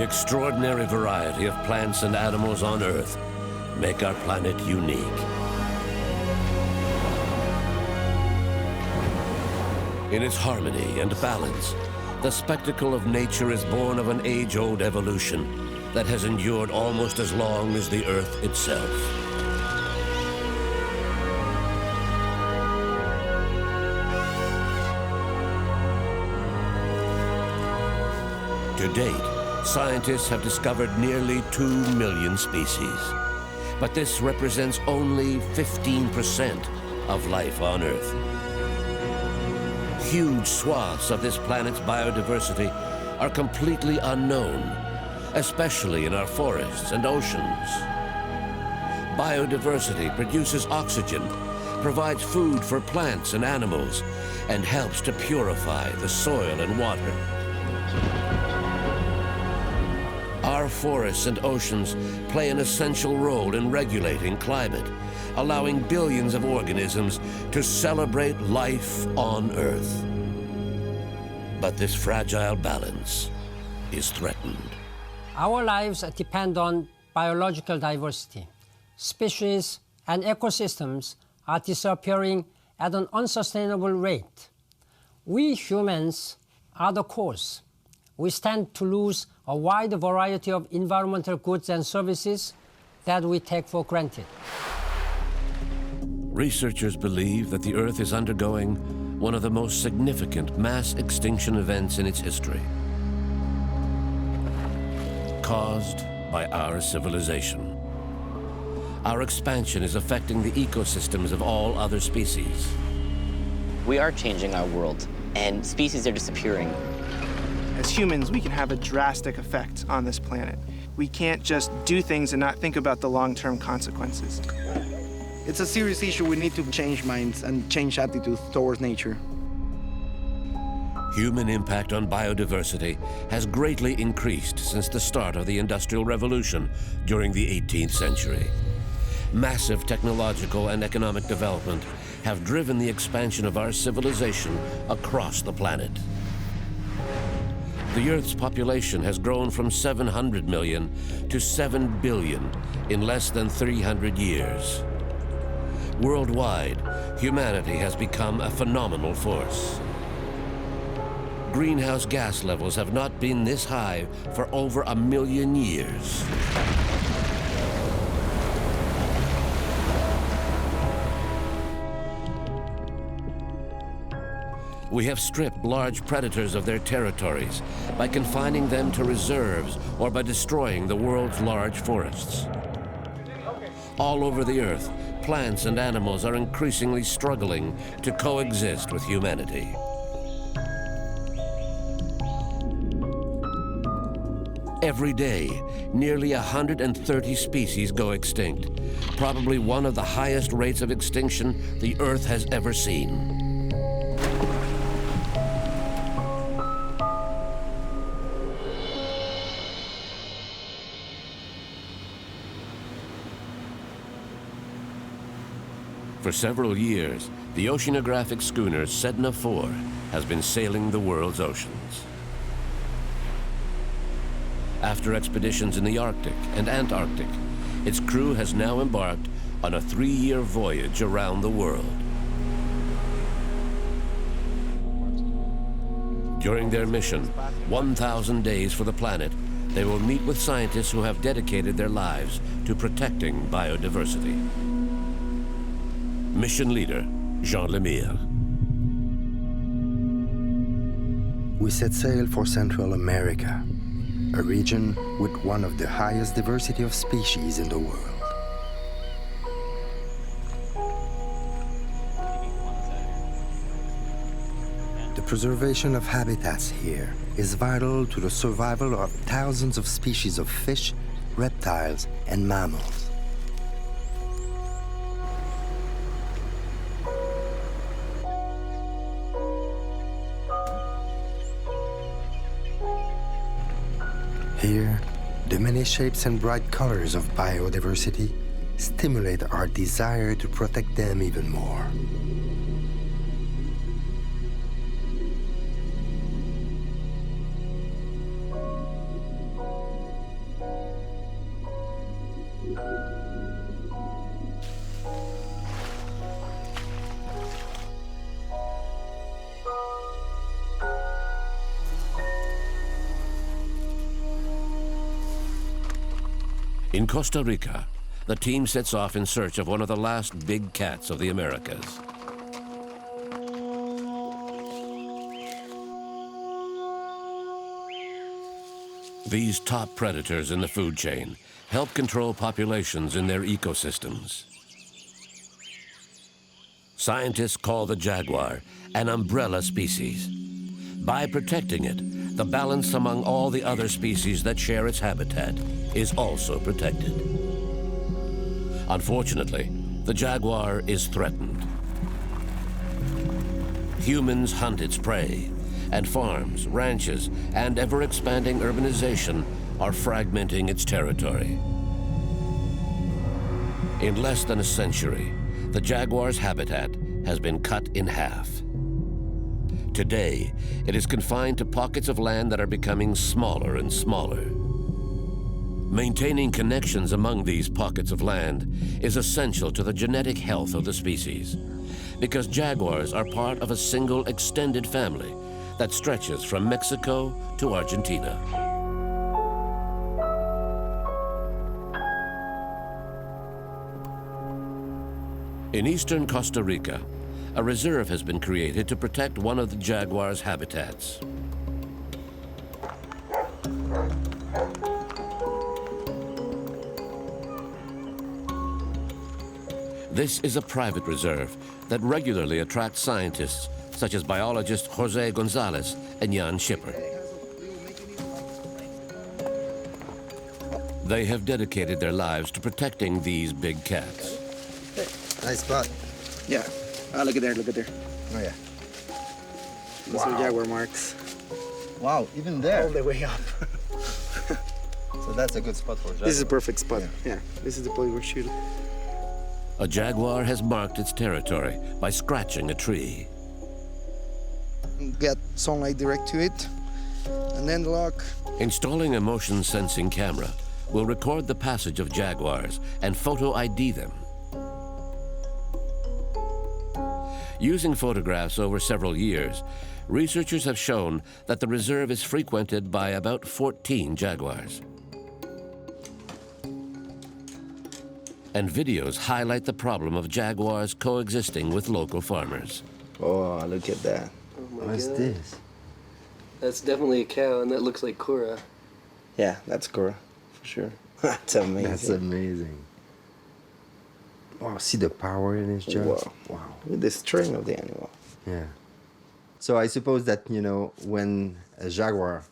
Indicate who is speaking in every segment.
Speaker 1: The extraordinary variety of plants and animals on Earth make our planet unique. In its harmony and balance, the spectacle of nature is born of an age-old evolution that has endured almost as long as the Earth itself. To date, scientists have discovered nearly 2 million species. But this represents only 15% of life on Earth. Huge swaths of this planet's biodiversity are completely unknown, especially in our forests and oceans. Biodiversity produces oxygen, provides food for plants and animals, and helps to purify the soil and water. Our forests and oceans play an essential role in regulating climate, allowing billions of organisms to celebrate life on Earth. But this fragile balance is threatened.
Speaker 2: Our lives depend on biological diversity. Species and ecosystems are disappearing at an unsustainable rate. We humans are the cause. We stand to lose a wide variety of environmental goods and services that we take for granted.
Speaker 1: Researchers believe that the Earth is undergoing one of the most significant mass extinction events in its history, caused by our civilization. Our expansion is affecting the ecosystems of all other species.
Speaker 3: We are changing our world, and species are disappearing.
Speaker 4: As humans, we can have a drastic effect on this planet. We can't just do things and not think about the long-term consequences.
Speaker 5: It's a serious issue. We need to change minds and change attitudes towards nature.
Speaker 1: Human impact on biodiversity has greatly increased since the start of the Industrial Revolution during the 18th century. Massive technological and economic development have driven the expansion of our civilization across the planet. The Earth's population has grown from 700 million to 7 billion in less than 300 years. Worldwide, humanity has become a phenomenal force. Greenhouse gas levels have not been this high for over 1 million years. We have stripped large predators of their territories by confining them to reserves or by destroying the world's large forests. All over the Earth, plants and animals are increasingly struggling to coexist with humanity. Every day, nearly 130 species go extinct, probably one of the highest rates of extinction the Earth has ever seen. For several years, the oceanographic schooner Sedna 4 has been sailing the world's oceans. After expeditions in the Arctic and Antarctic, its crew has now embarked on a 3-year voyage around the world. During their mission, 1,000 days for the planet, they will meet with scientists who have dedicated their lives to protecting biodiversity. Mission leader, Jean Lemire.
Speaker 6: We set sail for Central America, a region with one of the highest diversity of species in the world. The preservation of habitats here is vital to the survival of thousands of species of fish, reptiles, and mammals. Here, the many shapes and bright colors of biodiversity stimulate our desire to protect them even more.
Speaker 1: In Costa Rica, the team sets off in search of one of the last big cats of the Americas. These top predators in the food chain help control populations in their ecosystems. Scientists call the jaguar an umbrella species. By protecting it, the balance among all the other species that share its habitat is also protected. Unfortunately, the jaguar is threatened. Humans hunt its prey, and farms, ranches, and ever-expanding urbanization are fragmenting its territory. In less than a century, the jaguar's habitat has been cut in half. Today, it is confined to pockets of land that are becoming smaller and smaller. Maintaining connections among these pockets of land is essential to the genetic health of the species, because jaguars are part of a single extended family that stretches from Mexico to Argentina. In eastern Costa Rica, a reserve has been created to protect one of the jaguar's habitats. This is a private reserve that regularly attracts scientists such as biologist Jose Gonzalez and Jan Schipper. They have dedicated their lives to protecting these big cats.
Speaker 6: Hey, nice spot.
Speaker 5: Yeah. Ah, look at there, look at there.
Speaker 6: Oh yeah.
Speaker 5: Those are jaguar marks.
Speaker 6: Wow, even there.
Speaker 5: All the way up.
Speaker 6: So that's a good spot for jaguar.
Speaker 5: This is a perfect spot. Yeah. This is the place we're shooting.
Speaker 1: A jaguar has marked its territory by scratching a tree.
Speaker 5: Get sunlight direct to it, and then the lock.
Speaker 1: Installing a motion sensing camera will record the passage of jaguars and photo ID them. Using photographs over several years, researchers have shown that the reserve is frequented by about 14 jaguars. And videos highlight the problem of jaguars coexisting with local farmers.
Speaker 5: Oh, look at that.
Speaker 7: Oh
Speaker 6: What's this?
Speaker 7: That's definitely a cow, and that looks like Cora.
Speaker 5: Yeah, that's Cora, for sure. That's amazing.
Speaker 6: That's amazing. Wow, see the power in his jaws?
Speaker 5: Wow. Look at the strength of the animal.
Speaker 6: Yeah. So I suppose that, you know, when a jaguar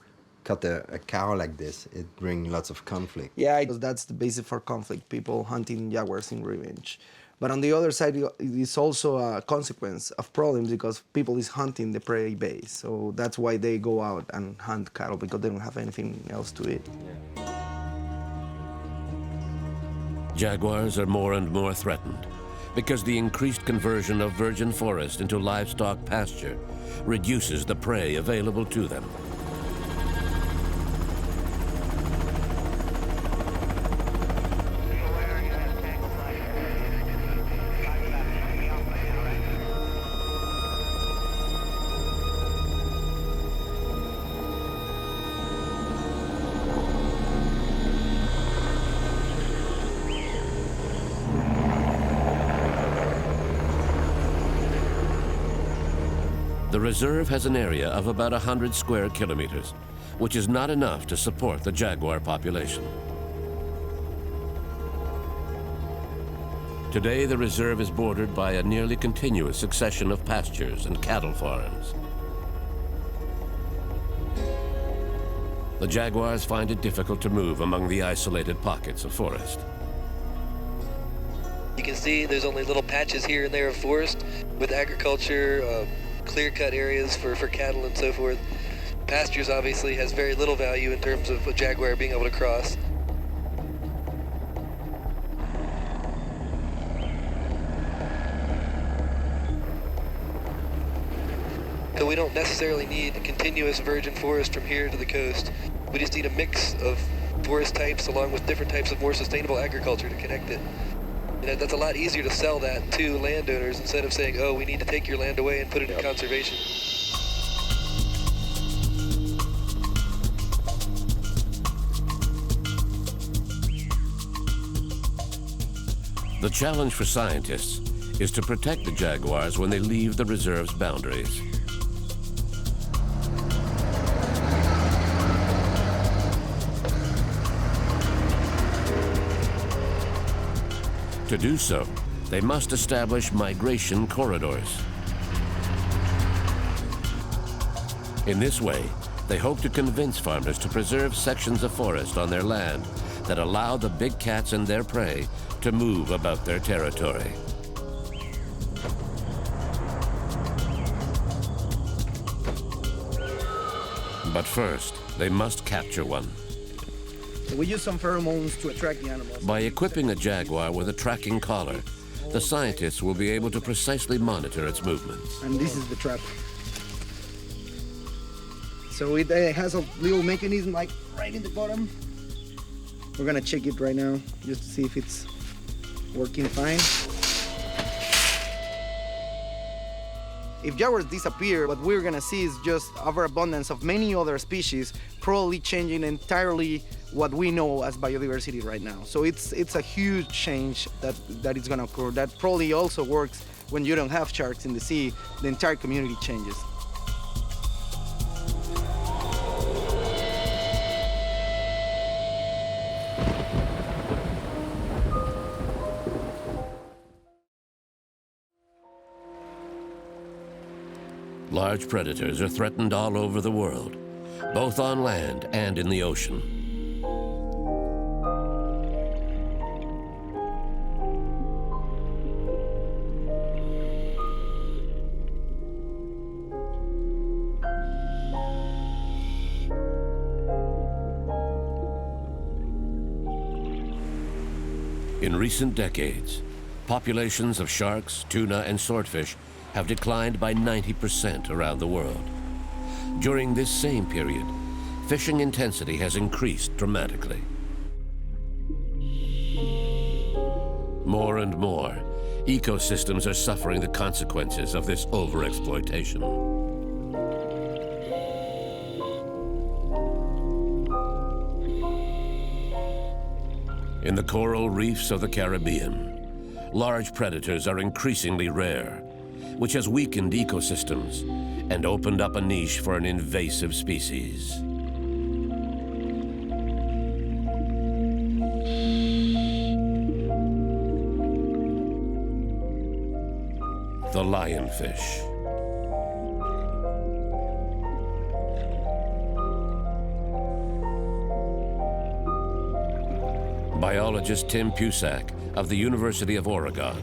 Speaker 6: cut a cow like this, it brings lots of conflict.
Speaker 5: Yeah, because that's the basis for conflict, people hunting jaguars in revenge. But on the other side, it is also a consequence of problems because people is hunting the prey base. So that's why they go out and hunt cattle, because they don't have anything else to eat.
Speaker 1: Jaguars are more and more threatened because the increased conversion of virgin forest into livestock pasture reduces the prey available to them. The reserve has an area of about 100 square kilometers, which is not enough to support the jaguar population. Today, the reserve is bordered by a nearly continuous succession of pastures and cattle farms. The jaguars find it difficult to move among the isolated pockets of forest.
Speaker 7: You can see there's only little patches here and there of forest with agriculture, clear-cut areas for cattle and so forth. Pastures obviously has very little value in terms of a jaguar being able to cross. So we don't necessarily need continuous virgin forest from here to the coast. We just need a mix of forest types along with different types of more sustainable agriculture to connect it. And that's a lot easier to sell that to landowners instead of saying, oh, we need to take your land away and put it in conservation.
Speaker 1: The challenge for scientists is to protect the jaguars when they leave the reserve's boundaries. To do so, they must establish migration corridors. In this way, they hope to convince farmers to preserve sections of forest on their land that allow the big cats and their prey to move about their territory. But first, they must capture one.
Speaker 5: So we use some pheromones to attract the animals.
Speaker 1: By equipping a jaguar with a tracking collar, the scientists will be able to precisely monitor its movements.
Speaker 5: And this is the trap. So it has a little mechanism like right in the bottom. We're gonna check it right now just to see if it's working fine. If jaguars disappear, what we're gonna see is just overabundance of many other species, probably changing entirely what we know as biodiversity right now. So it's a huge change that is gonna occur. That probably also works when you don't have sharks in the sea. The entire community changes.
Speaker 1: Large predators are threatened all over the world, both on land and in the ocean. In recent decades, populations of sharks, tuna, and swordfish have declined by 90% around the world. During this same period, fishing intensity has increased dramatically. More and more, ecosystems are suffering the consequences of this overexploitation. In the coral reefs of the Caribbean, large predators are increasingly rare, which has weakened ecosystems and opened up a niche for an invasive species. The lionfish. Biologist Tim Pusak of the University of Oregon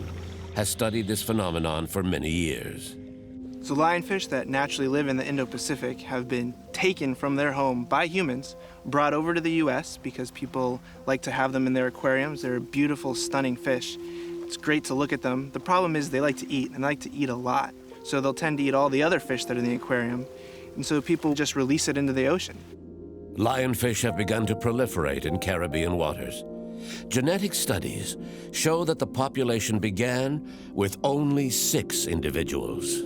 Speaker 1: has studied this phenomenon for many years.
Speaker 4: So lionfish that naturally live in the Indo-Pacific have been taken from their home by humans, brought over to the US because people like to have them in their aquariums. They're beautiful, stunning fish. It's great to look at them. The problem is they like to eat, and they like to eat a lot. So they'll tend to eat all the other fish that are in the aquarium, and so people just release it into the ocean.
Speaker 1: Lionfish have begun to proliferate in Caribbean waters. Genetic studies show that the population began with only 6 individuals.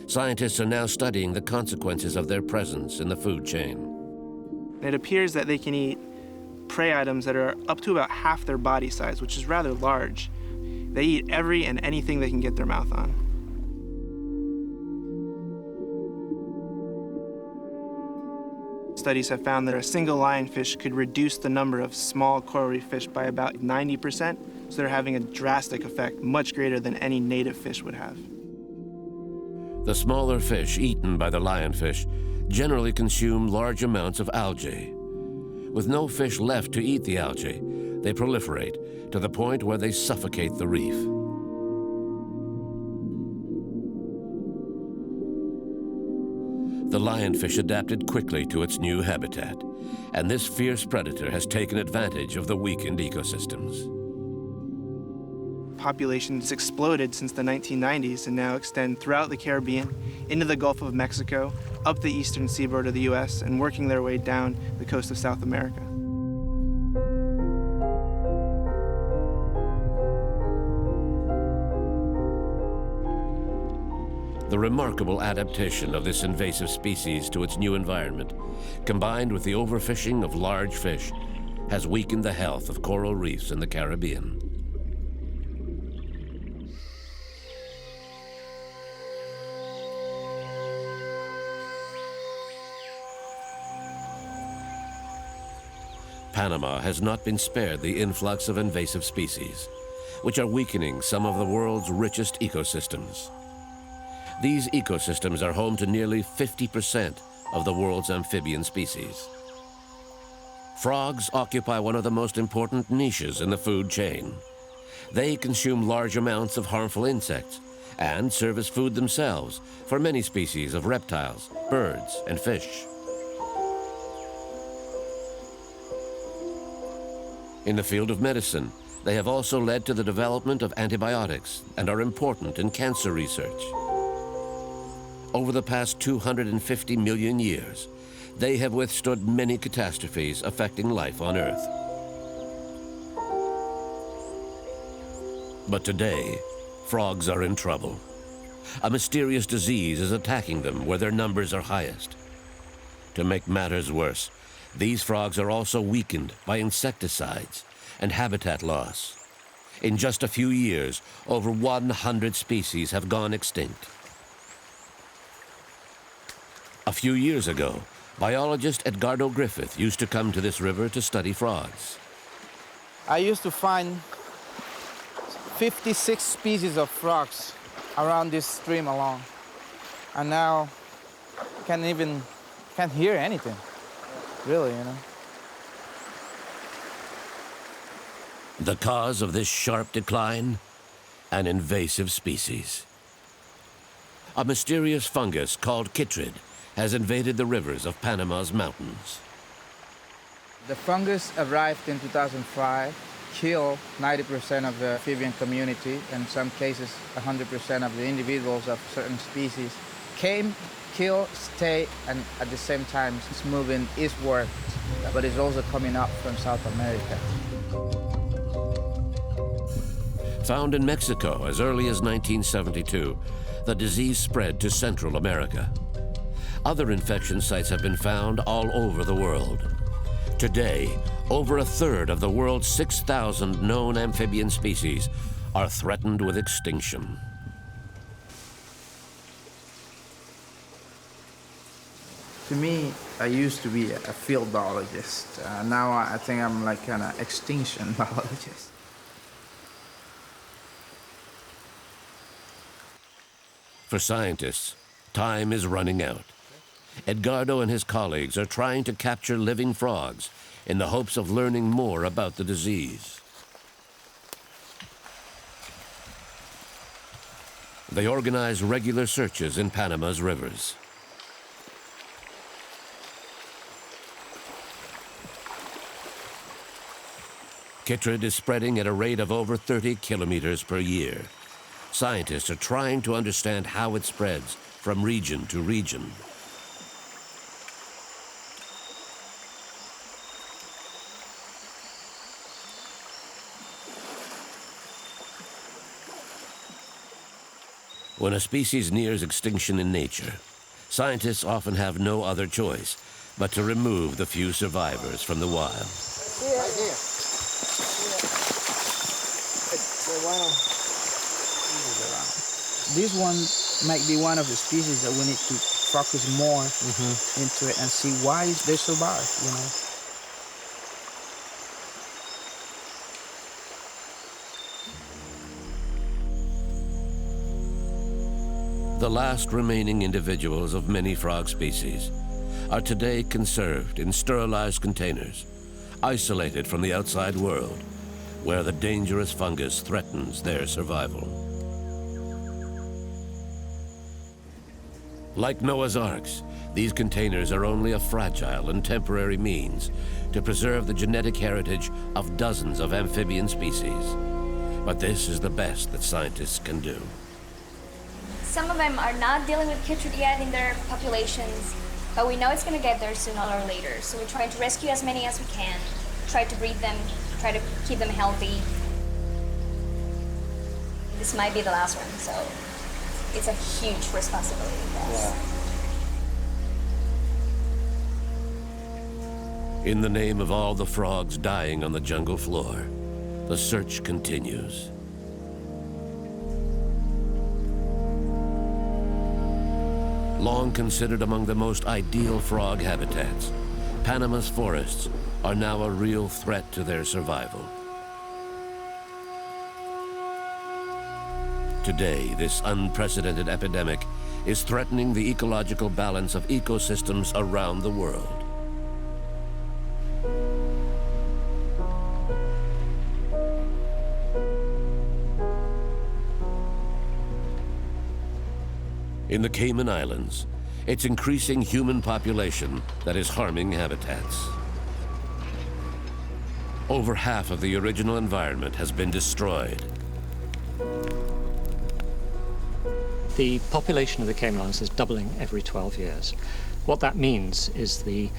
Speaker 1: Scientists are now studying the consequences of their presence in the food chain.
Speaker 4: It appears that they can eat prey items that are up to about half their body size, which is rather large. They eat every and anything they can get their mouth on. Studies have found that a single lionfish could reduce the number of small coral reef fish by about 90%, so they're having a drastic effect, much greater than any native fish would have.
Speaker 1: The smaller fish eaten by the lionfish generally consume large amounts of algae. With no fish left to eat the algae, they proliferate to the point where they suffocate the reef. The lionfish adapted quickly to its new habitat, and this fierce predator has taken advantage of the weakened ecosystems.
Speaker 4: Populations exploded since the 1990s and now extend throughout the Caribbean, into the Gulf of Mexico, up the eastern seaboard of the US, and working their way down the coast of South America.
Speaker 1: The remarkable adaptation of this invasive species to its new environment, combined with the overfishing of large fish, has weakened the health of coral reefs in the Caribbean. Panama has not been spared the influx of invasive species, which are weakening some of the world's richest ecosystems. These ecosystems are home to nearly 50% of the world's amphibian species. Frogs occupy one of the most important niches in the food chain. They consume large amounts of harmful insects and serve as food themselves for many species of reptiles, birds, and fish. In the field of medicine, they have also led to the development of antibiotics and are important in cancer research. Over the past 250 million years, they have withstood many catastrophes affecting life on Earth. But today, frogs are in trouble. A mysterious disease is attacking them where their numbers are highest. To make matters worse, these frogs are also weakened by insecticides and habitat loss. In just a few years, over 100 species have gone extinct. A few years ago, biologist Edgardo Griffith used to come to this river to study frogs.
Speaker 8: I used to find 56 species of frogs around this stream alone. And now can't hear anything, really, you know.
Speaker 1: The cause of this sharp decline? An invasive species. A mysterious fungus called chytrid has invaded the rivers of Panama's mountains.
Speaker 8: The fungus arrived in 2005, killed 90% of the amphibian community, in some cases 100% of the individuals of certain species. Came, kill, stay, and at the same time it's moving eastward, but it's also coming up from South America.
Speaker 1: Found in Mexico as early as 1972, the disease spread to Central America. Other infection sites have been found all over the world. Today, over a third of the world's 6,000 known amphibian species are threatened with extinction.
Speaker 8: To me, I used to be a field biologist. Now I think I'm like an extinction biologist.
Speaker 1: For scientists, time is running out. Edgardo and his colleagues are trying to capture living frogs in the hopes of learning more about the disease. They organize regular searches in Panama's rivers. Chytrid is spreading at a rate of over 30 kilometers per year. Scientists are trying to understand how it spreads from region to region. When a species nears extinction in nature, scientists often have no other choice but to remove the few survivors from the wild.
Speaker 8: This one might be one of the species that we need to focus more into it and see why they survive, you know.
Speaker 1: The last remaining individuals of many frog species are today conserved in sterilized containers, isolated from the outside world, where the dangerous fungus threatens their survival. Like Noah's Arks, these containers are only a fragile and temporary means to preserve the genetic heritage of dozens of amphibian species. But this is the best that scientists can do.
Speaker 9: Some of them are not dealing with chytrid yet in their populations, but we know it's going to get there sooner or later. So we're trying to rescue as many as we can, try to breed them, try to keep them healthy. This might be the last one, so it's a huge responsibility for us.
Speaker 1: In the name of all the frogs dying on the jungle floor, the search continues. Long considered among the most ideal frog habitats, Panama's forests are now a real threat to their survival. Today, this unprecedented epidemic is threatening the ecological balance of ecosystems around the world. In the Cayman Islands, it's increasing human population that is harming habitats. Over half of the original environment has been destroyed.
Speaker 10: The population of the Cayman Islands is doubling every 12 years. What that means is the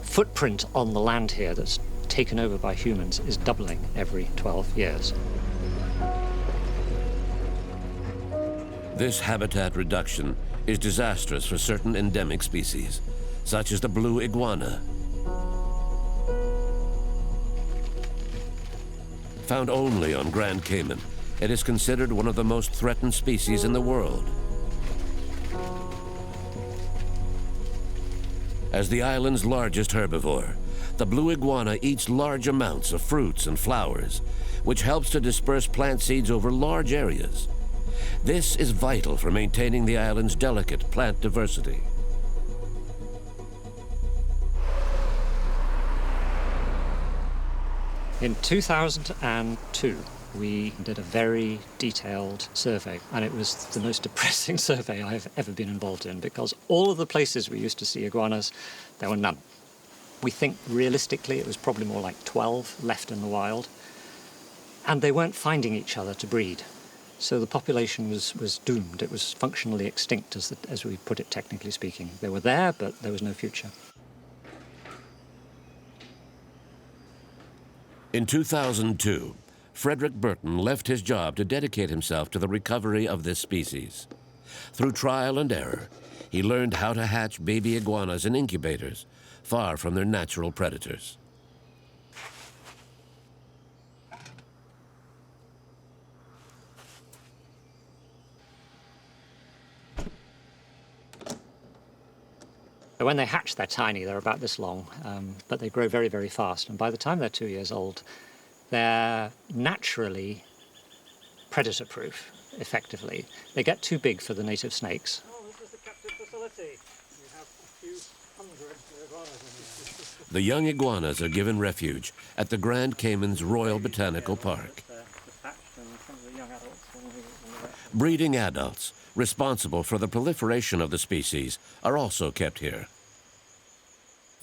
Speaker 10: footprint on the land here that's taken over by humans is doubling every 12 years.
Speaker 1: This habitat reduction is disastrous for certain endemic species, such as the blue iguana. Found only on Grand Cayman, it is considered one of the most threatened species in the world. As the island's largest herbivore, the blue iguana eats large amounts of fruits and flowers, which helps to disperse plant seeds over large areas. This is vital for maintaining the island's delicate plant diversity.
Speaker 10: In 2002, we did a very detailed survey, and it was the most depressing survey I've ever been involved in, because all of the places we used to see iguanas, there were none. We think realistically it was probably more like 12 left in the wild, and they weren't finding each other to breed. So the population was doomed. It was functionally extinct, as we put it, technically speaking. They were there, but there was no future.
Speaker 1: In 2002, Frederick Burton left his job to dedicate himself to the recovery of this species. Through trial and error, he learned how to hatch baby iguanas in incubators, far from their natural predators.
Speaker 10: When they hatch, they're tiny, they're about this long, but they grow very, very fast. And by the time they're 2 years old, they're naturally predator-proof, effectively. They get too big for the native snakes.
Speaker 2: Oh, this is the captive facility. You have a few hundred iguanas in here.
Speaker 1: The young iguanas are given refuge at the Grand Cayman's Royal Botanical Park. Breeding adults, responsible for the proliferation of the species, are also kept here.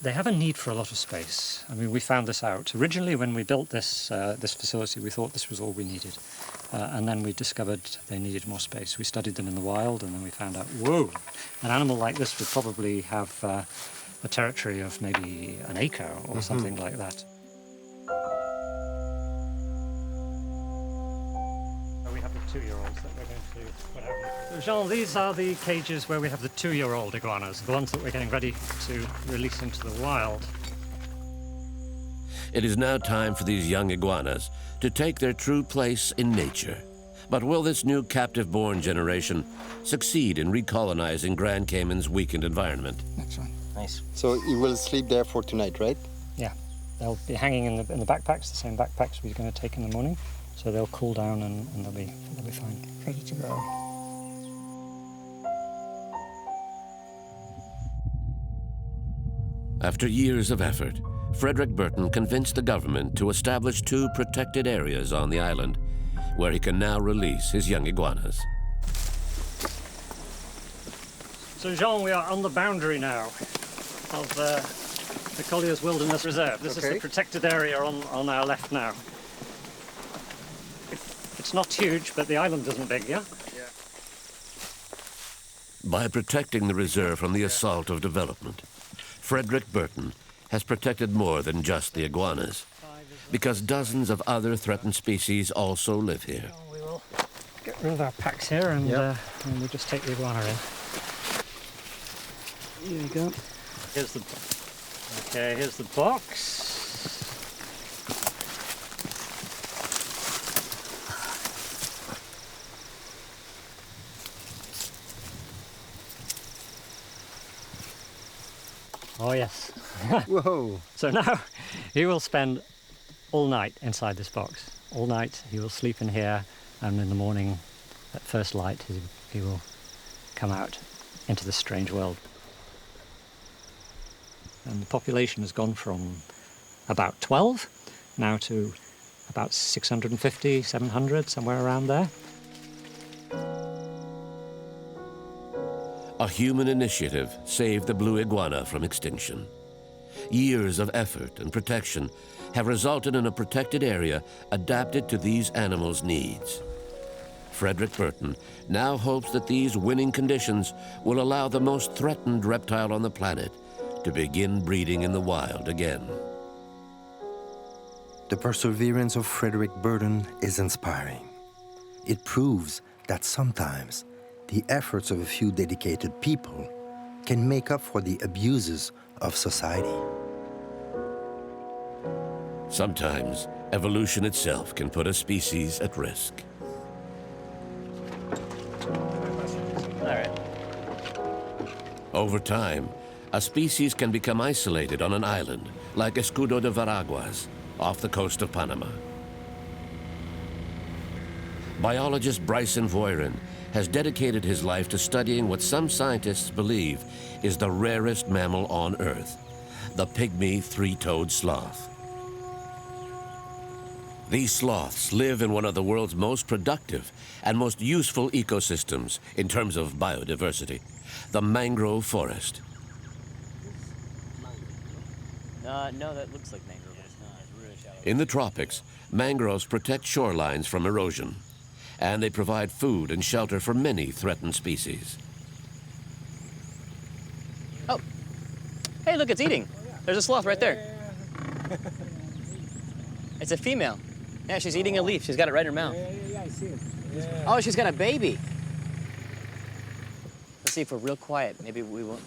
Speaker 10: They have a need for a lot of space. I mean, we found this out. Originally, when we built this facility, we thought this was all we needed. And then we discovered they needed more space. We studied them in the wild, and then we found out, whoa, an animal like this would probably have a territory of maybe an acre or something like that. We have the 2-year-olds that we're going to put out. So Jean, these are the cages where we have the 2-year-old iguanas, the ones that we're getting ready to release into the wild.
Speaker 1: It is now time for these young iguanas to take their true place in nature. But will this new captive-born generation succeed in recolonizing Grand Cayman's weakened environment?
Speaker 10: Next one.
Speaker 3: Nice.
Speaker 11: So you will sleep there for tonight, right?
Speaker 10: Yeah, they'll be hanging in the backpacks, the same backpacks we're going to take in the morning. So they'll cool down and they'll be fine, ready to go.
Speaker 1: After years of effort, Frederick Burton convinced the government to establish 2 protected areas on the island, where he can now release his young iguanas.
Speaker 10: So Jean, we are on the boundary now of the Collier's Wilderness Reserve. This is the protected area on our left now. It's not huge, but the island isn't big, yeah?
Speaker 1: By protecting the reserve from the assault of development, Frederick Burton has protected more than just the iguanas, because dozens of other threatened species also live here.
Speaker 10: We will get rid of our packs here, and we just take the iguana in.
Speaker 4: Here you go.
Speaker 10: Here's the okay. Here's the box. Oh yes.
Speaker 11: Whoa!
Speaker 10: So now he will spend all night inside this box. All night he will sleep in here, and in the morning, at first light, he will come out into this strange world. And the population has gone from about 12 now to about 650, 700, somewhere around there.
Speaker 1: A human initiative saved the blue iguana from extinction. Years of effort and protection have resulted in a protected area adapted to these animals' needs. Frederick Burton now hopes that these winning conditions will allow the most threatened reptile on the planet to begin breeding in the wild again.
Speaker 6: The perseverance of Frederick Burton is inspiring. It proves that sometimes the efforts of a few dedicated people can make up for the abuses of society.
Speaker 1: Sometimes evolution itself can put a species at risk.
Speaker 3: All right.
Speaker 1: Over time, a species can become isolated on an island, like Escudo de Veraguas, off the coast of Panama. Biologist Bryson Voirin has dedicated his life to studying what some scientists believe is the rarest mammal on Earth, the pygmy three-toed sloth. These sloths live in one of the world's most productive and most useful ecosystems in terms of biodiversity, the mangrove forest.
Speaker 3: No, that looks like mangrove. It's not. It's really shallow.
Speaker 1: In the tropics, mangroves protect shorelines from erosion, and they provide food and shelter for many threatened species.
Speaker 3: Oh, hey, look, it's eating. There's a sloth right there. It's a female. Yeah, she's eating a leaf. She's got it right in her mouth.
Speaker 12: Yeah, I see it. Yeah.
Speaker 3: Oh, she's got a baby. Let's see if we're real quiet. Maybe we won't.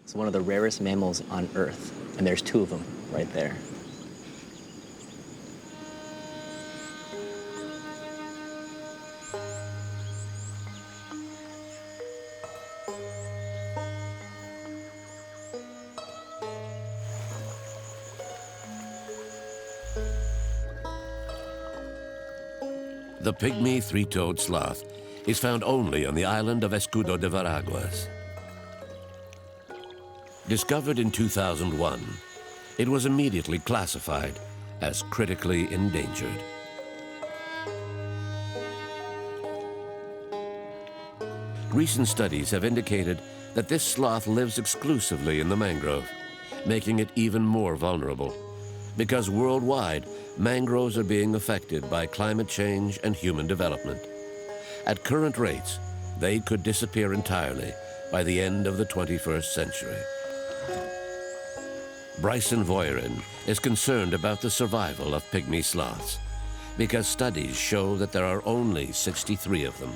Speaker 3: It's one of the rarest mammals on Earth, and there's two of them right there.
Speaker 1: The pygmy three-toed sloth is found only on the island of Escudo de Veraguas. Discovered in 2001, it was immediately classified as critically endangered. Recent studies have indicated that this sloth lives exclusively in the mangrove, making it even more vulnerable, because worldwide, mangroves are being affected by climate change and human development. At current rates, they could disappear entirely by the end of the 21st century. Bryson Voirin is concerned about the survival of pygmy sloths because studies show that there are only 63 of them.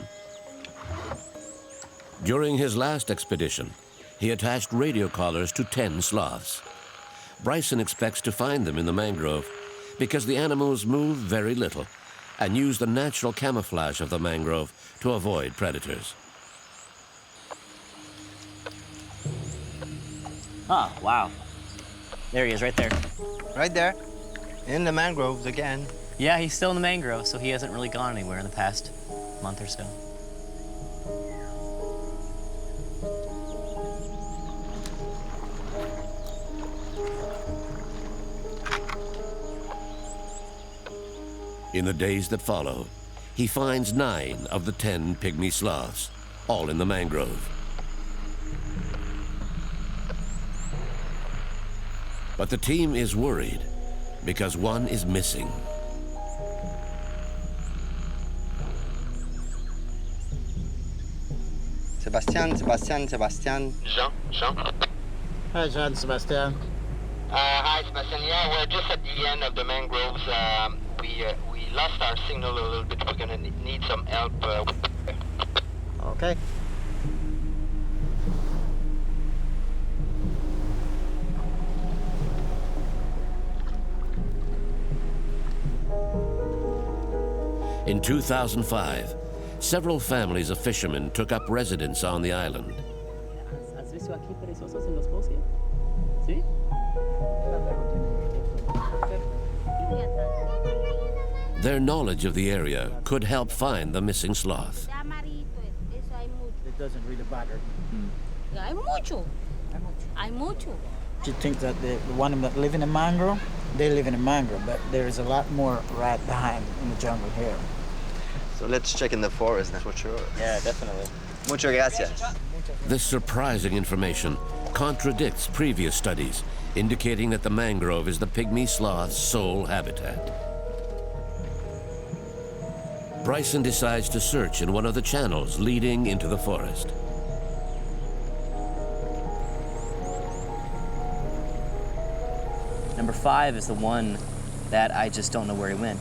Speaker 1: During his last expedition, he attached radio collars to 10 sloths. Bryson expects to find them in the mangrove because the animals move very little and use the natural camouflage of the mangrove to avoid predators.
Speaker 3: Oh, wow. There he is, right there.
Speaker 11: Right there, in the mangroves again.
Speaker 3: Yeah, he's still in the mangrove, so he hasn't really gone anywhere in the past month or so.
Speaker 1: In the days that follow, he finds 9 of the 10 pygmy sloths, all in the mangrove. But the team is worried because one is missing.
Speaker 11: Sebastian.
Speaker 12: Jean. Hi, Jean, Sebastian.
Speaker 11: Hi, Sebastian. Yeah, we're just at the end of the mangroves. We We lost our signal a little bit. We're gonna need some help. Okay.
Speaker 1: In 2005, several families of fishermen took up residence on the island.
Speaker 3: ¿Has visto aquí perezosos en los bosques? ¿Sí?
Speaker 1: Their knowledge of the area could help find the missing sloth.
Speaker 12: It doesn't really bother.
Speaker 13: Hay mucho. Hay mucho.
Speaker 12: You think that the one that live in a mangrove, they live in a mangrove, but there is a lot more right behind in the jungle here.
Speaker 11: So let's check in the forest for sure.
Speaker 3: Yeah, definitely. Muchas gracias.
Speaker 1: This surprising information contradicts previous studies indicating that the mangrove is the pygmy sloth's sole habitat. Bryson decides to search in one of the channels leading into the forest.
Speaker 3: Number 5 is the one that I just don't know where he went.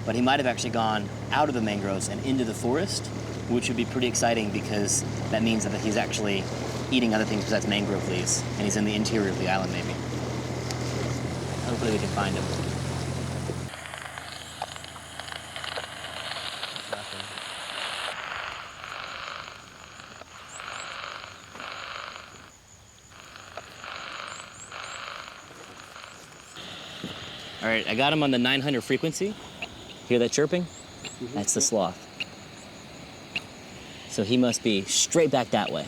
Speaker 3: But he might have actually gone out of the mangroves and into the forest, which would be pretty exciting because that means that he's actually eating other things besides mangrove leaves, and he's in the interior of the island maybe. Hopefully we can find him. All right, I got him on the 900 frequency. Hear that chirping? That's the sloth. So he must be straight back that way.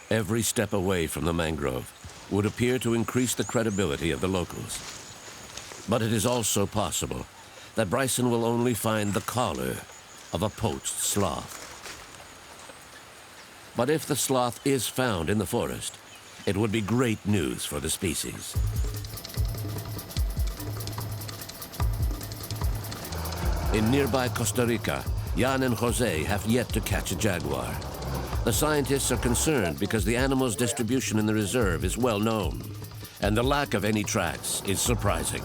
Speaker 1: Every step away from the mangrove would appear to increase the credibility of the locals. But it is also possible that Bryson will only find the collar of a poached sloth. But if the sloth is found in the forest, it would be great news for the species. In nearby Costa Rica, Jan and Jose have yet to catch a jaguar. The scientists are concerned because the animal's distribution in the reserve is well known, and the lack of any tracks is surprising.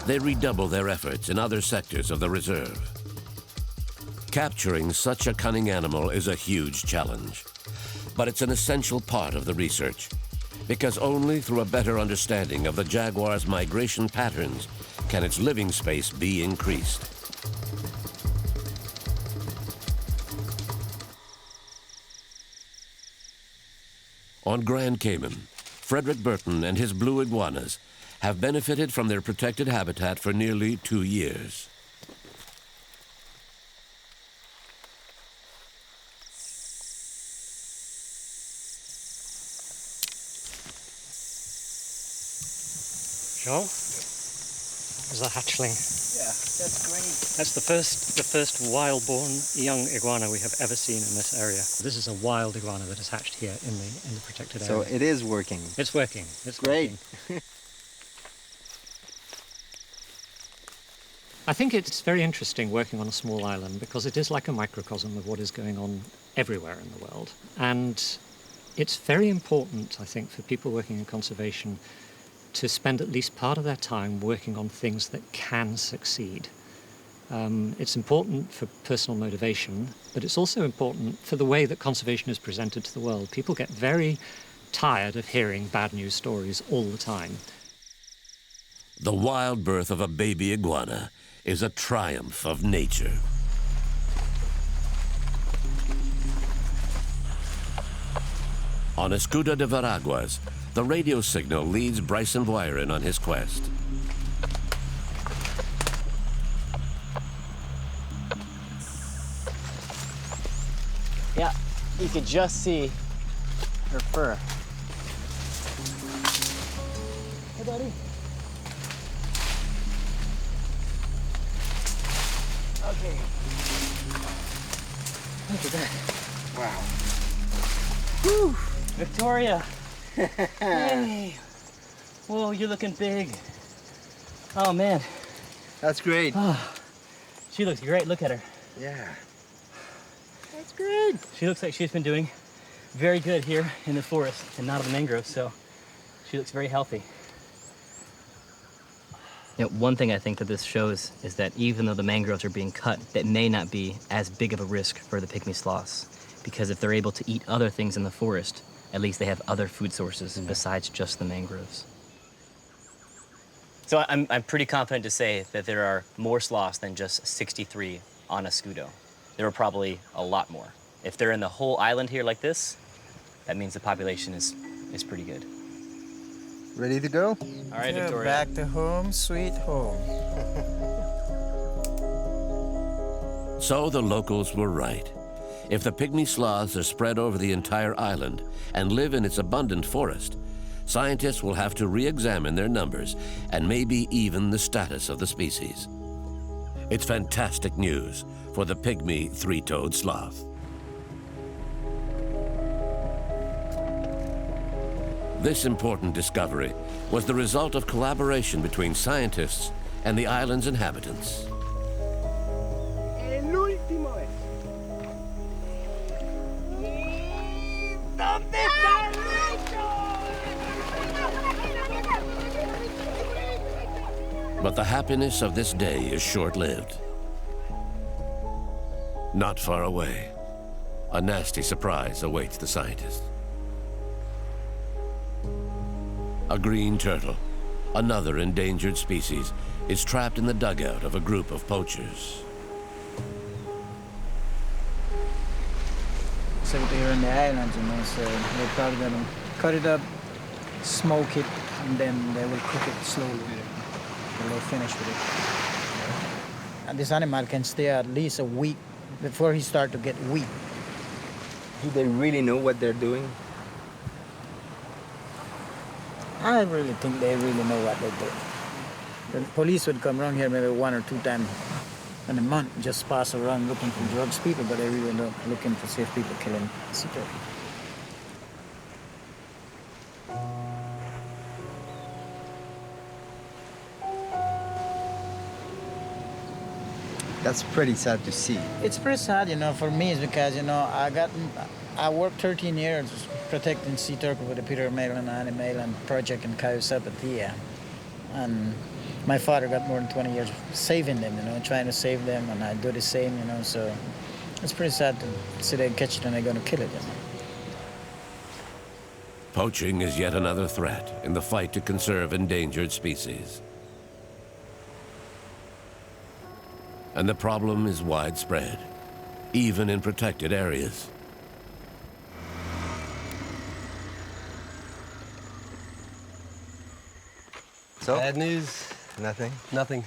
Speaker 1: They redouble their efforts in other sectors of the reserve. Capturing such a cunning animal is a huge challenge, but it's an essential part of the research, because only through a better understanding of the jaguar's migration patterns can its living space be increased. On Grand Cayman, Frederick Burton and his blue iguanas have benefited from their protected habitat for nearly 2 years.
Speaker 10: Joel, is that hatchling?
Speaker 12: Yeah, that's great.
Speaker 10: That's the first wild-born young iguana we have ever seen in this area. This is a wild iguana that has hatched here in the protected area.
Speaker 11: So it is working.
Speaker 10: It's working. It's
Speaker 11: great.
Speaker 10: Working. I think it's very interesting working on a small island because it is like a microcosm of what is going on everywhere in the world. And it's very important, I think, for people working in conservation to spend at least part of their time working on things that can succeed. It's important for personal motivation, but it's also important for the way that conservation is presented to the world. People get very tired of hearing bad news stories all the time.
Speaker 1: The wild birth of a baby iguana is a triumph of nature. On Escudo de Veraguas, the radio signal leads Bryson Boyrin on his quest.
Speaker 3: Yeah, you could just see her fur. Hey, buddy. Okay. Look at that.
Speaker 12: Wow.
Speaker 3: Whew, Victoria. Hey. Whoa, you're looking big.
Speaker 14: Oh, man.
Speaker 5: That's great.
Speaker 14: Oh, she looks great. Look at her.
Speaker 5: Yeah.
Speaker 14: That's great. She looks like she's been doing very good here in the forest and not in the mangroves, so she looks very healthy.
Speaker 3: You know, one thing I think that this shows is that even though the mangroves are being cut, that may not be as big of a risk for the pygmy sloths, because if they're able to eat other things in the forest, at least they have other food sources besides just the mangroves. So I'm pretty confident to say that there are more sloths than just 63 on Escudo. There are probably a lot more. If they're in the whole island here like this, that means the population is pretty good.
Speaker 6: Ready to go?
Speaker 3: All right,
Speaker 12: Yeah,
Speaker 3: Victoria.
Speaker 12: back to home, sweet home.
Speaker 1: So the locals were right. If the pygmy sloths are spread over the entire island and live in its abundant forest, scientists will have to re-examine their numbers and maybe even the status of the species. It's fantastic news for the pygmy three-toed sloth. This important discovery was the result of collaboration between scientists and the island's inhabitants. But the happiness of this day is short-lived. Not far away, a nasty surprise awaits the scientists. A green turtle, another endangered species, is trapped in the dugout of a group of poachers.
Speaker 12: So they're on the island, you know, so they're probably gonna cut it up, smoke it, and then they will cook it slowly. And they'll finish with it. And this animal can stay at least a week before he starts to get weak.
Speaker 5: Do they really know what they're doing?
Speaker 12: I really think they really know what they do. The police would come around here maybe 1 or 2 times in a month, just pass around looking for drugs people, but they really don't looking to see if people killing sea turtle.
Speaker 6: That's pretty sad to see.
Speaker 12: It's pretty sad, you know, for me, it's because, you know, I worked 13 years protecting sea turtle with the Peter Maitland Animal and project in Cayusapatia. And my father got more than 20 years saving them, you know, trying to save them, and I do the same, you know, so it's pretty sad to see they catch it and they're going to kill it, you know.
Speaker 1: Poaching is yet another threat in the fight to conserve endangered species. And the problem is widespread, even in protected areas.
Speaker 6: So?
Speaker 15: Bad news.
Speaker 6: Nothing?
Speaker 15: Nothing.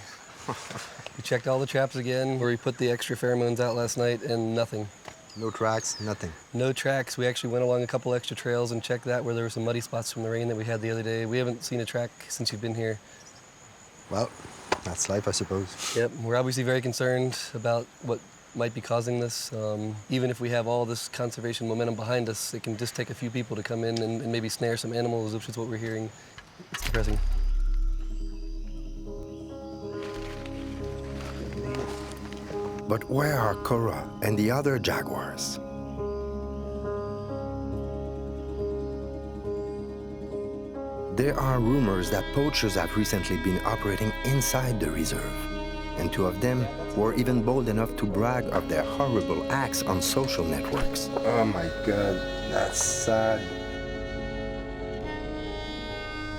Speaker 15: We checked all the traps again, where we put the extra pheromones out last night, and nothing.
Speaker 6: No tracks, nothing?
Speaker 15: No tracks. We actually went along a couple extra trails and checked that where there were some muddy spots from the rain that we had the other day. We haven't seen a track since you've been here.
Speaker 6: Well, that's life, I suppose.
Speaker 15: Yep, we're obviously very concerned about what might be causing this. Even if we have all this conservation momentum behind us, it can just take a few people to come in and maybe snare some animals, which is what we're hearing. It's depressing.
Speaker 6: But where are Cora and the other jaguars? There are rumors that poachers have recently been operating inside the reserve, and 2 of them were even bold enough to brag of their horrible acts on social networks.
Speaker 5: Oh my God, that's sad.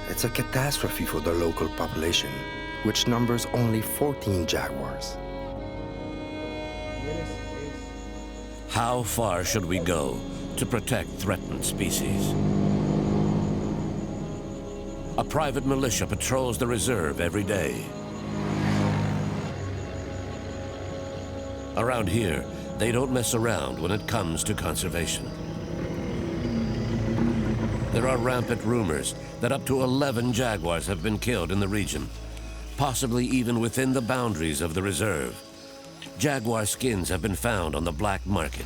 Speaker 6: It's a catastrophe for the local population, which numbers only 14 jaguars.
Speaker 1: How far should we go to protect threatened species? A private militia patrols the reserve every day. Around here, they don't mess around when it comes to conservation. There are rampant rumors that up to 11 jaguars have been killed in the region, possibly even within the boundaries of the reserve. Jaguar skins have been found on the black market.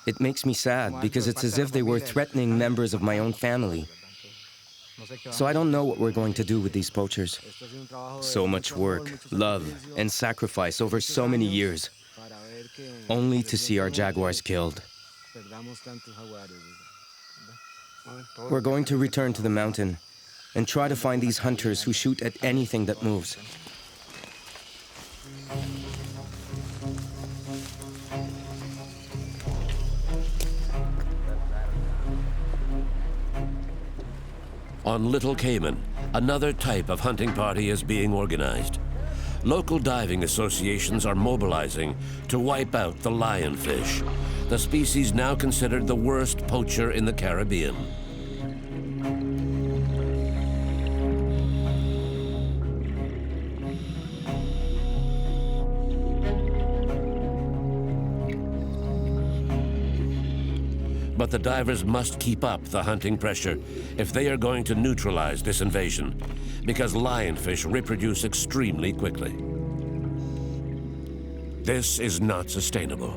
Speaker 16: It makes me sad because it's as if they were threatening members of my own family. So I don't know what we're going to do with these poachers. So much work, love, and sacrifice over so many years, only to see our jaguars killed. We're going to return to the mountain and try to find these hunters who shoot at anything that moves.
Speaker 1: On Little Cayman, another type of hunting party is being organized. Local diving associations are mobilizing to wipe out the lionfish, the species now considered the worst poacher in the Caribbean. But the divers must keep up the hunting pressure if they are going to neutralize this invasion, because lionfish reproduce extremely quickly. This is not sustainable.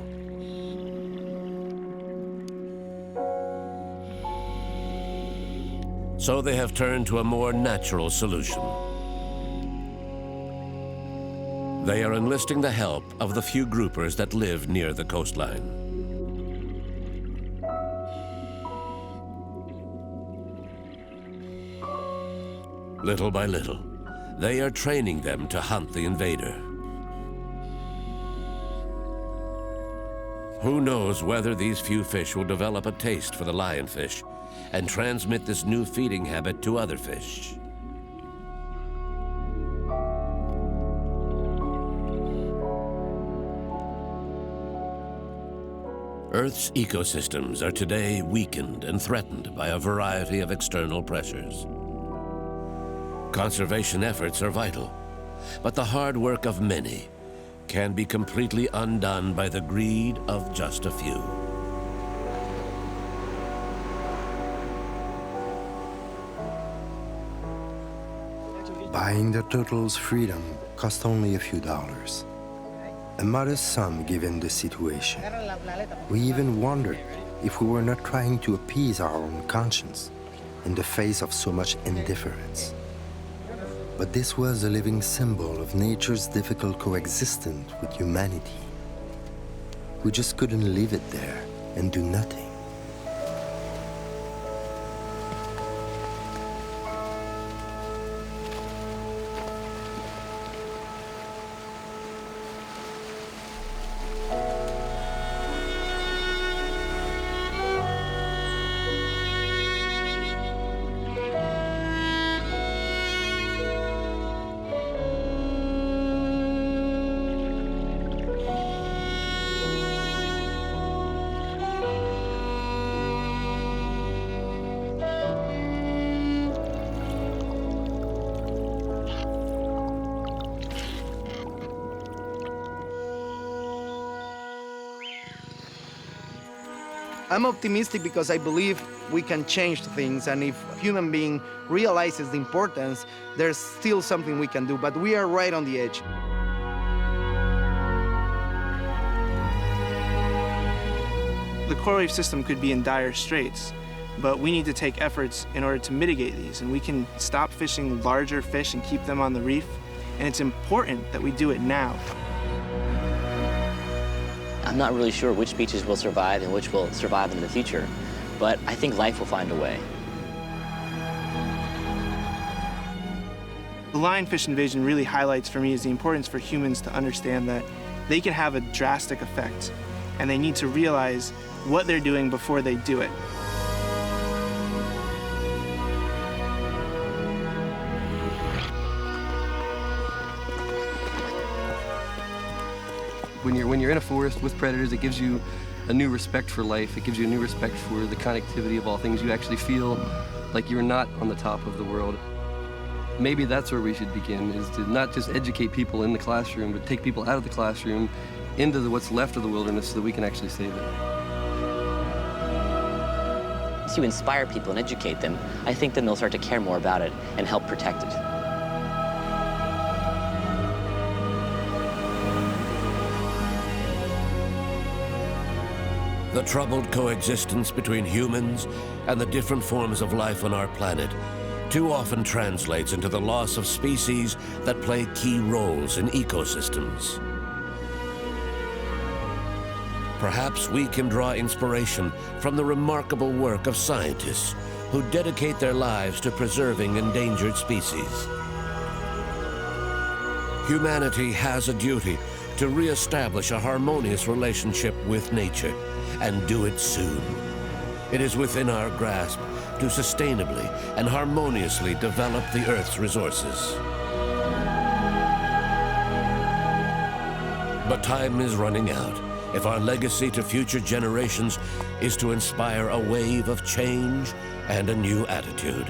Speaker 1: So they have turned to a more natural solution. They are enlisting the help of the few groupers that live near the coastline. Little by little, they are training them to hunt the invader. Who knows whether these few fish will develop a taste for the lionfish and transmit this new feeding habit to other fish. Earth's ecosystems are today weakened and threatened by a variety of external pressures. Conservation efforts are vital, but the hard work of many can be completely undone by the greed of just a few.
Speaker 6: Buying the turtle's freedom cost only a few dollars. A modest sum given the situation. We even wondered if we were not trying to appease our own conscience in the face of so much indifference. But this was a living symbol of nature's difficult coexistence with humanity. We just couldn't leave it there and do nothing.
Speaker 5: I'm optimistic because I believe we can change things, and if a human being realizes the importance, there's still something we can do, but we are right on the edge.
Speaker 4: The coral reef system could be in dire straits, but we need to take efforts in order to mitigate these, and we can stop fishing larger fish and keep them on the reef, and it's important that we do it now.
Speaker 3: I'm not really sure which species will survive and which will survive in the future, but I think life will find a way.
Speaker 4: The lionfish invasion really highlights for me is the importance for humans to understand that they can have a drastic effect, and they need to realize what they're doing before they do it.
Speaker 15: When you're in a forest with predators, it gives you a new respect for life. It gives you a new respect for the connectivity of all things. You actually feel like you're not on the top of the world. Maybe that's where we should begin, is to not just educate people in the classroom, but take people out of the classroom into what's left of the wilderness so that we can actually save it.
Speaker 3: Once you inspire people and educate them, I think then they'll start to care more about it and help protect it.
Speaker 1: The troubled coexistence between humans and the different forms of life on our planet too often translates into the loss of species that play key roles in ecosystems. Perhaps we can draw inspiration from the remarkable work of scientists who dedicate their lives to preserving endangered species. Humanity has a duty to re-establish a harmonious relationship with nature, and do it soon. It is within our grasp to sustainably and harmoniously develop the Earth's resources. But time is running out if our legacy to future generations is to inspire a wave of change and a new attitude,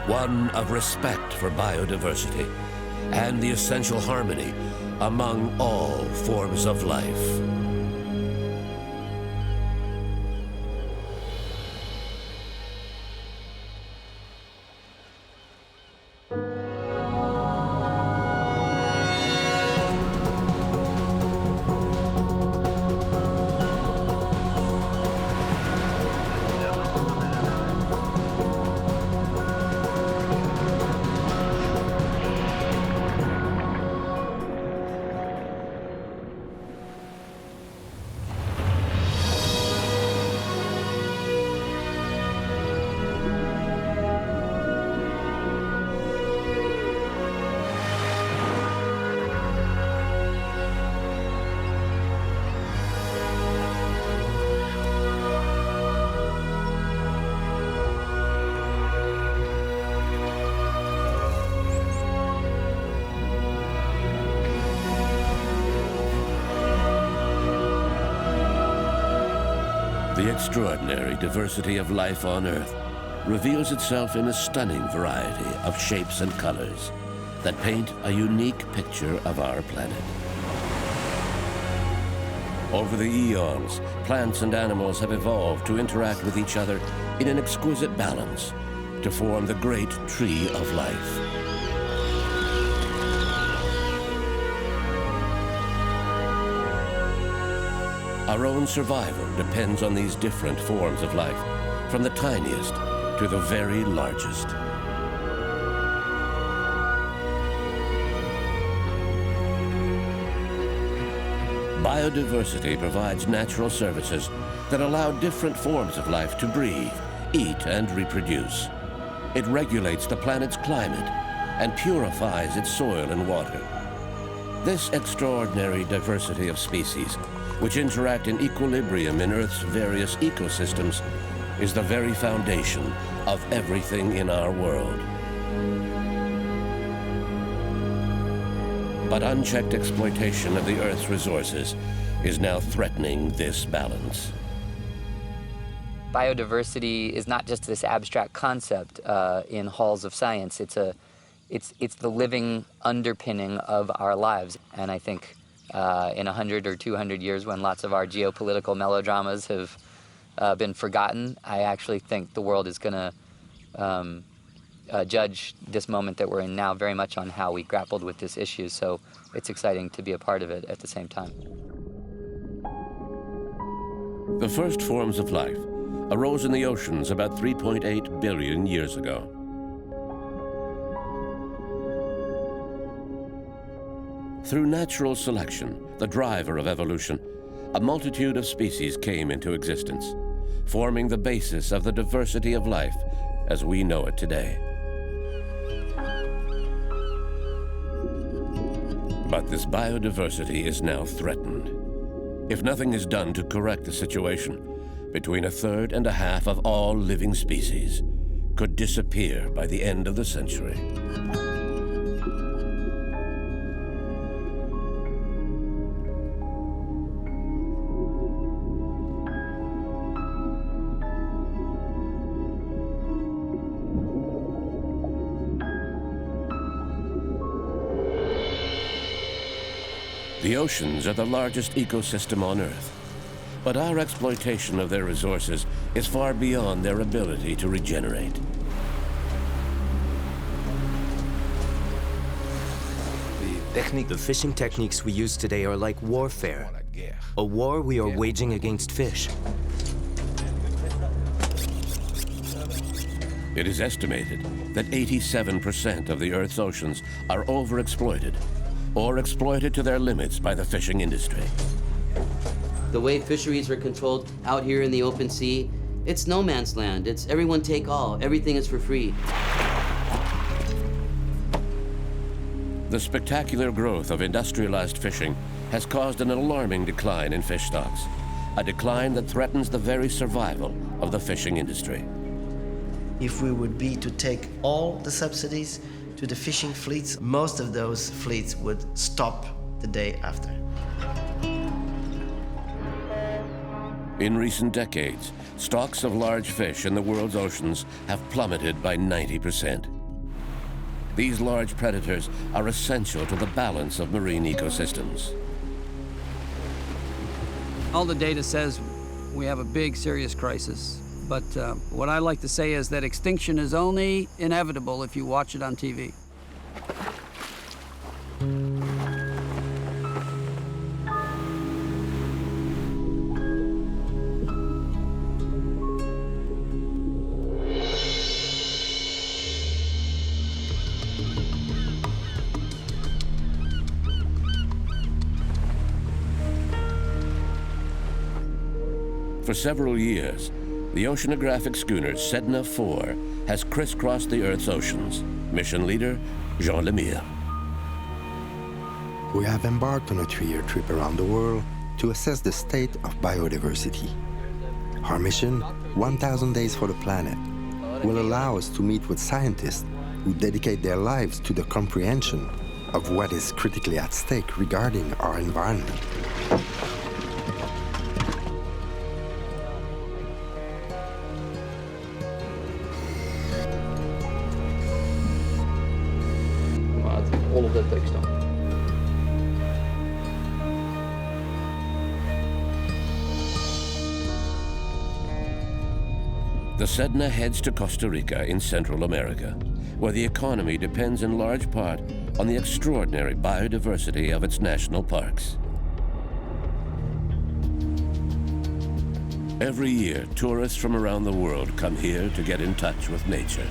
Speaker 1: one of respect for biodiversity and the essential harmony among all forms of life. The extraordinary diversity of life on Earth reveals itself in a stunning variety of shapes and colors that paint a unique picture of our planet. Over the eons, plants and animals have evolved to interact with each other in an exquisite balance to form the great tree of life. Our own survival depends on these different forms of life, from the tiniest to the very largest. Biodiversity provides natural services that allow different forms of life to breathe, eat, and reproduce. It regulates the planet's climate and purifies its soil and water. This extraordinary diversity of species, which interact in equilibrium in Earth's various ecosystems, is the very foundation of everything in our world. But unchecked exploitation of the Earth's resources is now threatening this balance.
Speaker 17: Biodiversity is not just this abstract concept in halls of science. It's the living underpinning of our lives. And I think in 100 or 200 years, when lots of our geopolitical melodramas have been forgotten, I actually think the world is going to judge this moment that we're in now very much on how we grappled with this issue. So it's exciting to be a part of it at the same time.
Speaker 1: The first forms of life arose in the oceans about 3.8 billion years ago. Through natural selection, the driver of evolution, a multitude of species came into existence, forming the basis of the diversity of life as we know it today. But this biodiversity is now threatened. If nothing is done to correct the situation, between a third and a half of all living species could disappear by the end of the century. The oceans are the largest ecosystem on Earth, but our exploitation of their resources is far beyond their ability to regenerate.
Speaker 16: The fishing techniques we use today are like warfare, a war we are waging against fish.
Speaker 1: It is estimated that 87% of the Earth's oceans are overexploited or exploited to their limits by the fishing industry.
Speaker 18: The way fisheries are controlled out here in the open sea, it's no man's land. It's everyone take all. Everything is for free.
Speaker 1: The spectacular growth of industrialized fishing has caused an alarming decline in fish stocks, a decline that threatens the very survival of the fishing industry.
Speaker 19: If we would be to take all the subsidies to the fishing fleets, most of those fleets would stop the day after.
Speaker 1: In recent decades, stocks of large fish in the world's oceans have plummeted by 90%. These large predators are essential to the balance of marine ecosystems.
Speaker 20: All the data says we have a big, serious crisis. But what I like to say is that extinction is only inevitable if you watch it on TV.
Speaker 1: For several years, the oceanographic schooner Sedna 4 has crisscrossed the Earth's oceans. Mission leader, Jean Lemire.
Speaker 6: We have embarked on a 3-year trip around the world to assess the state of biodiversity. Our mission, 1,000 Days for the Planet, will allow us to meet with scientists who dedicate their lives to the comprehension of what is critically at stake regarding our environment.
Speaker 1: The Sedna heads to Costa Rica in Central America, where the economy depends in large part on the extraordinary biodiversity of its national parks. Every year, tourists from around the world come here to get in touch with nature.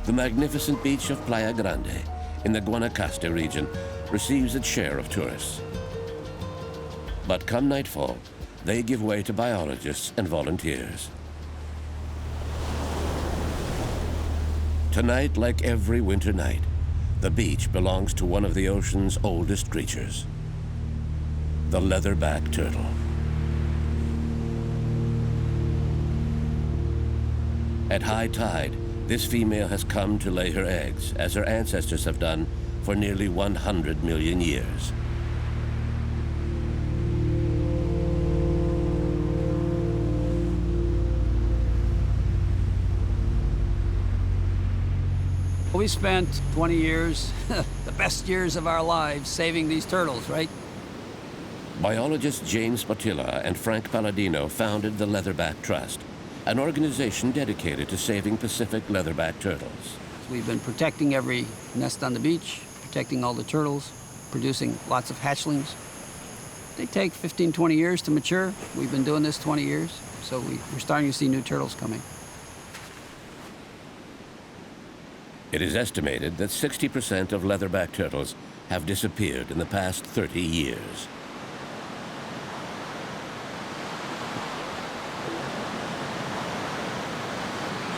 Speaker 1: The magnificent beach of Playa Grande in the Guanacaste region receives its share of tourists. But come nightfall, they give way to biologists and volunteers. Tonight, like every winter night, the beach belongs to one of the ocean's oldest creatures, the leatherback turtle. At high tide, this female has come to lay her eggs, as her ancestors have done for nearly 100 million years.
Speaker 20: We spent 20 years, the best years of our lives, saving these turtles, right?
Speaker 1: Biologists James Spatilla and Frank Palladino founded the Leatherback Trust, an organization dedicated to saving Pacific leatherback turtles.
Speaker 20: We've been protecting every nest on the beach, protecting all the turtles, producing lots of hatchlings. They take 15, 20 years to mature. We've been doing this 20 years, so we're starting to see new turtles coming.
Speaker 1: It is estimated that 60% of leatherback turtles have disappeared in the past 30 years.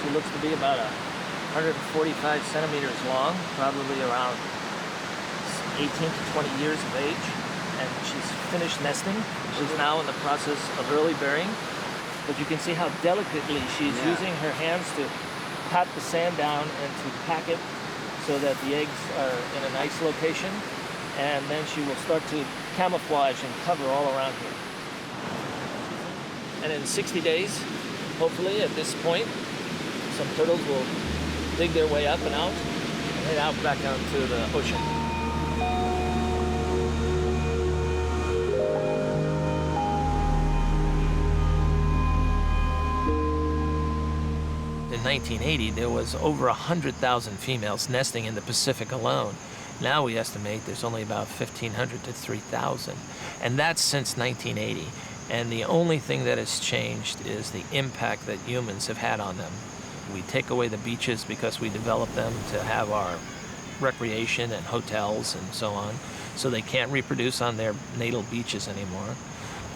Speaker 21: She looks to be about 145 centimeters long, probably around 18 to 20 years of age, and she's finished nesting. She's now in the process of early bearing, but you can see how delicately she's using her hands to pat the sand down and to pack it so that the eggs are in a nice location, and then she will start to camouflage and cover all around here. And in 60 days, hopefully at this point, some turtles will dig their way up and out and head out back out to the ocean. In 1980, there was over 100,000 females nesting in the Pacific alone. Now we estimate there's only about 1,500 to 3,000, and that's since 1980. And the only thing that has changed is the impact that humans have had on them. We take away the beaches because we develop them to have our recreation and hotels and so on, so they can't reproduce on their natal beaches anymore.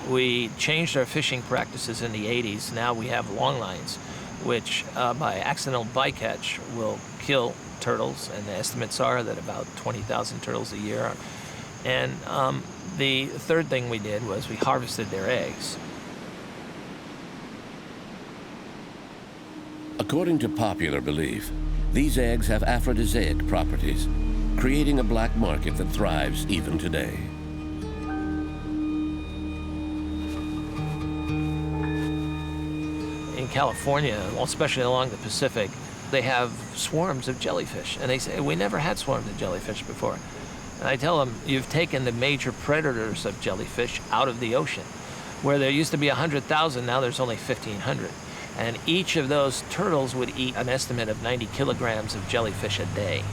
Speaker 21: We changed our fishing practices in the 80s. Now we have long lines, which by accidental bycatch will kill turtles, and the estimates are that about 20,000 turtles a year. And the third thing we did was we harvested their eggs.
Speaker 1: According to popular belief, these eggs have aphrodisiac properties, creating a black market that thrives even today.
Speaker 21: In California, especially along the Pacific, they have swarms of jellyfish, and they say, we never had swarms of jellyfish before. And I tell them, you've taken the major predators of jellyfish out of the ocean. Where there used to be 100,000, now there's only 1,500. And each of those turtles would eat an estimate of 90 kilograms of jellyfish a day.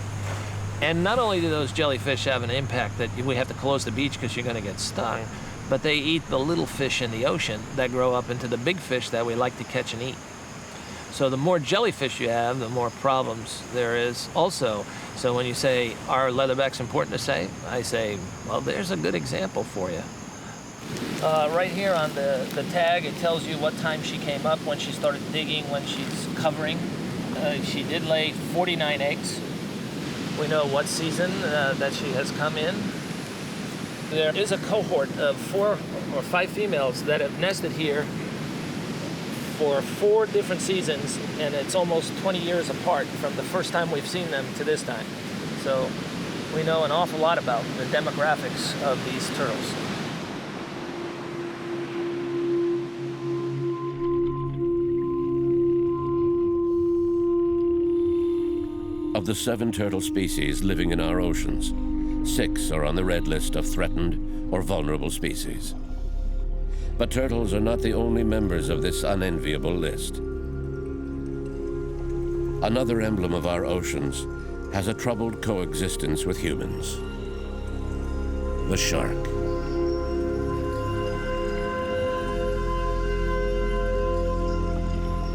Speaker 21: And not only do those jellyfish have an impact that we have to close the beach because you're going to get stung, but they eat the little fish in the ocean that grow up into the big fish that we like to catch and eat. So the more jellyfish you have, the more problems there is also. So when you say, are leatherbacks important to save? I say, well, there's a good example for you. Right here on the tag, it tells you what time she came up, when she started digging, when she's covering. She did lay 49 eggs. We know what season that she has come in. There is a cohort of 4 or 5 females that have nested here for 4 different seasons, and it's almost 20 years apart from the first time we've seen them to this time. So we know an awful lot about the demographics of these turtles.
Speaker 1: Of the 7 turtle species living in our oceans, 6 are on the red list of threatened or vulnerable species. But turtles are not the only members of this unenviable list. Another emblem of our oceans has a troubled coexistence with humans: the shark.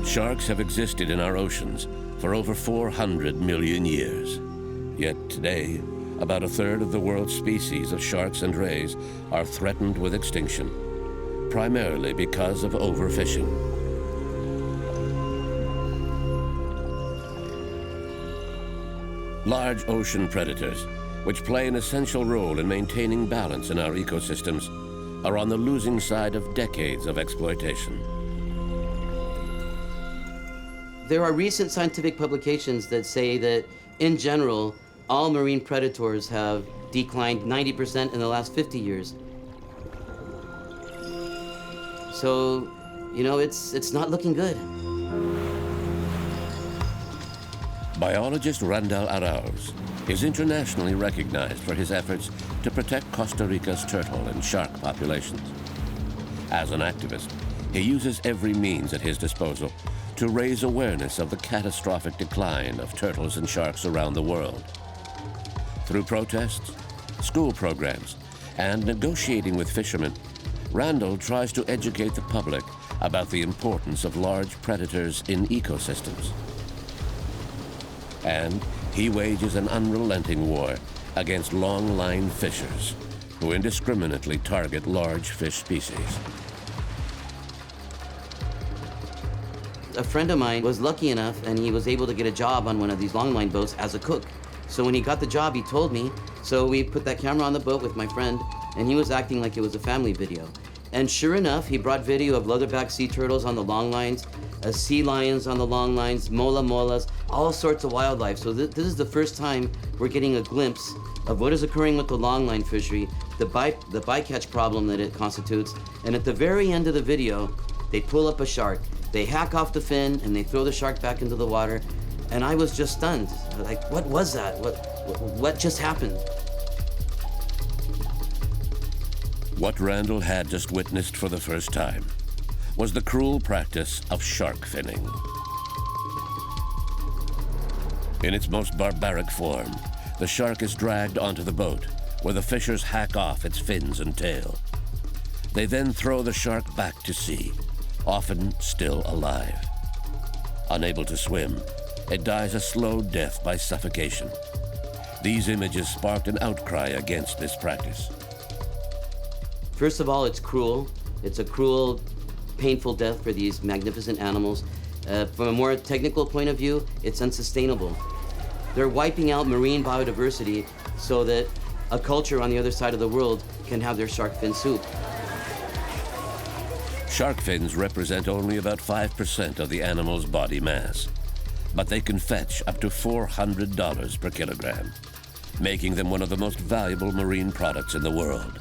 Speaker 1: Sharks have existed in our oceans for over 400 million years. Yet today, about a third of the world's species of sharks and rays are threatened with extinction, primarily because of overfishing. Large ocean predators, which play an essential role in maintaining balance in our ecosystems, are on the losing side of decades of exploitation.
Speaker 18: There are recent scientific publications that say that, in general, all marine predators have declined 90% in the last 50 years. So, you know, it's not looking good.
Speaker 1: Biologist Randall Arauz is internationally recognized for his efforts to protect Costa Rica's turtle and shark populations. As an activist, he uses every means at his disposal to raise awareness of the catastrophic decline of turtles and sharks around the world. Through protests, school programs, and negotiating with fishermen, Randall tries to educate the public about the importance of large predators in ecosystems. And he wages an unrelenting war against long-line fishers who indiscriminately target large fish species.
Speaker 18: A friend of mine was lucky enough and he was able to get a job on one of these longline boats as a cook. So when he got the job, he told me. So we put that camera on the boat with my friend, and he was acting like it was a family video. And sure enough, he brought video of leatherback sea turtles on the long lines, sea lions on the long lines, molas, all sorts of wildlife. So this is the first time we're getting a glimpse of what is occurring with the longline fishery, the bycatch problem that it constitutes. And at the very end of the video, they pull up a shark. They hack off the fin and they throw the shark back into the water. And I was just stunned. Like, what was that? What just happened?
Speaker 1: What Randall had just witnessed for the first time was the cruel practice of shark finning. In its most barbaric form, the shark is dragged onto the boat, where the fishers hack off its fins and tail. They then throw the shark back to sea, often still alive. Unable to swim, it dies a slow death by suffocation. These images sparked an outcry against this practice.
Speaker 18: First of all, it's cruel. It's a cruel, painful death for these magnificent animals. From a more technical point of view, it's unsustainable. They're wiping out marine biodiversity so that a culture on the other side of the world can have their shark fin soup.
Speaker 1: Shark fins represent only about 5% of the animal's body mass, but they can fetch up to $400 per kilogram, making them one of the most valuable marine products in the world.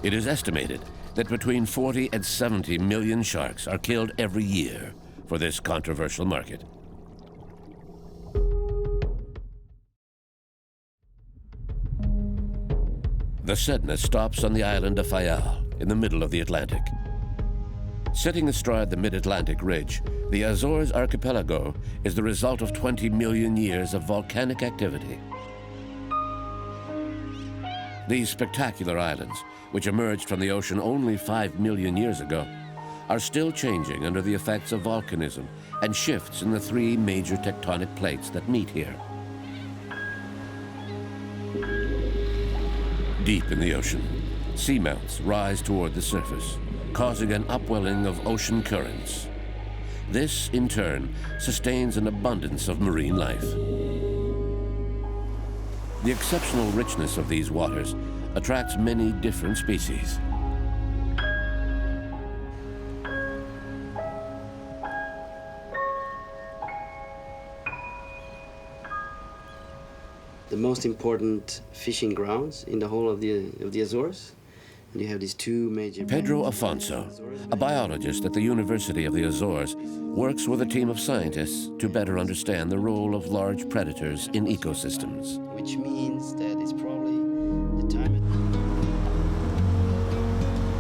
Speaker 1: It is estimated that between 40 and 70 million sharks are killed every year for this controversial market. The Sedna stops on the island of Fayal in the middle of the Atlantic. Sitting astride the mid-Atlantic ridge, the Azores archipelago is the result of 20 million years of volcanic activity. These spectacular islands, which emerged from the ocean only 5 million years ago, are still changing under the effects of volcanism and shifts in the 3 major tectonic plates that meet here. Deep in the ocean, seamounts rise toward the surface, causing an upwelling of ocean currents. This, in turn, sustains an abundance of marine life. The exceptional richness of these waters attracts many different species.
Speaker 18: The most important fishing grounds in the whole of the Azores. And you have these 2 major...
Speaker 1: Pedro Afonso, a biologist at the University of the Azores, works with a team of scientists to better understand the role of large predators in ecosystems.
Speaker 18: Which means that it's probably the time...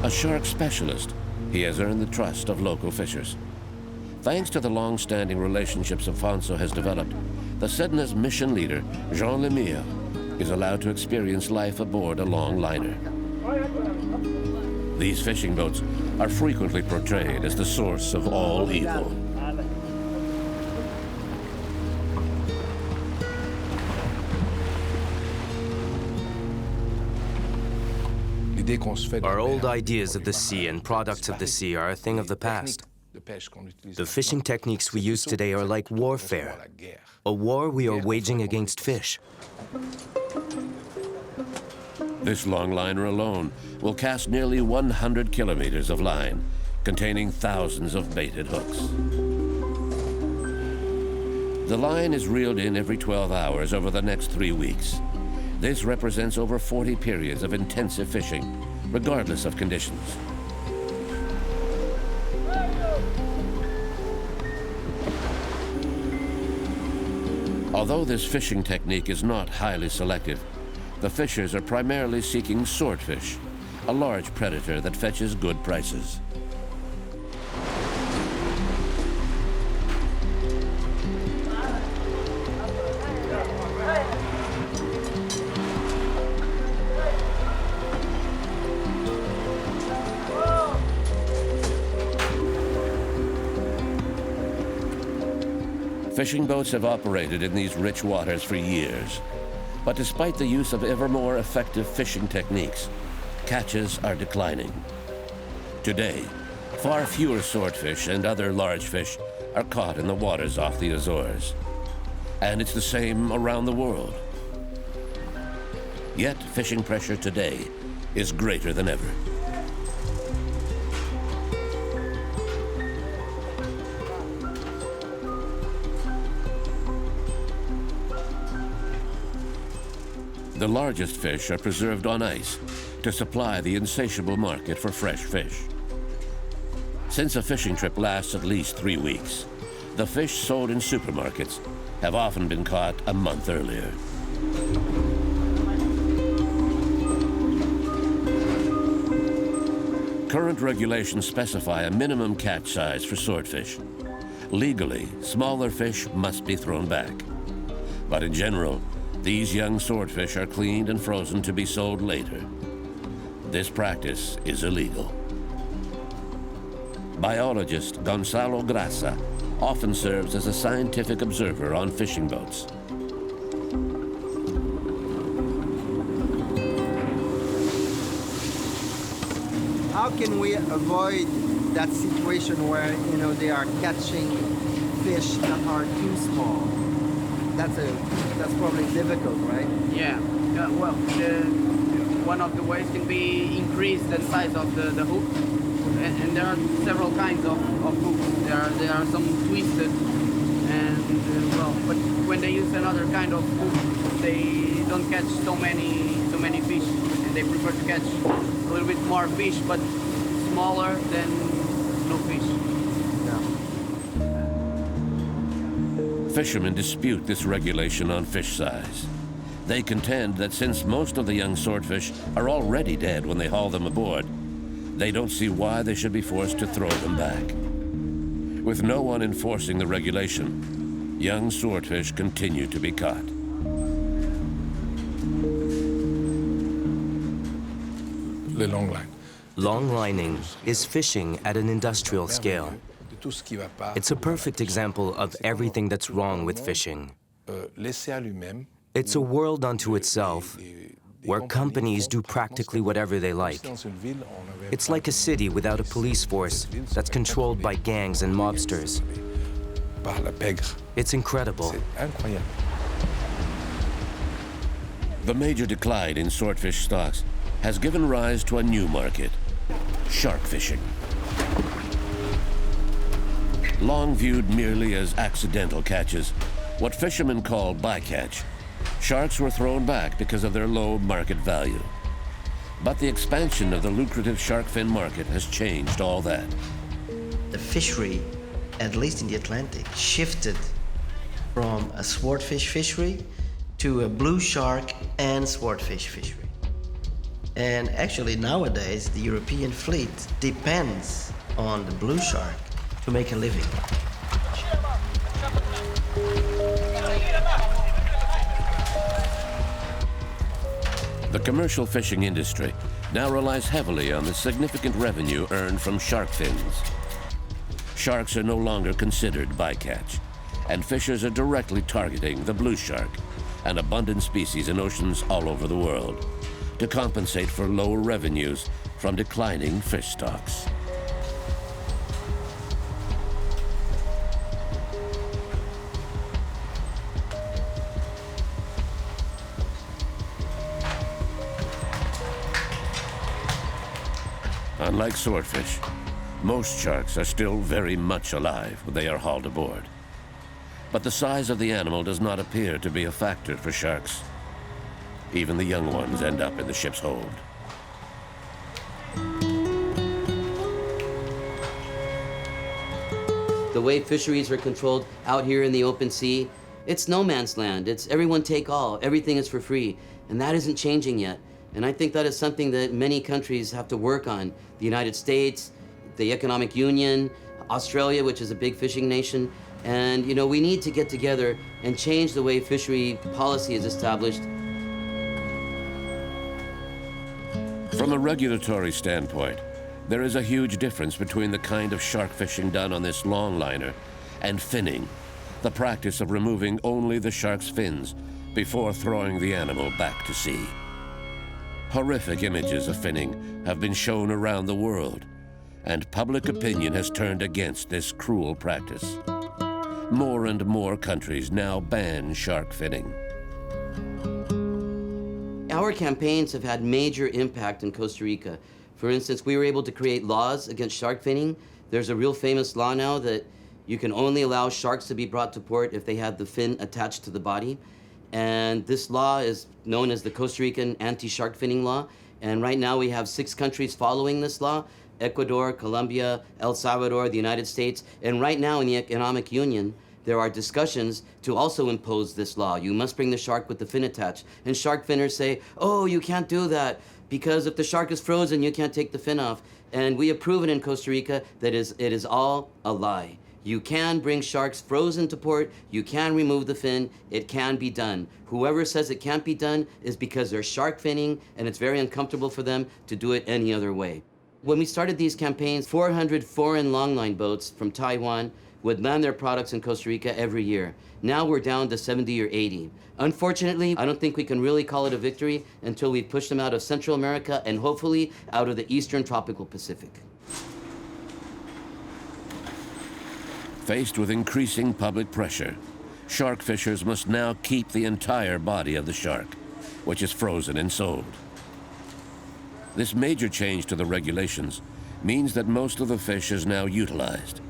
Speaker 1: A shark specialist, he has earned the trust of local fishers. Thanks to the long-standing relationships Afonso has developed, the Sedna's mission leader, Jean Lemire, is allowed to experience life aboard a long liner. These fishing boats are frequently portrayed as the source of all evil.
Speaker 16: Our old ideas of the sea and products of the sea are a thing of the past. The fishing techniques we use today are like warfare, a war we are waging against fish.
Speaker 1: This long liner alone will cast nearly 100 kilometers of line, containing thousands of baited hooks. The line is reeled in every 12 hours over the next 3 weeks. This represents over 40 periods of intensive fishing, regardless of conditions. Although this fishing technique is not highly selective, the fishers are primarily seeking swordfish, a large predator that fetches good prices. Fishing boats have operated in these rich waters for years. But despite the use of ever more effective fishing techniques, catches are declining. Today, far fewer swordfish and other large fish are caught in the waters off the Azores. And it's the same around the world. Yet fishing pressure today is greater than ever. The largest fish are preserved on ice to supply the insatiable market for fresh fish. Since a fishing trip lasts at least 3 weeks, the fish sold in supermarkets have often been caught a month earlier. Current regulations specify a minimum catch size for swordfish. Legally, smaller fish must be thrown back. But in general, these young swordfish are cleaned and frozen to be sold later. this practice is illegal. Biologist Gonzalo Grassa often serves as a scientific observer on fishing boats.
Speaker 7: How can we avoid that situation where, you know, they are catching fish that are too small? That's probably difficult, right?
Speaker 22: Yeah. Well, one of the ways can be increase the size of the hook, and there are several kinds of hooks. There are some twisted, and well, but when they use another kind of hook, they don't catch so many fish, and they prefer to catch a little bit more fish, but smaller than no fish.
Speaker 1: Fishermen dispute this regulation on fish size. They contend that since most of the young swordfish are already dead when they haul them aboard, they don't see why they should be forced to throw them back. With no one enforcing the regulation, young swordfish continue to be caught.
Speaker 16: Long lining is fishing at an industrial scale. It's a perfect example of everything that's wrong with fishing. It's a world unto itself, where companies do practically whatever they like. It's like a city without a police force that's controlled by gangs and mobsters. It's incredible.
Speaker 1: The major decline in swordfish stocks has given rise to a new market: shark fishing. Long viewed merely as accidental catches, what fishermen call bycatch, sharks were thrown back because of their low market value. But the expansion of the lucrative shark fin market has changed all that.
Speaker 19: The fishery, at least in the Atlantic, shifted from a swordfish fishery to a blue shark and swordfish fishery. And actually nowadays, the European fleet depends on the blue shark to make a living.
Speaker 1: The commercial fishing industry now relies heavily on the significant revenue earned from shark fins. Sharks are no longer considered bycatch, and fishers are directly targeting the blue shark, an abundant species in oceans all over the world, to compensate for lower revenues from declining fish stocks. Unlike swordfish, most sharks are still very much alive when they are hauled aboard. But the size of the animal does not appear to be a factor for sharks. Even the young ones end up in the ship's hold.
Speaker 18: The way fisheries are controlled out here in the open sea, it's no man's land. It's everyone take all. Everything is for free. And that isn't changing yet. And I think that is something that many countries have to work on. The United States, the Economic Union, Australia, which is a big fishing nation. And, you know, we need to get together and change the way fishery policy is established.
Speaker 1: From a regulatory standpoint, there is a huge difference between the kind of shark fishing done on this longliner and finning, the practice of removing only the shark's fins before throwing the animal back to sea. Horrific images of finning have been shown around the world, and public opinion has turned against this cruel practice. More and more countries now ban shark finning.
Speaker 18: Our campaigns have had major impact in Costa Rica. For instance, we were able to create laws against shark finning. There's a real famous law now that you can only allow sharks to be brought to port if they have the fin attached to the body. And this law is known as the Costa Rican anti-shark finning law. And right now we have 6 countries following this law: Ecuador, Colombia, El Salvador, the United States. And right now in the Economic Union, there are discussions to also impose this law. You must bring the shark with the fin attached. And shark finners say, oh, you can't do that, because if the shark is frozen, you can't take the fin off. And we have proven in Costa Rica that it is all a lie. You can bring sharks frozen to port. You can remove the fin. It can be done. Whoever says it can't be done is because they're shark finning and it's very uncomfortable for them to do it any other way. When we started these campaigns, 400 foreign longline boats from Taiwan would land their products in Costa Rica every year. Now we're down to 70 or 80. Unfortunately, I don't think we can really call it a victory until we push them out of Central America and hopefully out of the Eastern tropical Pacific.
Speaker 1: Faced with increasing public pressure, shark fishers must now keep the entire body of the shark, which is frozen and sold. This major change to the regulations means that most of the fish is now utilized.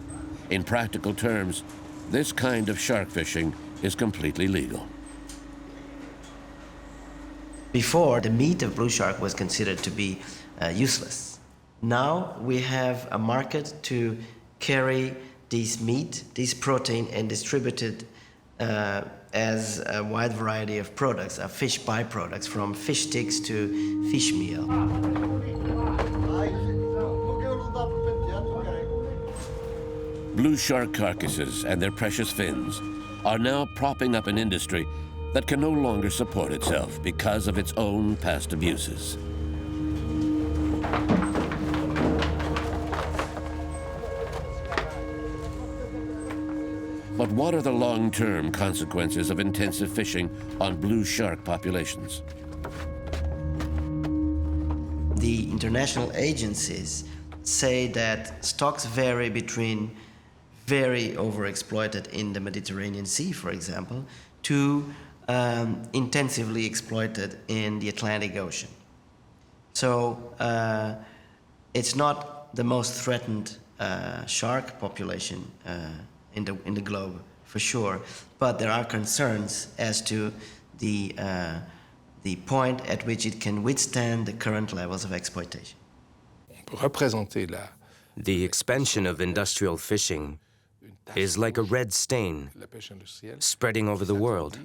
Speaker 1: In practical terms, this kind of shark fishing is completely legal.
Speaker 19: Before, the meat of blue shark was considered to be useless. Now we have a market to carry this meat, this protein, and distribute it as a wide variety of products, fish byproducts, from fish sticks to fish meal.
Speaker 1: Blue shark carcasses and their precious fins are now propping up an industry that can no longer support itself because of its own past abuses. But what are the long-term consequences of intensive fishing on blue shark populations?
Speaker 19: The international agencies say that stocks vary between very overexploited in the Mediterranean Sea, for example, to intensively exploited in the Atlantic Ocean. So it's not the most threatened shark population in the globe, for sure, but there are concerns as to the point at which it can withstand the current levels of exploitation.
Speaker 16: The expansion of industrial fishing is like a red stain spreading over the world.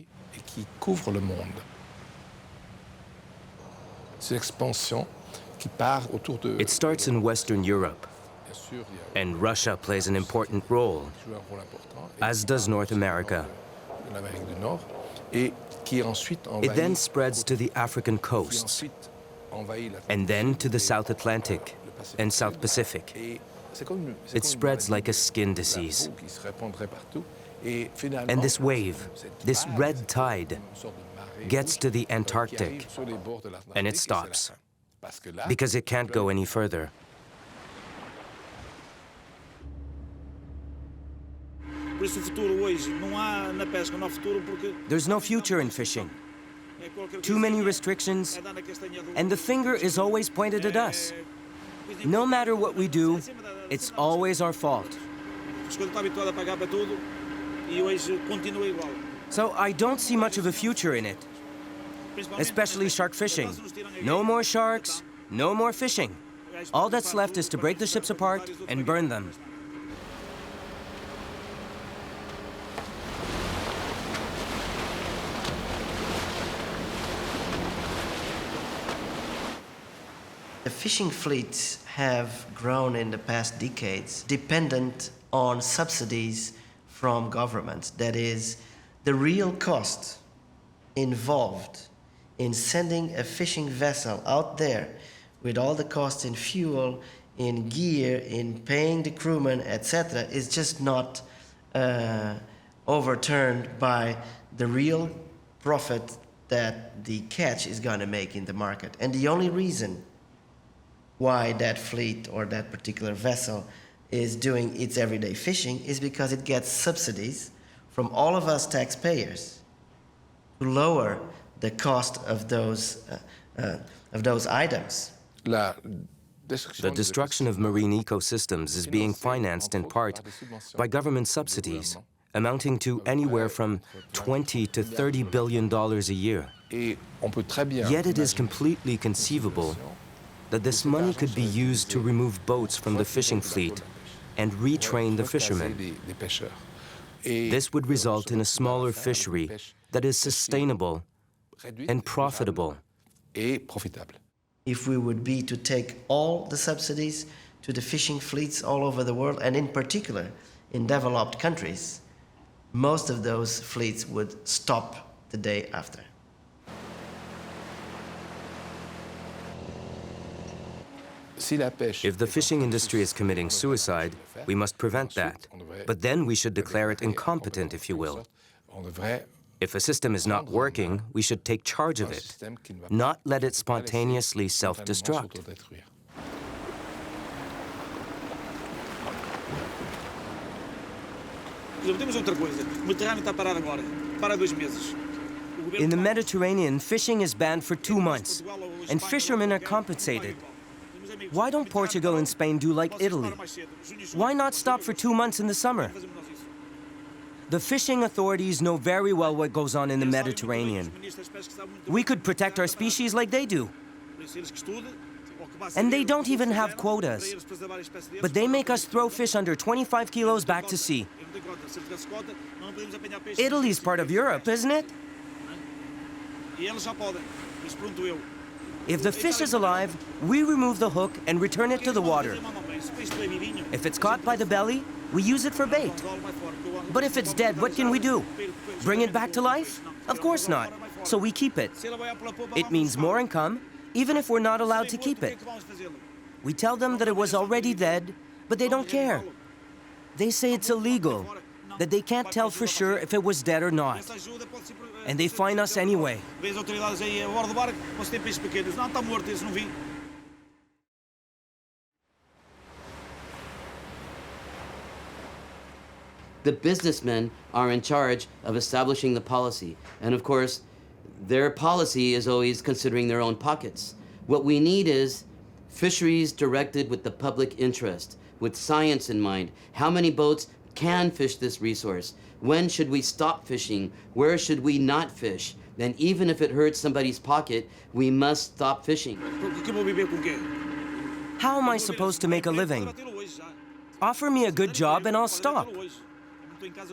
Speaker 16: It starts in Western Europe, and Russia plays an important role, as does North America. It then spreads to the African coasts, and then to the South Atlantic and South Pacific. It spreads like a skin disease. And this wave, this red tide, gets to the Antarctic, and it stops, because it can't go any further. There's no future in fishing. Too many restrictions, and the finger is always pointed at us. No matter what we do, it's always our fault. So I don't see much of a future in it, especially shark fishing. No more sharks, no more fishing. All that's left is to break the ships apart and burn them.
Speaker 19: The fishing fleets have grown in the past decades dependent on subsidies from governments. That is, the real cost involved in sending a fishing vessel out there with all the costs in fuel, in gear, in paying the crewmen, etc., is just not overturned by the real profit that the catch is going to make in the market. And the only reason why that fleet or that particular vessel is doing its everyday fishing is because it gets subsidies from all of us taxpayers to lower the cost of those items.
Speaker 16: The destruction of marine ecosystems is being financed in part by government subsidies, amounting to anywhere from $20 to $30 billion a year. Yet it is completely conceivable that this money could be used to remove boats from the fishing fleet and retrain the fishermen. This would result in a smaller fishery that is sustainable and profitable.
Speaker 19: If we would be to take all the subsidies to the fishing fleets all over the world, and in particular in developed countries, most of those fleets would stop the day after.
Speaker 16: If the fishing industry is committing suicide, we must prevent that. But then we should declare it incompetent, if you will. If a system is not working, we should take charge of it, not let it spontaneously self-destruct. In the Mediterranean, fishing is banned for 2 months, and fishermen are compensated. Why don't Portugal and Spain do like Italy? Why not stop for 2 months in the summer? The fishing authorities know very well what goes on in the Mediterranean. We could protect our species like they do. And they don't even have quotas. But they make us throw fish under 25 kilos back to sea. Italy's part of Europe, isn't it? If the fish is alive, we remove the hook and return it to the water. If it's caught by the belly, we use it for bait. But if it's dead, what can we do? Bring it back to life? Of course not. So we keep it. It means more income, even if we're not allowed to keep it. We tell them that it was already dead, but they don't care. They say it's illegal, that they can't tell for sure if it was dead or not. And they fine us anyway.
Speaker 18: The businessmen are in charge of establishing the policy. And of course, their policy is always considering their own pockets. What we need is fisheries directed with the public interest, with science in mind. How many boats can fish this resource? When should we stop fishing? Where should we not fish? And even if it hurts somebody's pocket, we must stop fishing.
Speaker 16: How am I supposed to make a living? Offer me a good job and I'll stop.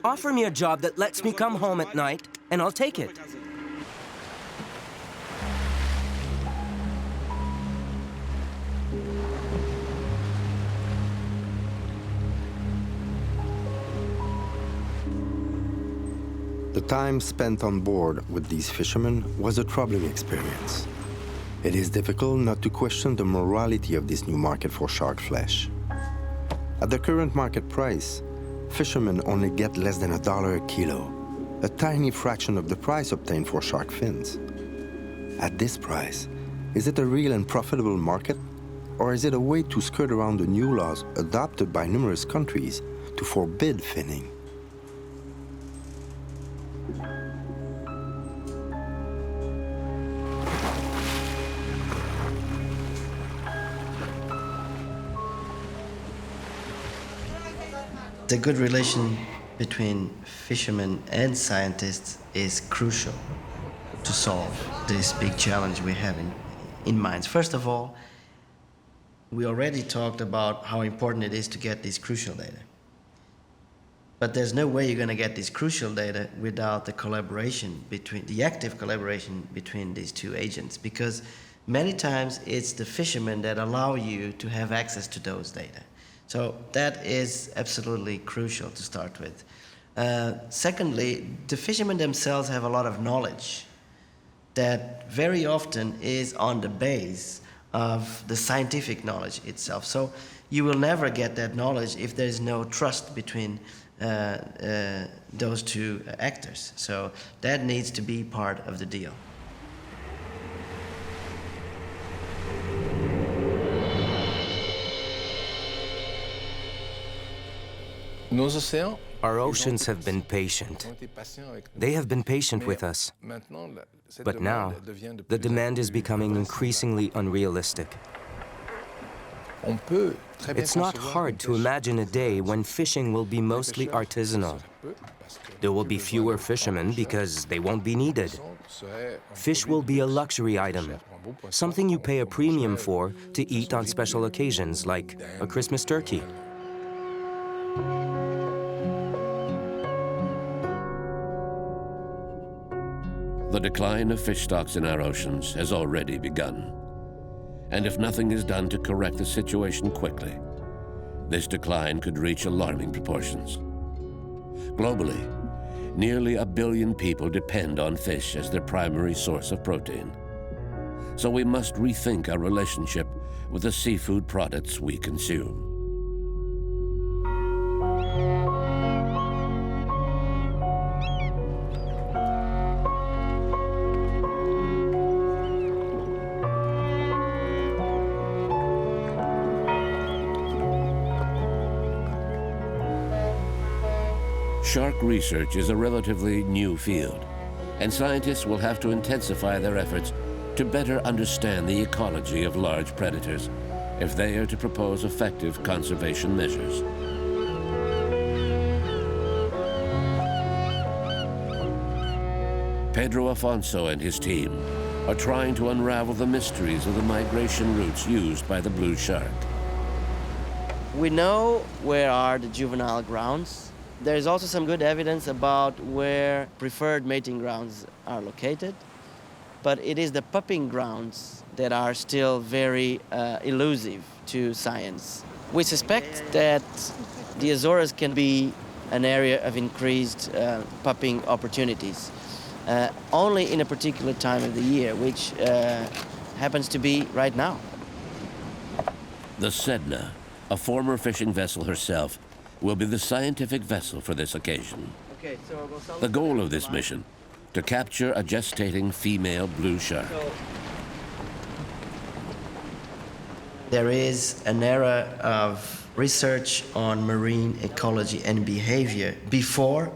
Speaker 16: Offer me a job that lets me come home at night and I'll take it.
Speaker 6: The time spent on board with these fishermen was a troubling experience. It is difficult not to question the morality of this new market for shark flesh. At the current market price, fishermen only get less than $1 a kilo, a tiny fraction of the price obtained for shark fins. At this price, is it a real and profitable market, or is it a way to skirt around the new laws adopted by numerous countries to forbid finning?
Speaker 19: The good relation between fishermen and scientists is crucial to solve this big challenge we have in mind. First of all, we already talked about how important it is to get this crucial data. But there's no way you're going to get this crucial data without the collaboration between, the active collaboration between these two agents, because many times it's the fishermen that allow you to have access to those data. So that is absolutely crucial to start with. Secondly, the fishermen themselves have a lot of knowledge that very often is on the base of the scientific knowledge itself. So you will never get that knowledge if there's no trust between those two actors. So that needs to be part of the deal.
Speaker 16: Our oceans have been patient. They have been patient with us. But now, the demand is becoming increasingly unrealistic. It's not hard to imagine a day when fishing will be mostly artisanal. There will be fewer fishermen because they won't be needed. Fish will be a luxury item, something you pay a premium for to eat on special occasions, like a Christmas turkey.
Speaker 1: The decline of fish stocks in our oceans has already begun. And if nothing is done to correct the situation quickly, this decline could reach alarming proportions. Globally, nearly 1 billion people depend on fish as their primary source of protein. So we must rethink our relationship with the seafood products we consume. Shark research is a relatively new field, and scientists will have to intensify their efforts to better understand the ecology of large predators if they are to propose effective conservation measures. Pedro Afonso and his team are trying to unravel the mysteries of the migration routes used by the blue shark.
Speaker 8: We know where are the juvenile grounds. There's also some good evidence about where preferred mating grounds are located, but it is the pupping grounds that are still very elusive to science. We suspect that the Azores can be an area of increased pupping opportunities, only in a particular time of the year, which happens to be right now.
Speaker 1: The Sedna, a former fishing vessel herself, will be the scientific vessel for this occasion.
Speaker 8: Okay, so
Speaker 1: the goal of this mission, to capture a gestating female blue shark.
Speaker 19: There is an era of research on marine ecology and behavior before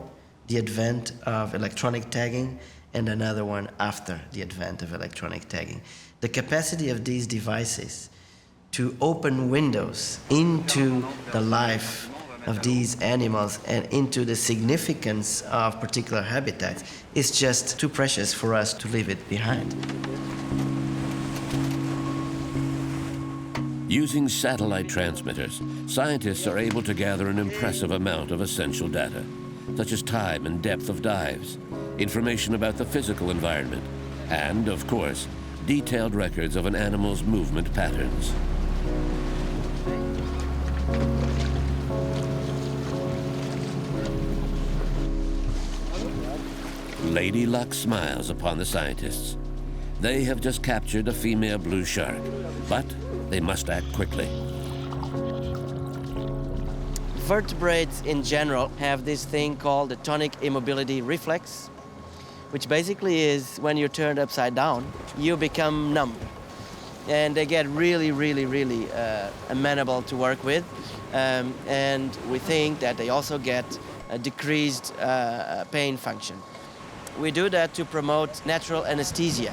Speaker 19: the advent of electronic tagging and another one after the advent of electronic tagging. The capacity of these devices to open windows into the life of these animals and into the significance of particular habitats is just too precious for us to leave it behind.
Speaker 1: Using satellite transmitters, scientists are able to gather an impressive amount of essential data, such as time and depth of dives, information about the physical environment, and, of course, detailed records of an animal's movement patterns. Lady Luck smiles upon the scientists. They have just captured a female blue shark, but they must act quickly.
Speaker 8: Vertebrates in general have this thing called the tonic immobility reflex, which basically is when you're turned upside down, you become numb. And they get really amenable to work with. And we think that they also get a decreased pain function. We do that to promote natural anesthesia.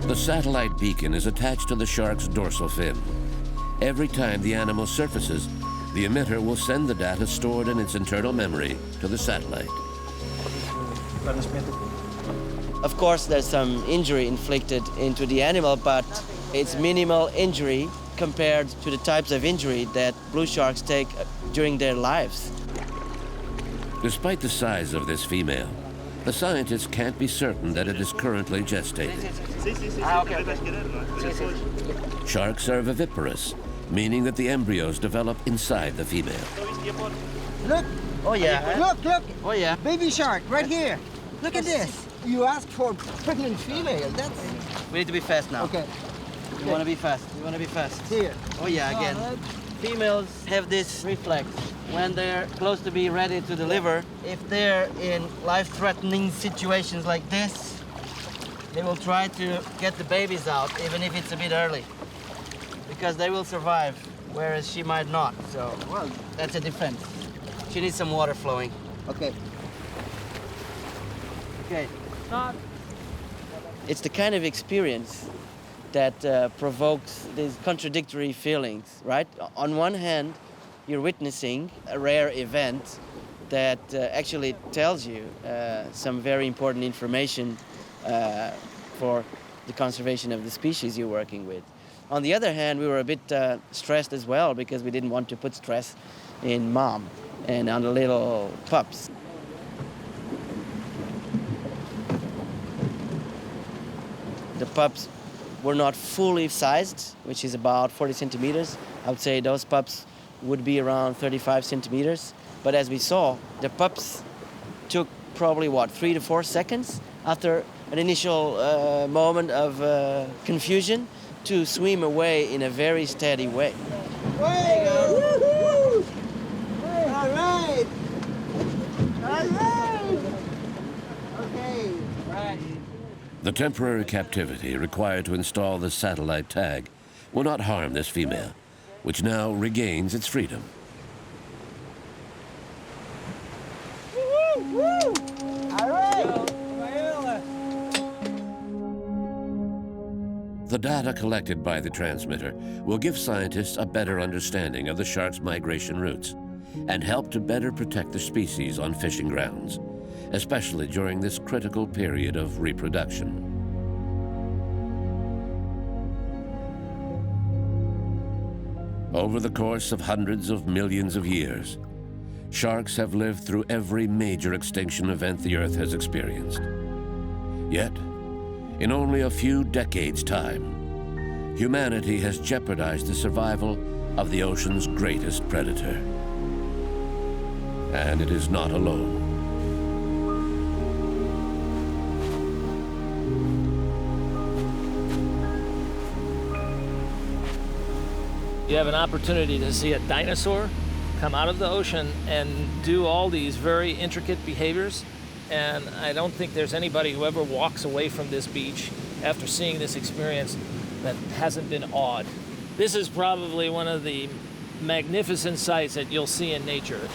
Speaker 1: The satellite beacon is attached to the shark's dorsal fin. Every time the animal surfaces, the emitter will send the data stored in its internal memory to the satellite.
Speaker 8: Of course, there's some injury inflicted into the animal, but it's minimal injury compared to the types of injury that blue sharks take during their lives.
Speaker 1: Despite the size of this female, the scientists can't be certain that it is currently gestating. Sharks are viviparous, meaning that the embryos develop inside the female.
Speaker 7: Look!
Speaker 8: Oh yeah.
Speaker 7: Look!
Speaker 8: Oh yeah.
Speaker 7: Baby shark, right here. Look at this. You asked for pregnant female. That's.
Speaker 8: We need to be fast now.
Speaker 7: Okay.
Speaker 8: You want to be fast. You want to be fast.
Speaker 7: Here.
Speaker 8: Oh yeah, again. Females have this reflex. When they're close to be ready to deliver, if they're in life-threatening situations like this, they will try to get the babies out, even if it's a bit early, because they will survive, whereas she might not. So, well, that's a defense. She needs some water flowing.
Speaker 7: Okay.
Speaker 8: Okay. Stop. It's the kind of experience that provokes these contradictory feelings, right? On one hand, you're witnessing a rare event that actually tells you some very important information for the conservation of the species you're working with. On the other hand, we were a bit stressed as well because we didn't want to put stress in mom and on the little pups. The pups were not fully sized, which is about 40 centimeters. I would say those pups would be around 35 centimeters. But as we saw, the pups took probably, 3 to 4 seconds after an initial moment of confusion to swim away in a very steady way.
Speaker 12: Hey, woo-hoo! Hey, all right! All right! Okay, right.
Speaker 1: The temporary captivity required to install the satellite tag will not harm this female, which now regains its freedom.
Speaker 12: Woo! All right!
Speaker 1: The data collected by the transmitter will give scientists a better understanding of the shark's migration routes and help to better protect the species on fishing grounds, especially during this critical period of reproduction. Over the course of hundreds of millions of years, sharks have lived through every major extinction event the Earth has experienced. Yet, in only a few decades' time, humanity has jeopardized the survival of the ocean's greatest predator. And it is not alone.
Speaker 21: You have an opportunity to see a dinosaur come out of the ocean and do all these very intricate behaviors. And I don't think there's anybody who ever walks away from this beach after seeing this experience that hasn't been awed. This is probably one of the magnificent sights that you'll see in nature.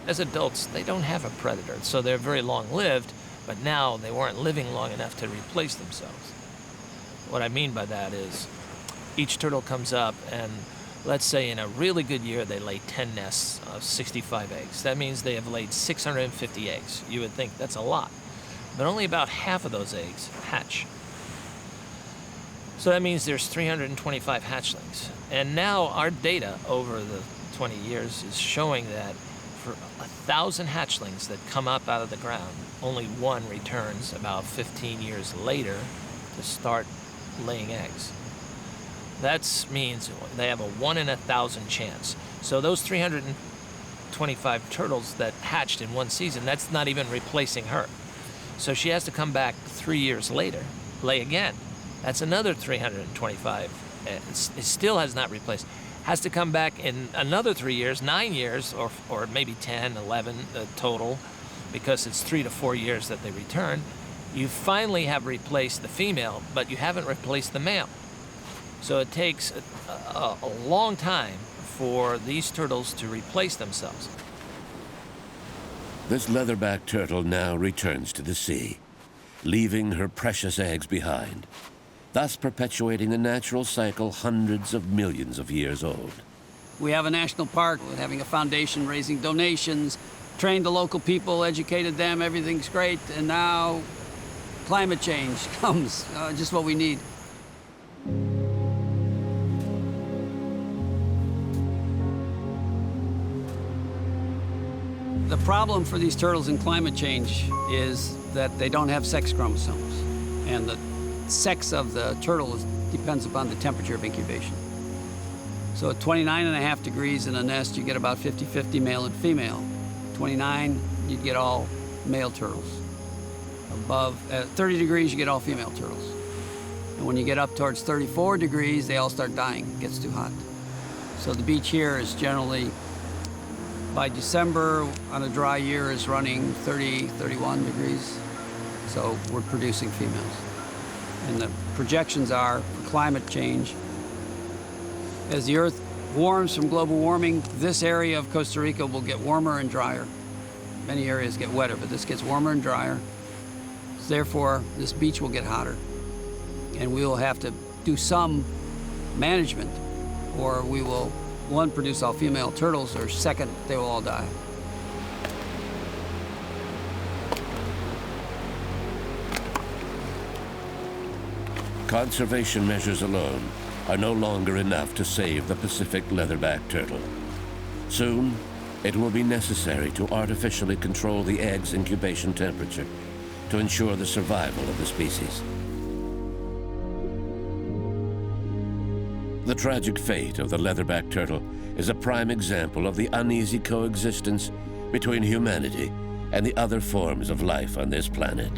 Speaker 21: As adults, they don't have a predator, so they're very long-lived, but now they weren't living long enough to replace themselves. What I mean by that is, each turtle comes up and let's say in a really good year they lay 10 nests of 65 eggs. That means they have laid 650 eggs. You would think that's a lot, but only about half of those eggs hatch. So that means there's 325 hatchlings. And now our data over the 20 years is showing that for 1,000 hatchlings that come up out of the ground, only one returns about 15 years later to start laying eggs. That means they have a 1 in 1,000 chance. So those 325 turtles that hatched in one season, that's not even replacing her. So she has to come back 3 years later, lay again. That's another 325. It still has not replaced. Has to come back in another 3 years, 9 years, or maybe 10, 11 total, because it's 3 to 4 years that they return. You finally have replaced the female, but you haven't replaced the male. So it takes a long time for these turtles to replace themselves.
Speaker 1: This leatherback turtle now returns to the sea, leaving her precious eggs behind, thus perpetuating a natural cycle hundreds of millions of years old.
Speaker 20: We have a national park with having a foundation raising donations, trained the local people, educated them, everything's great, and now climate change comes, just what we need. The problem for these turtles in climate change is that they don't have sex chromosomes, and the sex of the turtle depends upon the temperature of incubation. So at 29.5 degrees in a nest, you get about 50-50 male and female. 29, you get all male turtles. At 30 degrees, you get all female turtles. And when you get up towards 34 degrees, they all start dying. It gets too hot. So the beach here is generally, by December, on a dry year, is running 30, 31 degrees. So we're producing females. And the projections are for climate change. As the Earth warms from global warming, this area of Costa Rica will get warmer and drier. Many areas get wetter, but this gets warmer and drier. Therefore, this beach will get hotter. And we will have to do some management, or we will, one, produce all female turtles, or second, they will all die.
Speaker 1: Conservation measures alone are no longer enough to save the Pacific leatherback turtle. Soon, it will be necessary to artificially control the egg's incubation temperature to ensure the survival of the species. The tragic fate of the leatherback turtle is a prime example of the uneasy coexistence between humanity and the other forms of life on this planet.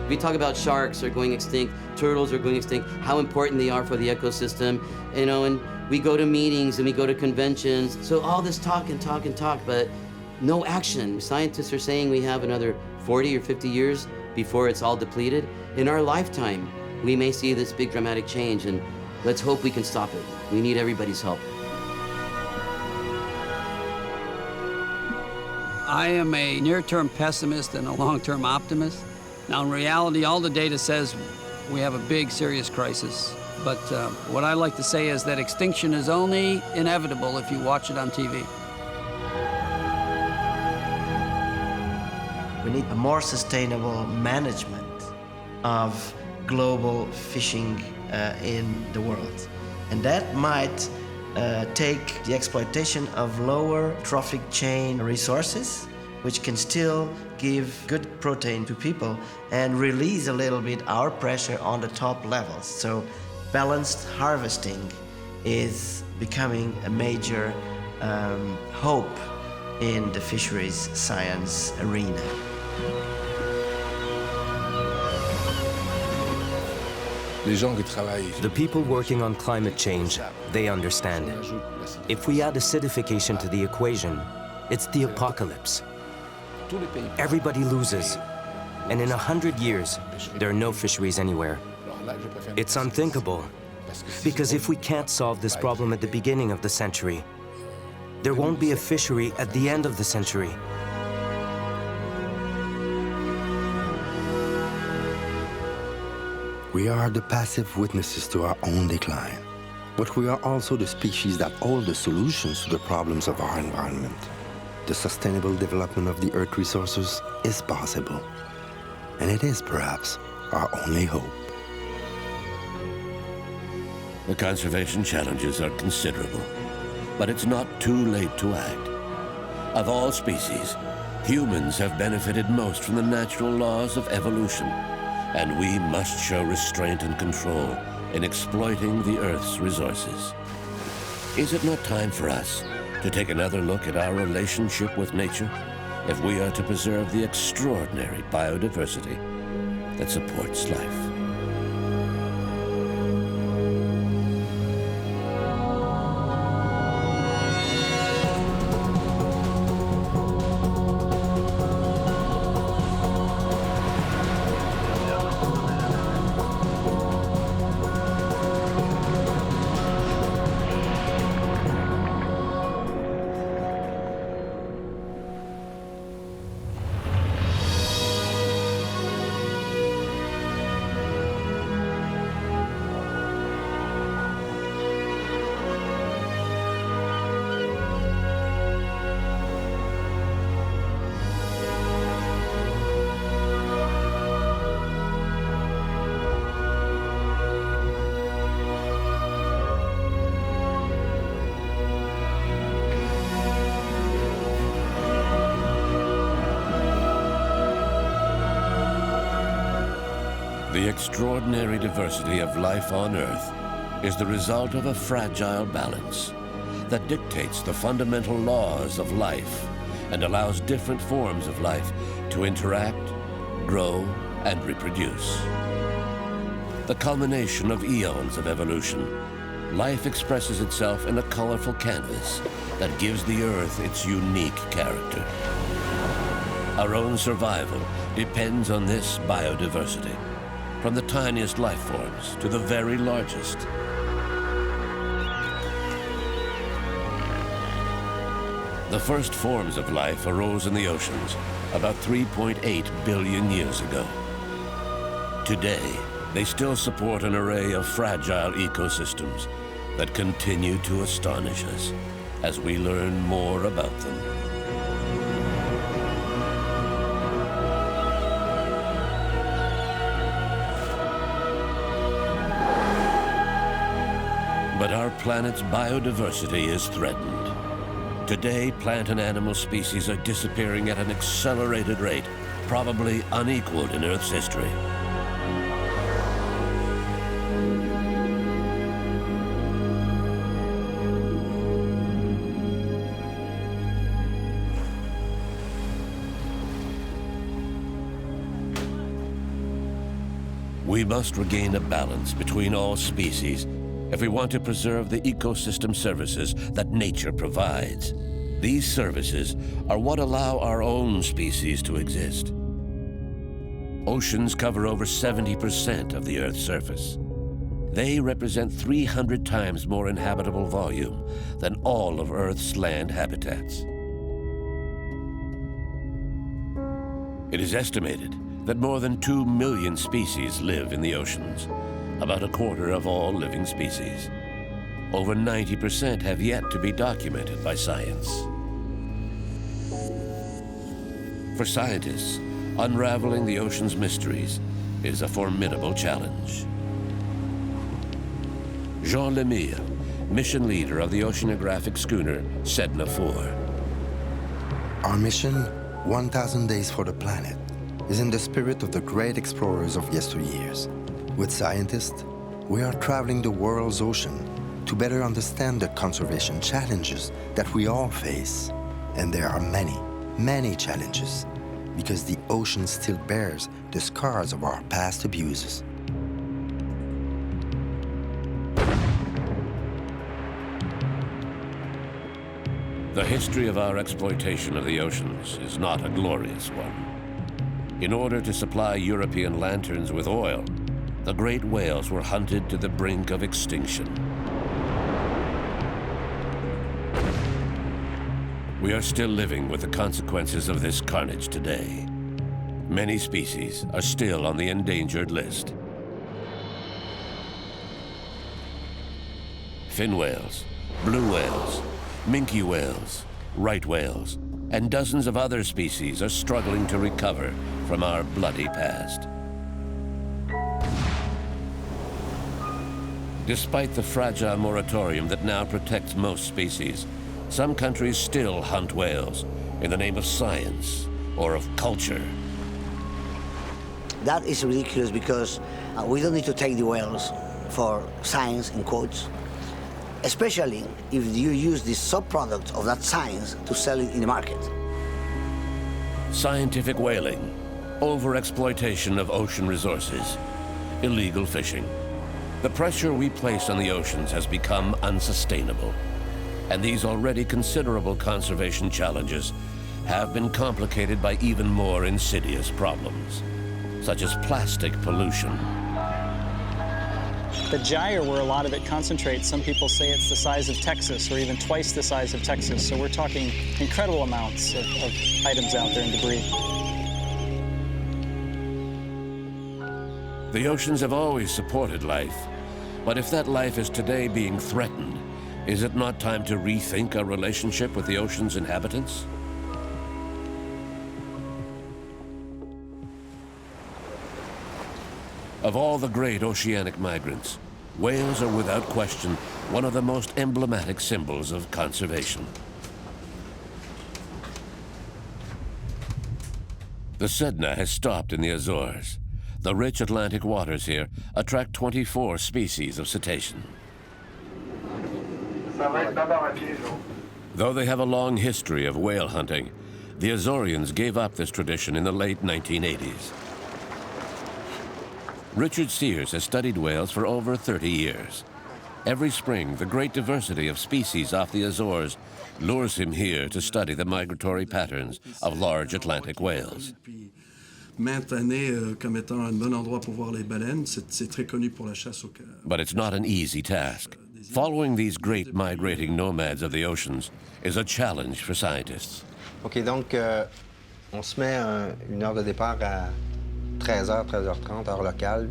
Speaker 18: We talk about sharks are going extinct, turtles are going extinct, how important they are for the ecosystem, you know, and we go to meetings and we go to conventions. So all this talk and talk and talk, but no action. Scientists are saying we have another 40 or 50 years before it's all depleted. In our lifetime, we may see this big dramatic change, and let's hope we can stop it. We need everybody's help.
Speaker 20: I am a near-term pessimist and a long-term optimist. Now, in reality, all the data says we have a big, serious crisis. But what I like to say is that extinction is only inevitable if you watch it on TV.
Speaker 19: We need a more sustainable management of global fishing in the world. And that might take the exploitation of lower trophic chain resources, which can still give good protein to people and release a little bit our pressure on the top levels. So balanced harvesting is becoming a major hope in the fisheries science arena.
Speaker 16: The people working on climate change, they understand it. If we add acidification to the equation, it's the apocalypse. Everybody loses, and in 100 years, there are no fisheries anywhere. It's unthinkable, because if we can't solve this problem at the beginning of the century, there won't be a fishery at the end of the century.
Speaker 6: We are the passive witnesses to our own decline, but we are also the species that hold the solutions to the problems of our environment. The sustainable development of the Earth resources is possible, and it is perhaps our only hope.
Speaker 1: The conservation challenges are considerable, but it's not too late to act. Of all species, humans have benefited most from the natural laws of evolution, and we must show restraint and control in exploiting the Earth's resources. Is it not time for us to take another look at our relationship with nature if we are to preserve the extraordinary biodiversity that supports life? The extraordinary diversity of life on Earth is the result of a fragile balance that dictates the fundamental laws of life and allows different forms of life to interact, grow, and reproduce. The culmination of eons of evolution, life expresses itself in a colorful canvas that gives the Earth its unique character. Our own survival depends on this biodiversity, from the tiniest life forms to the very largest. The first forms of life arose in the oceans about 3.8 billion years ago. Today, they still support an array of fragile ecosystems that continue to astonish us as we learn more about them. But our planet's biodiversity is threatened. Today, plant and animal species are disappearing at an accelerated rate, probably unequaled in Earth's history. We must regain a balance between all species if we want to preserve the ecosystem services that nature provides. These services are what allow our own species to exist. Oceans cover over 70% of the Earth's surface. They represent 300 times more inhabitable volume than all of Earth's land habitats. It is estimated that more than 2 million species live in the oceans, about a quarter of all living species. Over 90% have yet to be documented by science. For scientists, unraveling the ocean's mysteries is a formidable challenge. Jean Lemire, mission leader of the oceanographic schooner Sedna 4.
Speaker 6: Our mission, 1,000 Days for the Planet, is in the spirit of the great explorers of yesteryears. With scientists, we are traveling the world's ocean to better understand the conservation challenges that we all face. And there are many, many challenges, because the ocean still bears the scars of our past abuses.
Speaker 1: The history of our exploitation of the oceans is not a glorious one. In order to supply European lanterns with oil, the great whales were hunted to the brink of extinction. We are still living with the consequences of this carnage today. Many species are still on the endangered list. Fin whales, blue whales, minke whales, right whales, and dozens of other species are struggling to recover from our bloody past. Despite the fragile moratorium that now protects most species, some countries still hunt whales in the name of science or of culture.
Speaker 2: That is ridiculous because we don't need to take the whales for science, in quotes, especially if you use the subproduct of that science to sell it in the market.
Speaker 1: Scientific whaling, overexploitation of ocean resources, illegal fishing. The pressure we place on the oceans has become unsustainable, and these already considerable conservation challenges have been complicated by even more insidious problems, such as plastic pollution.
Speaker 9: The gyre, where a lot of it concentrates, some people say it's the size of Texas or even twice the size of Texas, so we're talking incredible amounts of items out there and debris.
Speaker 1: The oceans have always supported life, but if that life is today being threatened, is it not time to rethink our relationship with the ocean's inhabitants? Of all the great oceanic migrants, whales are without question one of the most emblematic symbols of conservation. The Sedna has stopped in the Azores. The rich Atlantic waters here attract 24 species of cetacean. Though they have a long history of whale hunting, the Azorians gave up this tradition in the late 1980s. Richard Sears has studied whales for over 30 years. Every spring, the great diversity of species off the Azores lures him here to study the migratory patterns of large Atlantic whales. But it's not an easy task. Following these great migrating nomads of the oceans is a challenge for scientists.
Speaker 23: Ok, donc
Speaker 7: On se met une heure de départ à 13h, 13h30, heure locale.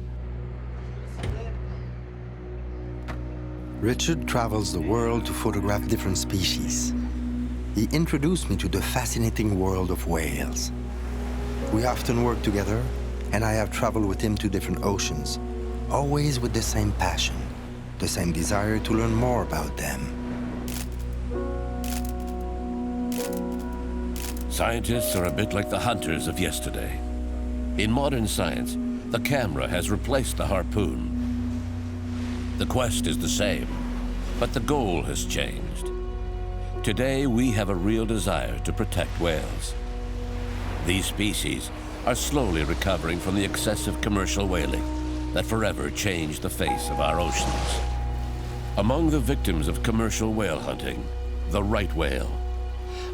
Speaker 6: Richard travels the world to photograph different species. He introduced me to the fascinating world of whales. We often work together, and I have traveled with him to different oceans, always with the same passion, the same desire to learn more about them.
Speaker 1: Scientists are a bit like the hunters of yesterday. In modern science, the camera has replaced the harpoon. The quest is the same, but the goal has changed. Today, we have a real desire to protect whales. These species are slowly recovering from the excessive commercial whaling that forever changed the face of our oceans. Among the victims of commercial whale hunting, the right whale.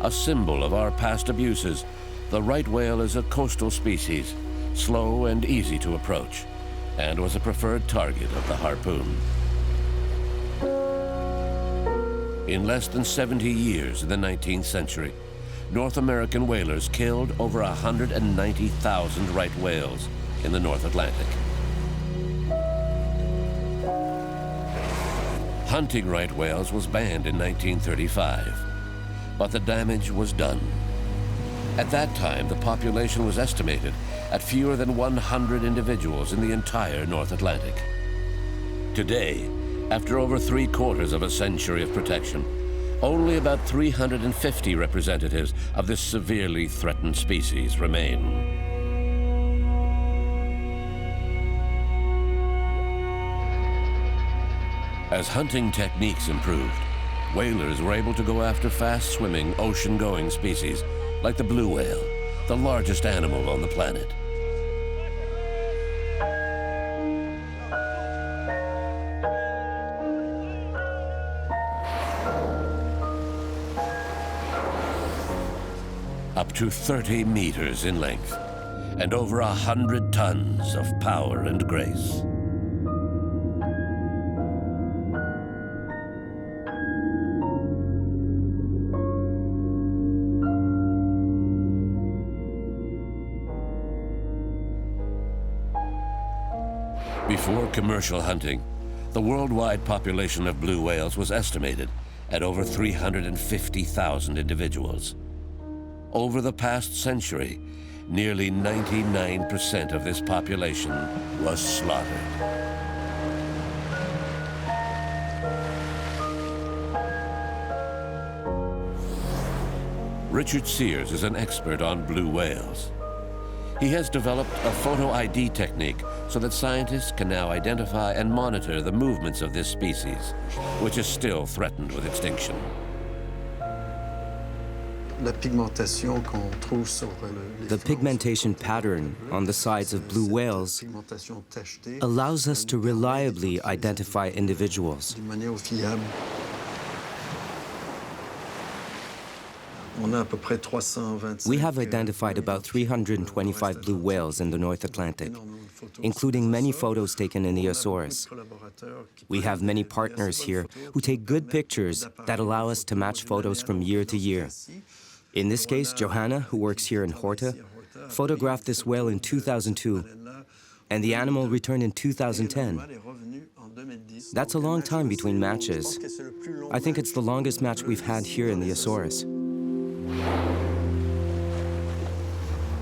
Speaker 1: A symbol of our past abuses, the right whale is a coastal species, slow and easy to approach, and was a preferred target of the harpoon. In less than 70 years in the 19th century, North American whalers killed over 190,000 right whales in the North Atlantic. Hunting right whales was banned in 1935, but the damage was done. At that time, the population was estimated at fewer than 100 individuals in the entire North Atlantic. Today, after over 3/4 of a century of protection, only about 350 representatives of this severely threatened species remain. As hunting techniques improved, whalers were able to go after fast-swimming, ocean-going species like the blue whale, the largest animal on the planet. Up to 30 meters in length, and over 100 tons of power and grace. Before commercial hunting, the worldwide population of blue whales was estimated at over 350,000 individuals. Over the past century, nearly 99% of this population was slaughtered. Richard Sears is an expert on blue whales. He has developed a photo ID technique so that scientists can now identify and monitor the movements of this species, which is still threatened with extinction.
Speaker 11: The pigmentation pattern on the sides of blue whales allows us to reliably identify individuals. We have identified about 325 blue whales in the North Atlantic, including many photos taken in the Azores. We have many partners here who take good pictures that allow us to match photos from year to year. In this case, Johanna, who works here in Horta, photographed this whale in 2002, and the animal returned in 2010. That's a long time between matches. I think it's the longest match we've had here in the Azores.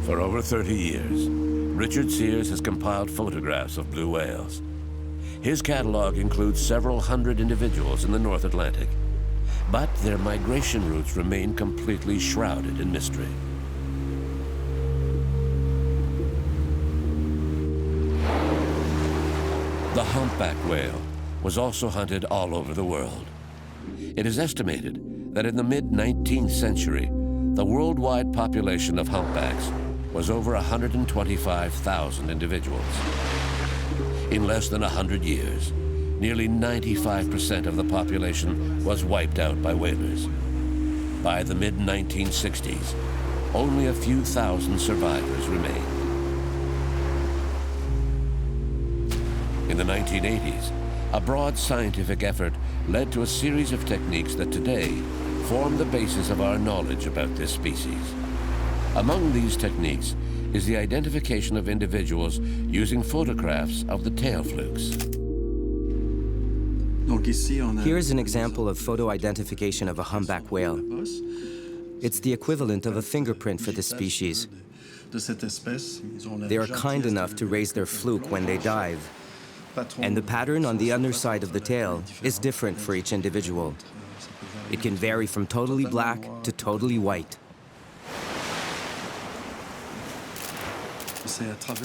Speaker 1: For over 30 years, Richard Sears has compiled photographs of blue whales. His catalog includes several hundred individuals in the North Atlantic, but their migration routes remain completely shrouded in mystery. The humpback whale was also hunted all over the world. It is estimated that in the mid-19th century, the worldwide population of humpbacks was over 125,000 individuals. In less than 100 years, nearly 95% of the population was wiped out by whalers. By the mid-1960s, only a few thousand survivors remained. In the 1980s, a broad scientific effort led to a series of techniques that today form the basis of our knowledge about this species. Among these techniques is the identification of individuals using photographs of the tail flukes.
Speaker 11: Here's an example of photo identification of a humpback whale. It's the equivalent of a fingerprint for this species. They are kind enough to raise their fluke when they dive, and the pattern on the underside of the tail is different for each individual. It can vary from totally black to totally white.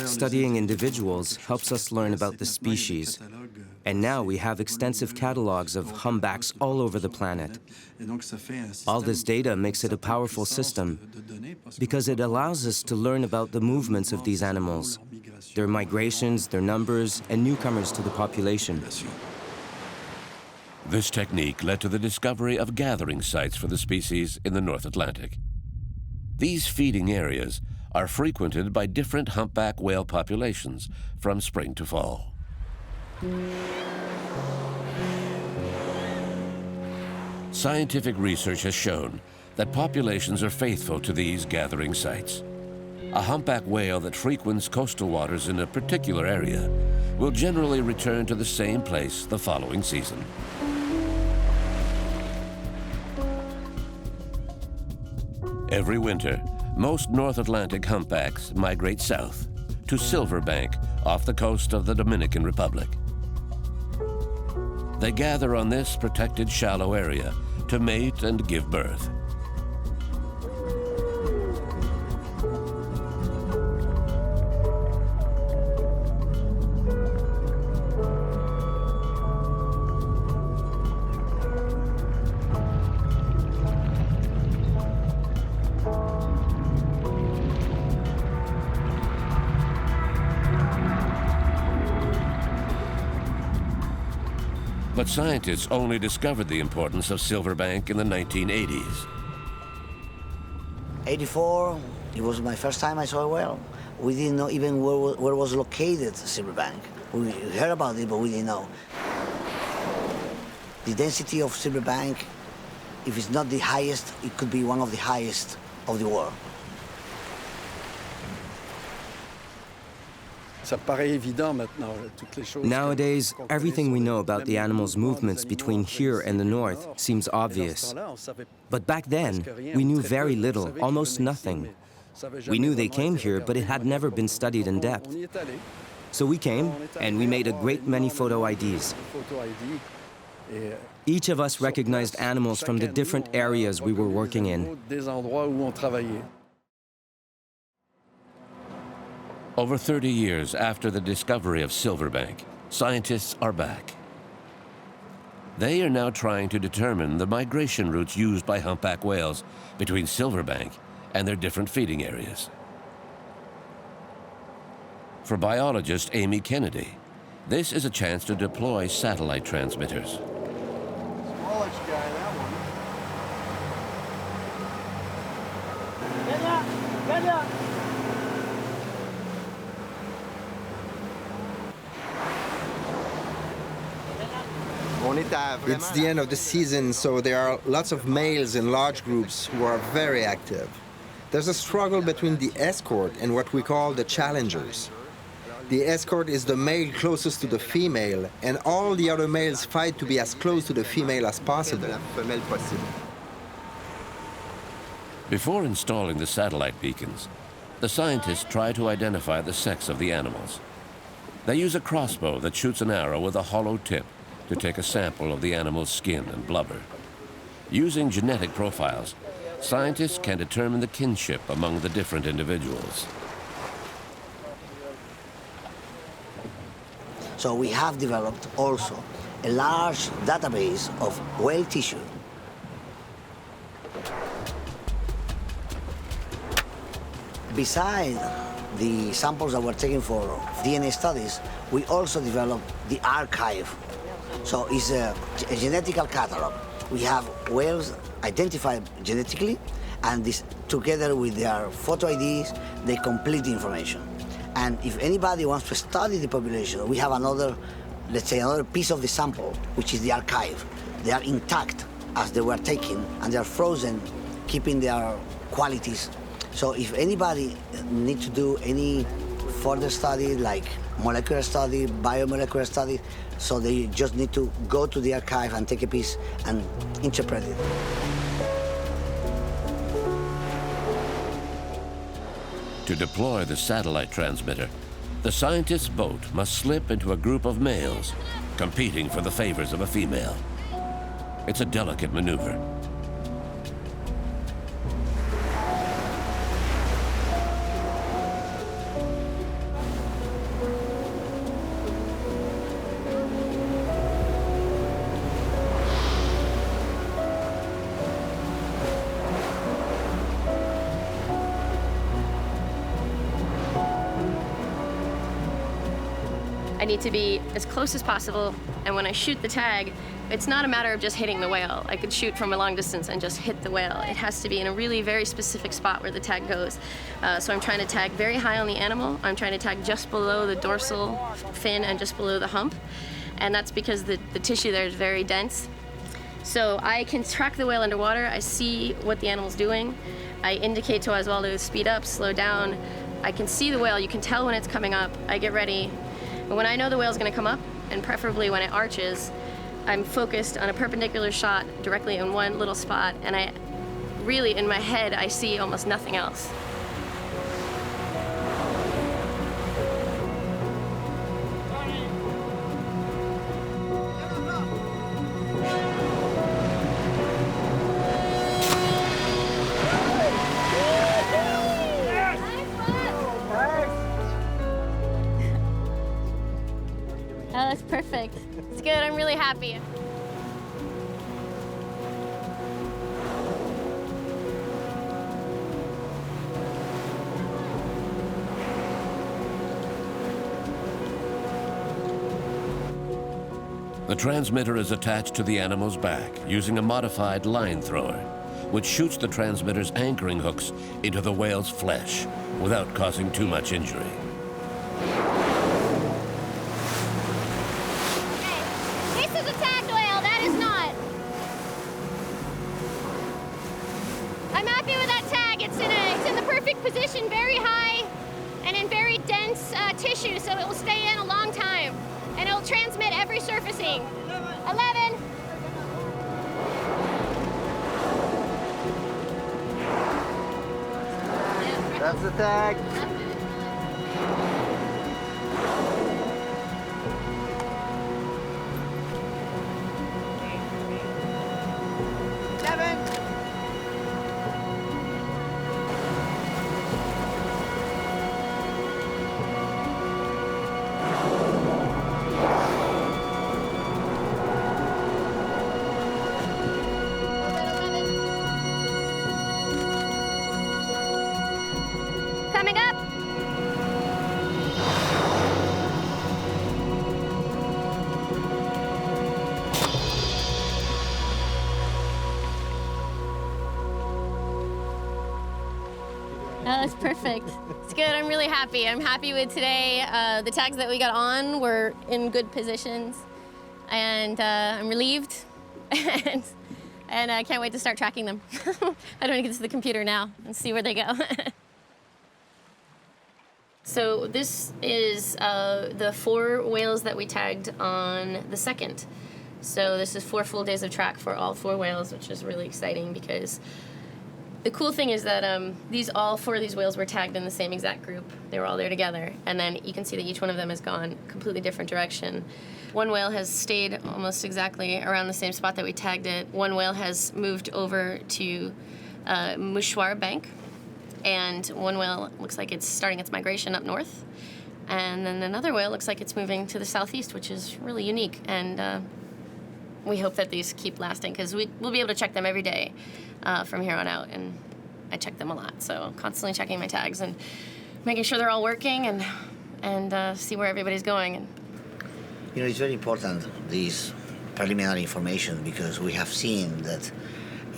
Speaker 11: Studying individuals helps us learn about the species, and now we have extensive catalogs of humpbacks all over the planet. All this data makes it a powerful system because it allows us to learn about the movements of these animals, their migrations, their numbers, and newcomers to the population.
Speaker 1: This technique led to the discovery of gathering sites for the species in the North Atlantic. These feeding areas are frequented by different humpback whale populations from spring to fall. Scientific research has shown that populations are faithful to these gathering sites. A humpback whale that frequents coastal waters in a particular area will generally return to the same place the following season. Every winter, most North Atlantic humpbacks migrate south to Silverbank off the coast of the Dominican Republic. They gather on this protected shallow area to mate and give birth. But scientists only discovered the importance of silverbank in the 1980s.
Speaker 2: 84, it was my first time I saw a whale. We didn't know even where was located silverbank. We heard about it, but we didn't know. The density of silverbank, if it's not the highest, it could be one of the highest of the world.
Speaker 11: Nowadays, everything we know about the animals' movements between here and the north seems obvious. But back then, we knew very little, almost nothing. We knew they came here, but it had never been studied in depth. So we came, and we made a great many photo IDs. Each of us recognized animals from the different areas we were working in.
Speaker 1: Over 30 years after the discovery of silverbank, scientists are back. They are now trying to determine the migration routes used by humpback whales between silverbank and their different feeding areas. For biologist Amy Kennedy, this is a chance to deploy satellite transmitters.
Speaker 7: Smallish guy, that one.
Speaker 10: It's the end of the season, so there are lots of males in large groups who are very active. There's a struggle between the escort and what we call the challengers. The escort is the male closest to the female, and all the other males fight to be as close to the female as possible.
Speaker 1: Before installing the satellite beacons, the scientists try to identify the sex of the animals. They use a crossbow that shoots an arrow with a hollow tip to take a sample of the animal's skin and blubber. Using genetic profiles, scientists can determine the kinship among the different individuals.
Speaker 2: So we have developed also a large database of whale tissue. Besides the samples that were taken for DNA studies, we also developed the archive. So it's a genetical catalog. We have whales identified genetically, and this, together with their photo IDs, they complete the information. And if anybody wants to study the population, we have another, let's say, another piece of the sample, which is the archive. They are intact as they were taken, and they are frozen, keeping their qualities So if anybody needs to do any further study, like molecular study, biomolecular study, so they just need to go to the archive and take a piece and interpret it.
Speaker 1: To deploy the satellite transmitter, the scientist's boat must slip into a group of males, competing for the favors of a female. It's a delicate maneuver.
Speaker 13: I need to be as close as possible, and when I shoot the tag, it's not a matter of just hitting the whale. I could shoot from a long distance and just hit the whale. It has to be in a really very specific spot where the tag goes. So I'm trying to tag very high on the animal. I'm trying to tag just below the dorsal fin and just below the hump, and that's because the tissue there is very dense. So I can track the whale underwater. I see what the animal's doing. I indicate to Osvaldo to speed up, slow down. I can see the whale. You can tell when it's coming up. I get ready. But when I know the whale's gonna come up, and preferably when it arches, I'm focused on a perpendicular shot directly in one little spot, and I really, in my head, I see almost nothing else. Oh, that's perfect. It's good, I'm really happy.
Speaker 1: The transmitter is attached to the animal's back using a modified line thrower, which shoots the transmitter's anchoring hooks into the whale's flesh without causing too much injury.
Speaker 13: Position very high and in very dense tissue, so it will stay in a long time, and it will transmit every surfacing. 11.
Speaker 7: That's the tag.
Speaker 13: Coming up. Oh, that's perfect. It's good, I'm really happy. I'm happy with today. The tags that we got on were in good positions, and I'm relieved, and I can't wait to start tracking them. I don't want to get to the computer now and see where they go. So this is the 4 whales that we tagged on the 2nd. So this is 4 full days of track for all 4 whales, which is really exciting because the cool thing is that all 4 of these whales were tagged in the same exact group. They were all there together, and then you can see that each one of them has gone a completely different direction. One whale has stayed almost exactly around the same spot that we tagged it. One whale has moved over to Mouchoir Bank, and one whale looks like it's starting its migration up north. And then another whale looks like it's moving to the southeast, which is really unique. And we hope that these keep lasting, because we'll be able to check them every day from here on out. And I check them a lot, so constantly checking my tags and making sure they're all working and see where everybody's going. And
Speaker 2: it's very important, this preliminary information, because we have seen that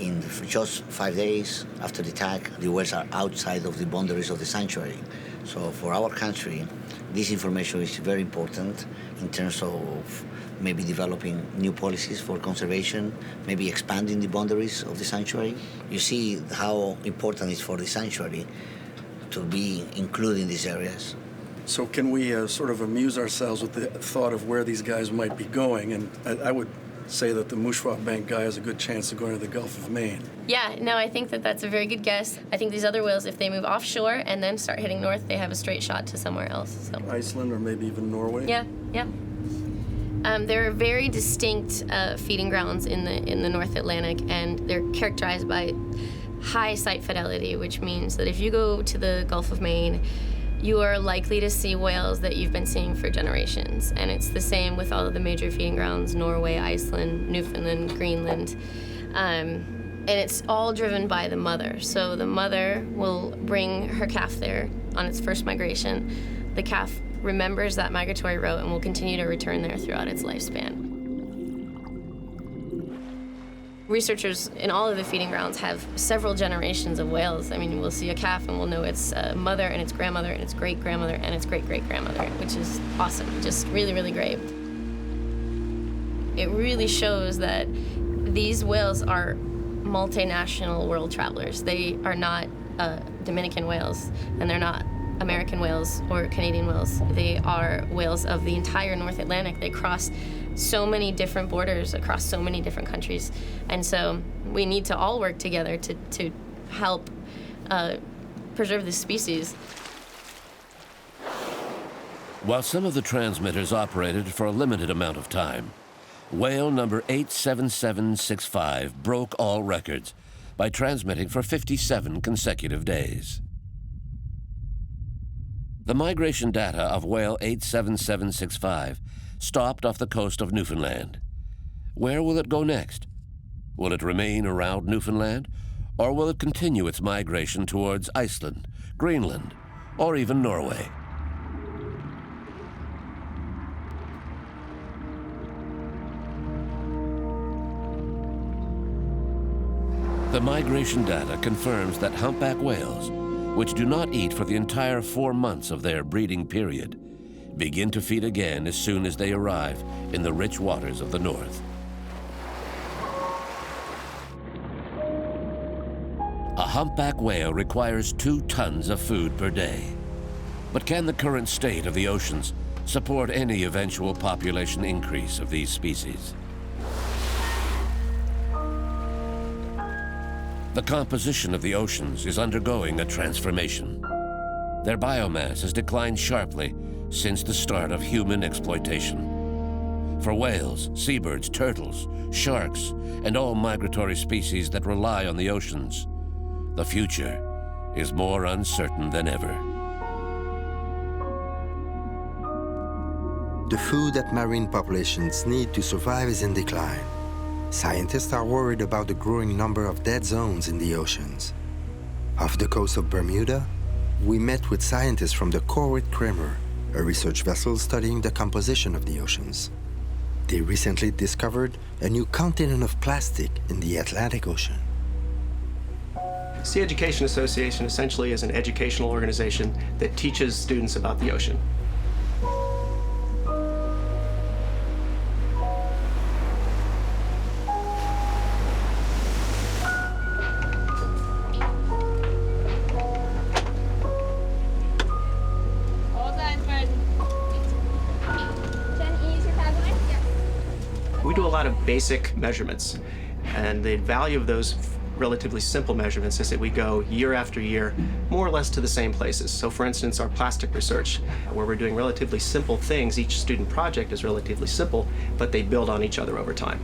Speaker 2: in just 5 days after the attack, the whales are outside of the boundaries of the sanctuary. So for our country, this information is very important in terms of maybe developing new policies for conservation, maybe expanding the boundaries of the sanctuary. You see how important it is for the sanctuary to be included in these areas.
Speaker 5: So can we sort of amuse ourselves with the thought of where these guys might be going? And I would say that the Mouchroie Bank guy has a good chance of going to the Gulf of Maine.
Speaker 13: Yeah, no, I think that that's a very good guess. I think these other whales, if they move offshore and then start heading north, they have a straight shot to somewhere else. So.
Speaker 5: Iceland or maybe even Norway?
Speaker 13: Yeah, yeah. There are very distinct feeding grounds in the North Atlantic, and they're characterized by high site fidelity, which means that if you go to the Gulf of Maine, you are likely to see whales that you've been seeing for generations. And it's the same with all of the major feeding grounds, Norway, Iceland, Newfoundland, Greenland. And it's all driven by the mother. So the mother will bring her calf there on its first migration. The calf remembers that migratory route and will continue to return there throughout its lifespan. Researchers in all of the feeding grounds have several generations of whales. I mean, we'll see a calf and we'll know its mother and its grandmother and its great-grandmother and its great-great-grandmother, which is awesome, just really, really great. It really shows that these whales are multinational world travelers. They are not Dominican whales, and they're not American whales or Canadian whales. They are whales of the entire North Atlantic. They cross so many different borders across so many different countries. And so we need to all work together to help preserve this species.
Speaker 1: While some of the transmitters operated for a limited amount of time, whale number 87765 broke all records by transmitting for 57 consecutive days. The migration data of whale 87765 stopped off the coast of Newfoundland. Where will it go next? Will it remain around Newfoundland, or will it continue its migration towards Iceland, Greenland, or even Norway? The migration data confirms that humpback whales, which do not eat for the entire 4 months of their breeding period, begin to feed again as soon as they arrive in the rich waters of the north. A humpback whale requires 2 tons of food per day. But can the current state of the oceans support any eventual population increase of these species? The composition of the oceans is undergoing a transformation. Their biomass has declined sharply since the start of human exploitation. For whales, seabirds, turtles, sharks, and all migratory species that rely on the oceans, the future is more uncertain than ever.
Speaker 6: The food that marine populations need to survive is in decline. Scientists are worried about the growing number of dead zones in the oceans. Off the coast of Bermuda, we met with scientists from the Corvette Kramer, a research vessel studying the composition of the oceans. They recently discovered a new continent of plastic in the Atlantic Ocean.
Speaker 14: Sea Education Association essentially is an educational organization that teaches students about the ocean. We do a lot of basic measurements, and the value of those relatively simple measurements is that we go year after year more or less to the same places. So for instance, our plastic research, where we're doing relatively simple things, each student project is relatively simple, but they build on each other over time.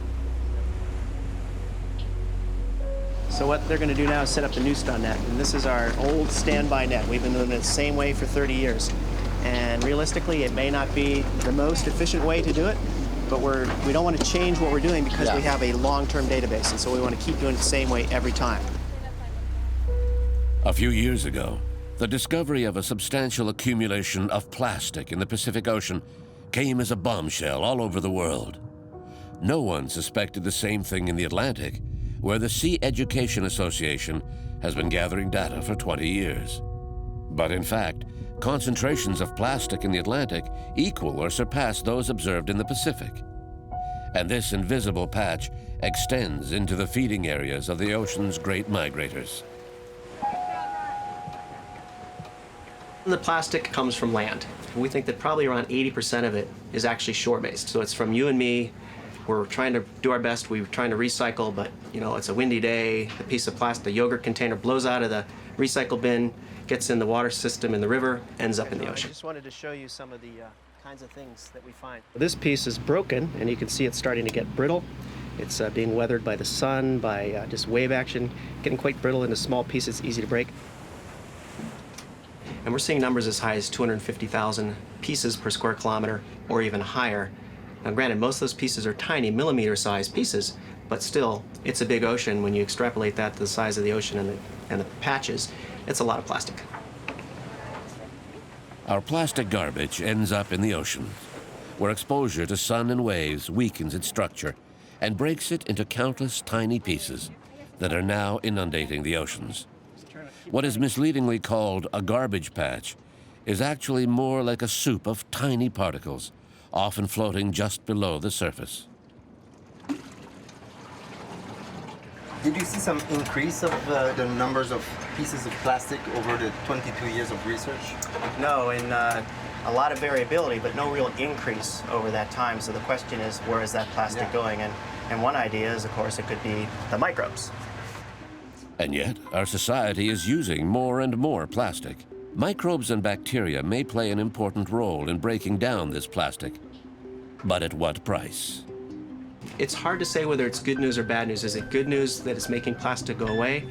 Speaker 23: So what they're going to do now is set up the new stun net, and this is our old standby net. We've been doing it the same way for 30 years. And realistically, it may not be the most efficient way to do it, but we don't want to change what we're doing because we have a long-term database, and so we want to keep doing it the same way every time.
Speaker 1: A few years ago, the discovery of a substantial accumulation of plastic in the Pacific Ocean came as a bombshell all over the world. No one suspected the same thing in the Atlantic where the Sea Education Association has been gathering data for 20 years. But in fact, concentrations of plastic in the Atlantic equal or surpass those observed in the Pacific. And this invisible patch extends into the feeding areas of the ocean's great migrators.
Speaker 14: The plastic comes from land. We think that probably around 80% of it is actually shore-based. So it's from you and me. We're trying to do our best. We're trying to recycle, but you know, it's a windy day. The piece of plastic, the yogurt container blows out of the recycle bin, gets in the water system in the river, ends up in the ocean.
Speaker 23: I just wanted to show you some of the kinds of things that we find. This piece is broken, and you can see it's starting to get brittle. It's being weathered by the sun, by just wave action, getting quite brittle into small pieces, easy to break. And we're seeing numbers as high as 250,000 pieces per square kilometer, or even higher. Now granted, most of those pieces are tiny, millimeter-sized pieces, but still, it's a big ocean. When you extrapolate that to the size of the ocean and the patches, it's a lot of plastic.
Speaker 1: Our plastic garbage ends up in the ocean, where exposure to sun and waves weakens its structure and breaks it into countless tiny pieces that are now inundating the oceans. What is misleadingly called a garbage patch is actually more like a soup of tiny particles, often floating just below the surface.
Speaker 10: Did you see some increase of the numbers of pieces of plastic over the 22 years of research?
Speaker 23: No, in a lot of variability, but no real increase over that time. So the question is, where is that plastic going? And one idea is, of course, it could be the microbes.
Speaker 1: And yet, our society is using more and more plastic. Microbes and bacteria may play an important role in breaking down this plastic, but at what price?
Speaker 14: It's hard to say whether it's good news or bad news. Is it good news that it's making plastic go away?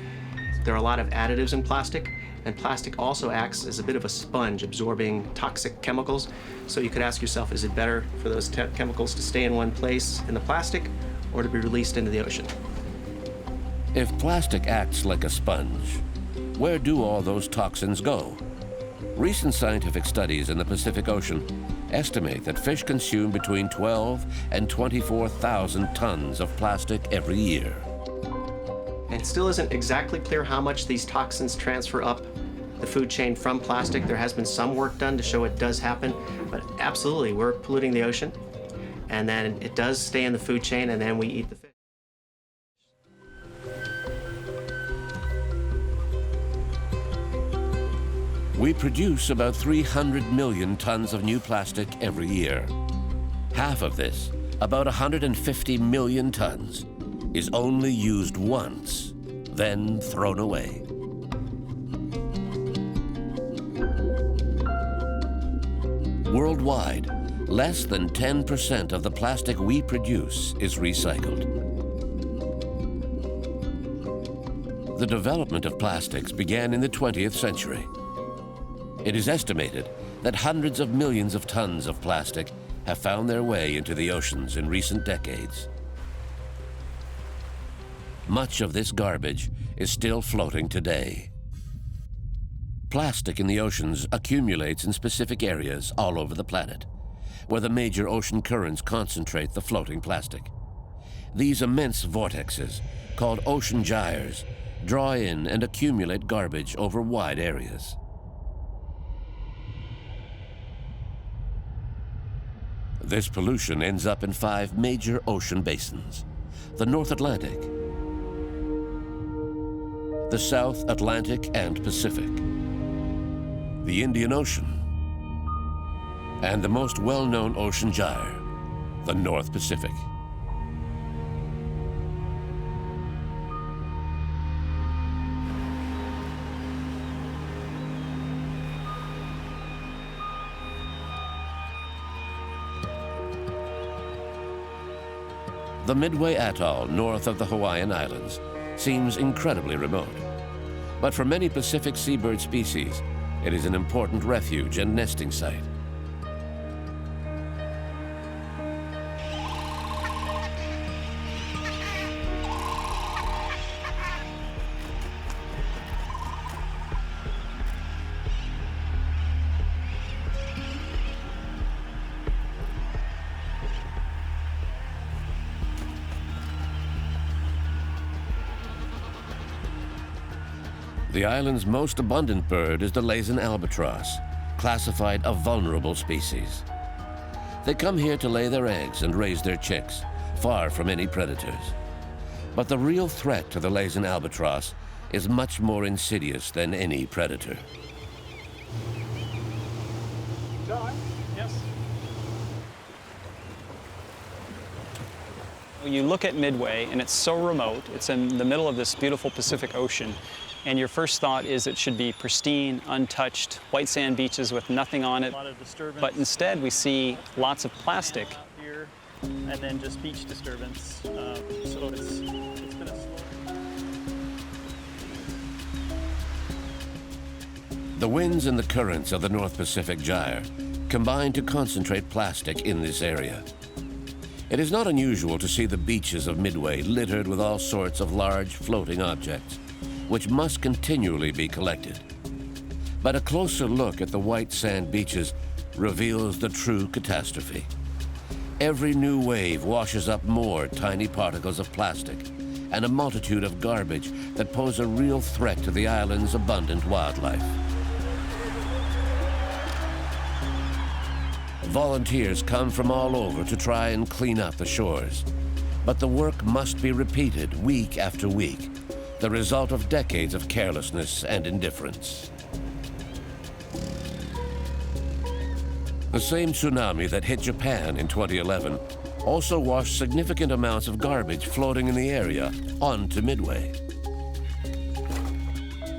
Speaker 14: There are a lot of additives in plastic, and plastic also acts as a bit of a sponge, absorbing toxic chemicals. So you could ask yourself, is it better for those chemicals to stay in one place in the plastic or to be released into the ocean?
Speaker 1: If plastic acts like a sponge, where do all those toxins go? Recent scientific studies in the Pacific Ocean estimate that fish consume between 12 and 24,000 tons of plastic every year.
Speaker 14: And it still isn't exactly clear how much these toxins transfer up the food chain from plastic. There has been some work done to show it does happen, but absolutely, we're polluting the ocean, and then it does stay in the food chain, and then we eat the fish.
Speaker 1: We produce about 300 million tons of new plastic every year. Half of this, about 150 million tons, is only used once, then thrown away. Worldwide, less than 10% of the plastic we produce is recycled. The development of plastics began in the 20th century. It is estimated that hundreds of millions of tons of plastic have found their way into the oceans in recent decades. Much of this garbage is still floating today. Plastic in the oceans accumulates in specific areas all over the planet, where the major ocean currents concentrate the floating plastic. These immense vortexes, called ocean gyres, draw in and accumulate garbage over wide areas. This pollution ends up in 5 major ocean basins: the North Atlantic, the South Atlantic and Pacific, the Indian Ocean, and the most well-known ocean gyre, the North Pacific. The Midway Atoll, north of the Hawaiian Islands, seems incredibly remote. But for many Pacific seabird species, it is an important refuge and nesting site. The island's most abundant bird is the Laysan albatross, classified a vulnerable species. They come here to lay their eggs and raise their chicks, far from any predators. But the real threat to the Laysan albatross is much more insidious than any predator.
Speaker 9: John? Yes? You look at Midway, and it's so remote. It's in the middle of this beautiful Pacific Ocean, and your first thought is it should be pristine, untouched, white sand beaches with nothing on it.
Speaker 22: A lot of disturbance.
Speaker 9: But instead, we see lots of plastic.
Speaker 22: Here, and then just beach disturbance. So it's been a slow.
Speaker 1: The winds and the currents of the North Pacific Gyre combine to concentrate plastic in this area. It is not unusual to see the beaches of Midway littered with all sorts of large floating objects, which must continually be collected. But a closer look at the white sand beaches reveals the true catastrophe. Every new wave washes up more tiny particles of plastic and a multitude of garbage that pose a real threat to the island's abundant wildlife. Volunteers come from all over to try and clean up the shores. But the work must be repeated week after week, the result of decades of carelessness and indifference. The same tsunami that hit Japan in 2011 also washed significant amounts of garbage floating in the area onto Midway.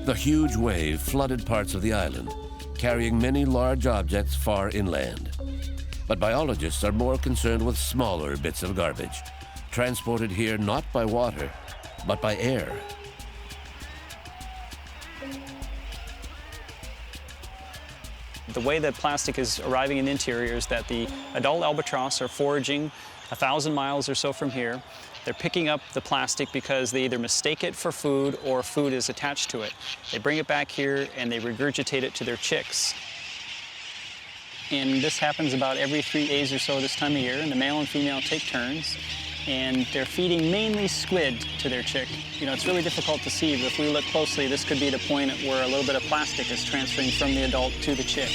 Speaker 1: The huge wave flooded parts of the island, carrying many large objects far inland. But biologists are more concerned with smaller bits of garbage, transported here not by water, but by air.
Speaker 9: The way that plastic is arriving in the interior is that the adult albatross are foraging 1,000 miles or so from here. They're picking up the plastic because they either mistake it for food or food is attached to it. They bring it back here and they regurgitate it to their chicks. And this happens about every 3 days or so this time of year, and the male and female take turns, and they're feeding mainly squid to their chick. You know, it's really difficult to see, but if we look closely, this could be the point where a little bit of plastic is transferring from the adult to the chick.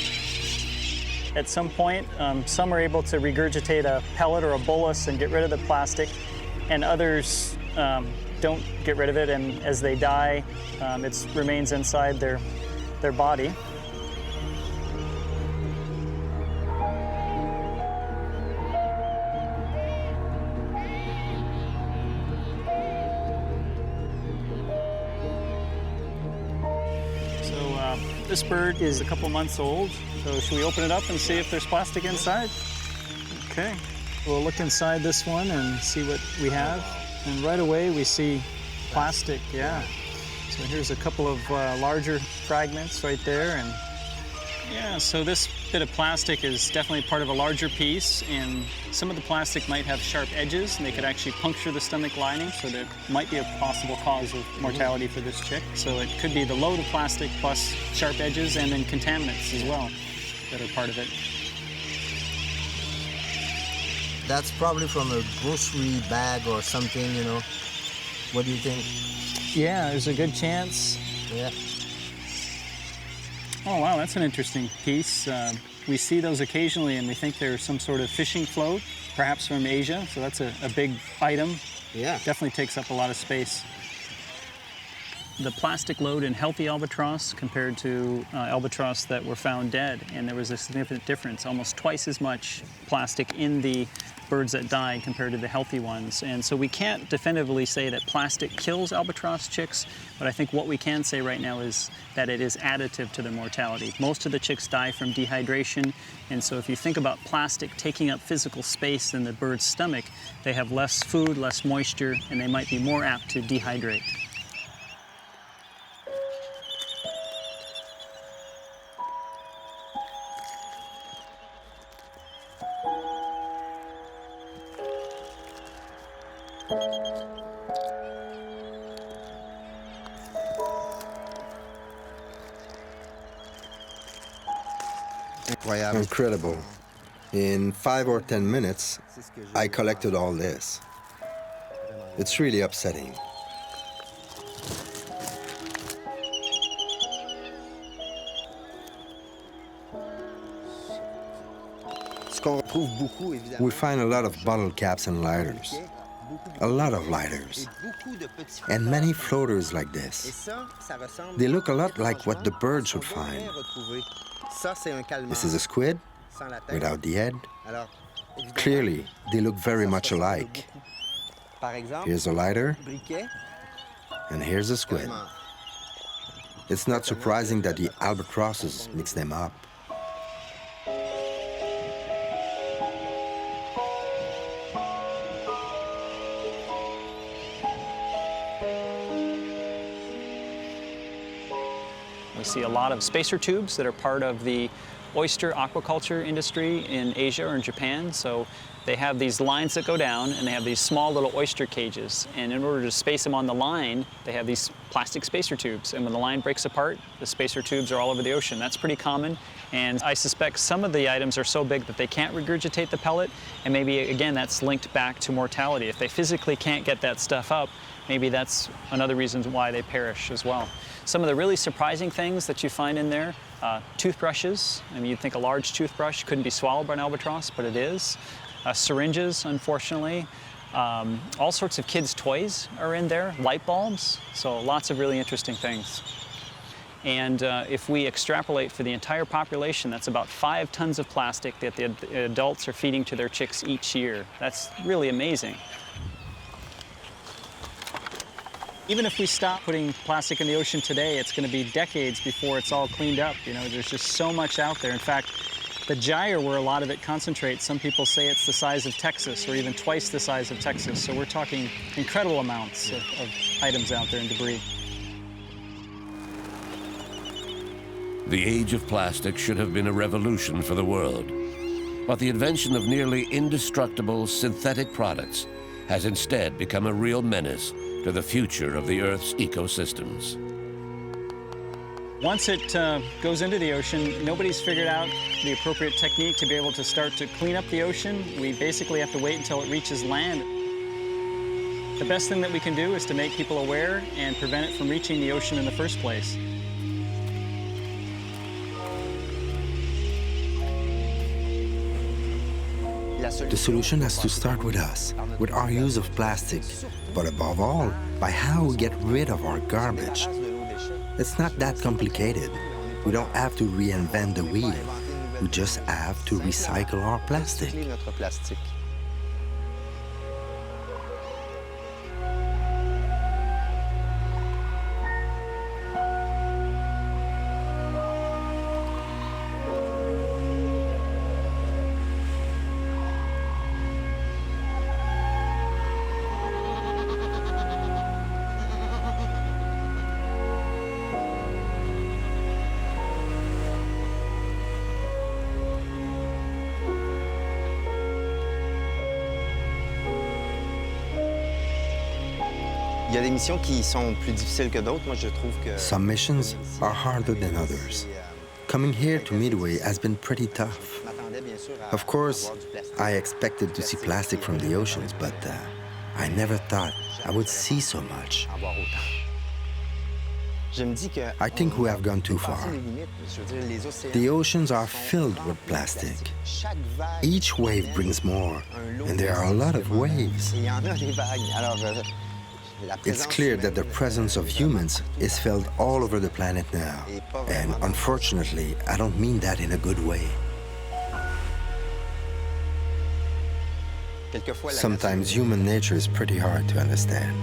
Speaker 9: At some point, some are able to regurgitate a pellet or a bolus and get rid of the plastic, and others don't get rid of it, and as they die, it remains inside their body. This bird is a couple months old, so should we open it up and see if there's plastic inside? Okay, we'll look inside this one and see what we have. And right away we see plastic, yeah. So here's a couple of larger fragments right there, and yeah, so this bit of plastic is definitely part of a larger piece, and some of the plastic might have sharp edges, and they could actually puncture the stomach lining, so that might be a possible cause of mortality for this chick. So it could be the load of plastic plus sharp edges and then contaminants as well that are part of it.
Speaker 10: That's probably from a grocery bag or something, you know. What do you think?
Speaker 9: Yeah, there's a good chance.
Speaker 10: Yeah.
Speaker 9: Oh, wow, that's an interesting piece. We see those occasionally, and we think they're some sort of fishing float, perhaps from Asia, so that's a big item.
Speaker 10: Yeah.
Speaker 9: Definitely takes up a lot of space. The plastic load in healthy albatross compared to albatross that were found dead, and there was a significant difference, almost twice as much plastic in the birds that died compared to the healthy ones. And so we can't definitively say that plastic kills albatross chicks, but I think what we can say right now is that it is additive to their mortality. Most of the chicks die from dehydration, and so if you think about plastic taking up physical space in the bird's stomach, they have less food, less moisture, and they might be more apt to dehydrate.
Speaker 10: Incredible. In 5 or 10 minutes, I collected all this. It's really upsetting. We find a lot of bottle caps and lighters. A lot of lighters. And many floaters like this. They look a lot like what the birds would find. This is a squid without the head. Clearly, they look very much alike. Here's a lighter, and here's a squid. It's not surprising that the albatrosses mix them up.
Speaker 9: We see a lot of spacer tubes that are part of the oyster aquaculture industry in Asia or in Japan. So they have these lines that go down, and they have these small little oyster cages. And in order to space them on the line, they have these plastic spacer tubes. And when the line breaks apart, the spacer tubes are all over the ocean. That's pretty common. And I suspect some of the items are so big that they can't regurgitate the pellet. And maybe, again, that's linked back to mortality. If they physically can't get that stuff up, maybe that's another reason why they perish as well. Some of the really surprising things that you find in there, toothbrushes. I mean, you'd think a large toothbrush couldn't be swallowed by an albatross, but it is. Syringes, unfortunately. All sorts of kids' toys are in there, light bulbs, so lots of really interesting things. And if we extrapolate for the entire population, that's about 5 tons of plastic that the adults are feeding to their chicks each year. That's really amazing. Even if we stop putting plastic in the ocean today, it's going to be decades before it's all cleaned up. You know, there's just so much out there. In fact, the gyre where a lot of it concentrates, some people say it's the size of Texas or even twice the size of Texas. So we're talking incredible amounts of items out there and debris.
Speaker 1: The age of plastic should have been a revolution for the world. But the invention of nearly indestructible synthetic products has instead become a real menace to the future of the Earth's ecosystems.
Speaker 9: Once it goes into the ocean, nobody's figured out the appropriate technique to be able to start to clean up the ocean. We basically have to wait until it reaches land. The best thing that we can do is to make people aware and prevent it from reaching the ocean in the first place.
Speaker 6: The solution has to start with us, with our use of plastic, but above all, by how we get rid of our garbage. It's not that complicated. We don't have to reinvent the wheel. We just have to recycle our plastic.
Speaker 10: Il y a des missions qui sont plus difficiles que d'autres. Moi, je trouve que
Speaker 6: Some missions are harder than others. Coming here to Midway has been pretty tough. Of course, I expected to see plastic from the oceans, but I never thought I would see so much. I think we have gone too far. The oceans are filled with plastic. Each wave brings more, and there are a lot of waves. It's clear that the presence of humans is felt all over the planet now. And unfortunately, I don't mean that in a good way. Sometimes human nature is pretty hard to understand.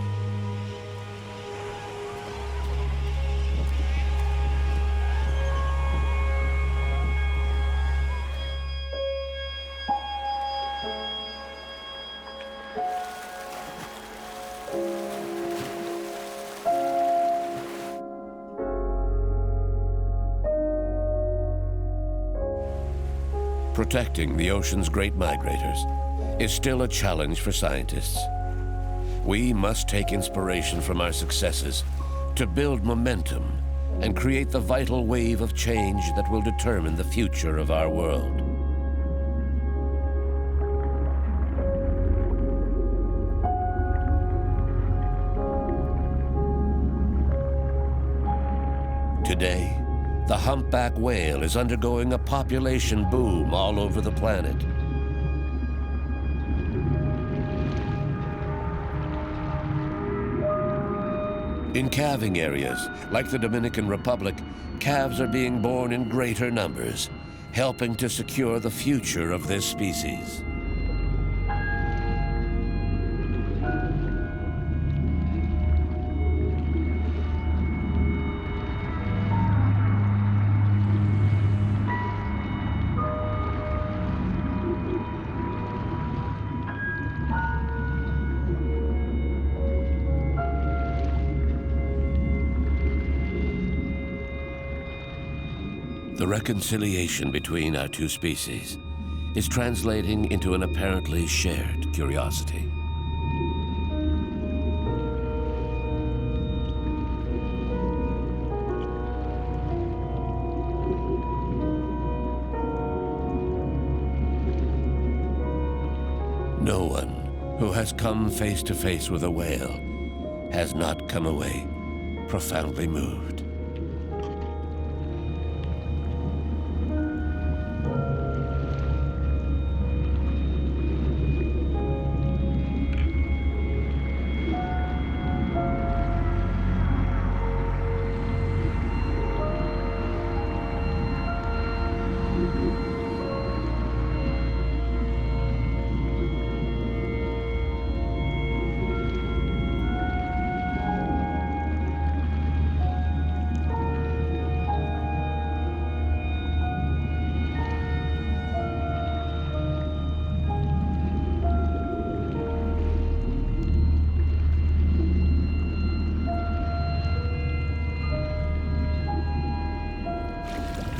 Speaker 1: Protecting the ocean's great migrators is still a challenge for scientists. We must take inspiration from our successes to build momentum and create the vital wave of change that will determine the future of our world. Today, the humpback whale is undergoing a population boom all over the planet. In calving areas, like the Dominican Republic, calves are being born in greater numbers, helping to secure the future of this species. The reconciliation between our two species is translating into an apparently shared curiosity. No one who has come face to face with a whale has not come away profoundly moved.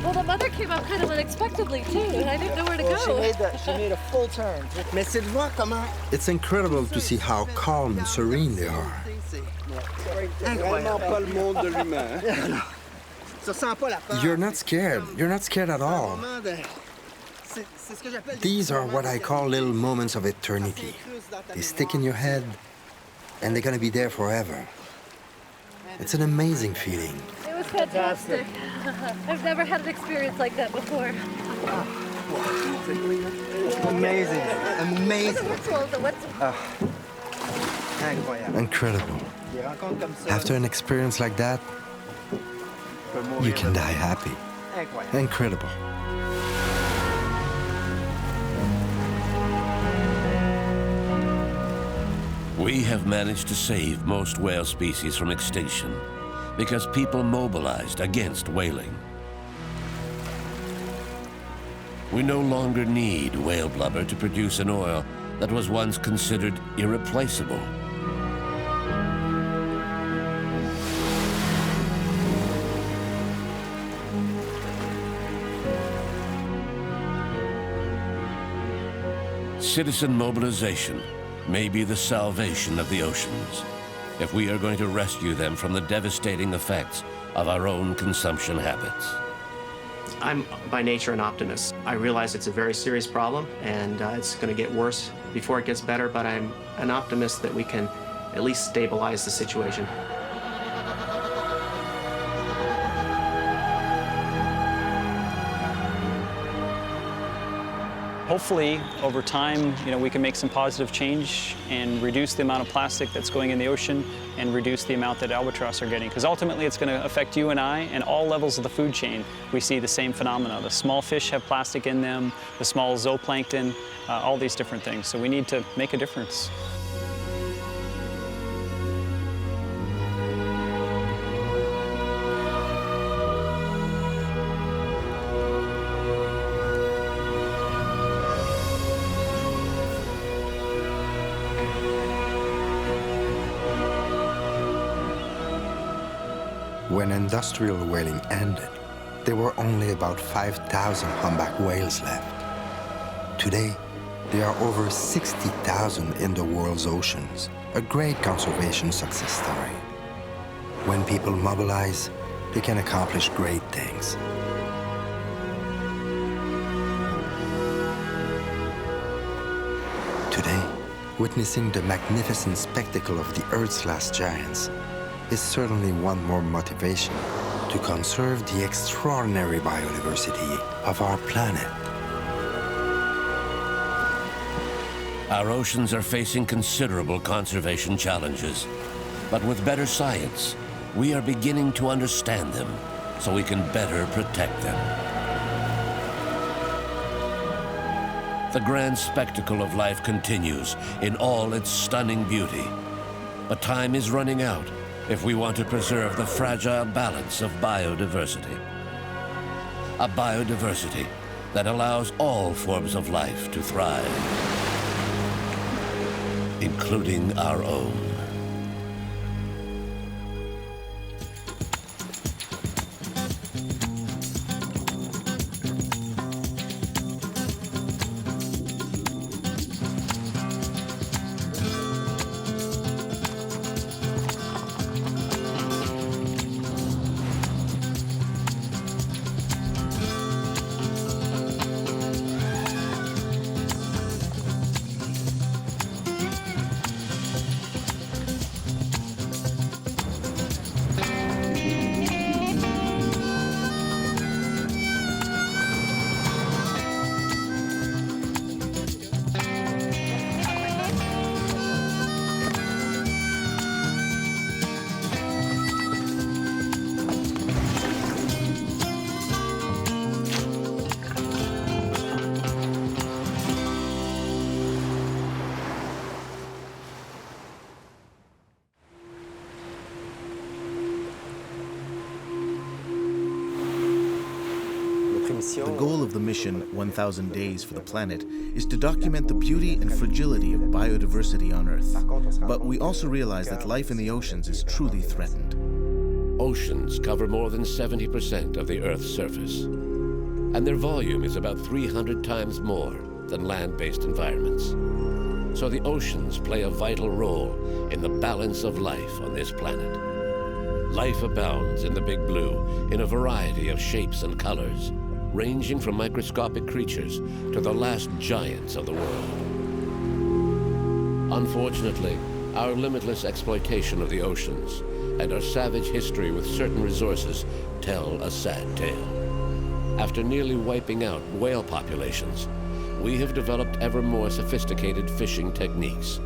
Speaker 3: Well, the mother came up kind of unexpectedly too, and I didn't know where to go.
Speaker 7: She made a full turn.
Speaker 10: It's incredible to see how calm and serene they are. You're not scared. You're not scared at all. These are what I call little moments of eternity. They stick in your head, and they're gonna be there forever. It's an amazing feeling.
Speaker 3: It was fantastic. I've never had an experience like that before.
Speaker 7: Amazing. Amazing.
Speaker 10: Incredible. After an experience like that, you can die happy. Incredible.
Speaker 1: We have managed to save most whale species from extinction because people mobilized against whaling. We no longer need whale blubber to produce an oil that was once considered irreplaceable. Citizen mobilization may be the salvation of the oceans if we are going to rescue them from the devastating effects of our own consumption habits.
Speaker 14: I'm by nature an optimist. I realize it's a very serious problem and it's going to get worse before it gets better, but I'm an optimist that we can at least stabilize the situation.
Speaker 9: Hopefully, over time, we can make some positive change and reduce the amount of plastic that's going in the ocean and reduce the amount that albatross are getting. Because ultimately, it's going to affect you and I and all levels of the food chain. We see the same phenomena. The small fish have plastic in them, the small zooplankton, all these different things. So we need to make a difference.
Speaker 6: When industrial whaling ended, there were only about 5,000 humpback whales left. Today, there are over 60,000 in the world's oceans, a great conservation success story. When people mobilize, they can accomplish great things. Today, witnessing the magnificent spectacle of the Earth's last giants is certainly one more motivation to conserve the extraordinary biodiversity of our planet.
Speaker 1: Our oceans are facing considerable conservation challenges, but with better science we are beginning to understand them so we can better protect them. The grand spectacle of life continues in all its stunning beauty. But time is running out if we want to preserve the fragile balance of biodiversity. A biodiversity that allows all forms of life to thrive, including our own.
Speaker 4: The goal of the mission, 1,000 Days for the Planet, is to document the beauty and fragility of biodiversity on Earth. But we also realize that life in the oceans is truly threatened.
Speaker 1: Oceans cover more than 70% of the Earth's surface, and their volume is about 300 times more than land-based environments. So the oceans play a vital role in the balance of life on this planet. Life abounds in the Big Blue in a variety of shapes and colors, ranging from microscopic creatures to the last giants of the world. Unfortunately, our limitless exploitation of the oceans and our savage history with certain resources tell a sad tale. After nearly wiping out whale populations, we have developed ever more sophisticated fishing techniques,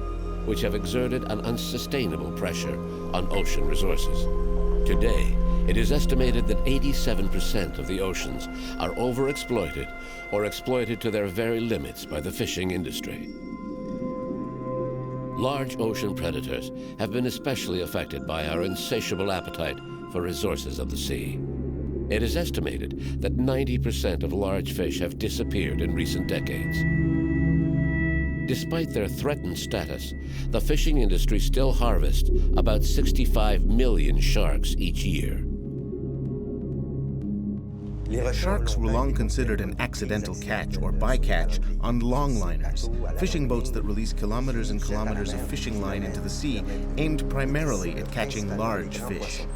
Speaker 1: which have exerted an unsustainable pressure on ocean resources. Today, it is estimated that 87% of the oceans are overexploited or exploited to their very limits by the fishing industry. Large ocean predators have been especially affected by our insatiable appetite for resources of the sea. It is estimated that 90% of large fish have disappeared in recent decades. Despite their threatened status, the fishing industry still harvests about 65 million sharks each year.
Speaker 4: Sharks were long considered an accidental catch or bycatch on longliners, fishing boats that release kilometers and kilometers of fishing line into the sea, aimed primarily at catching large fish.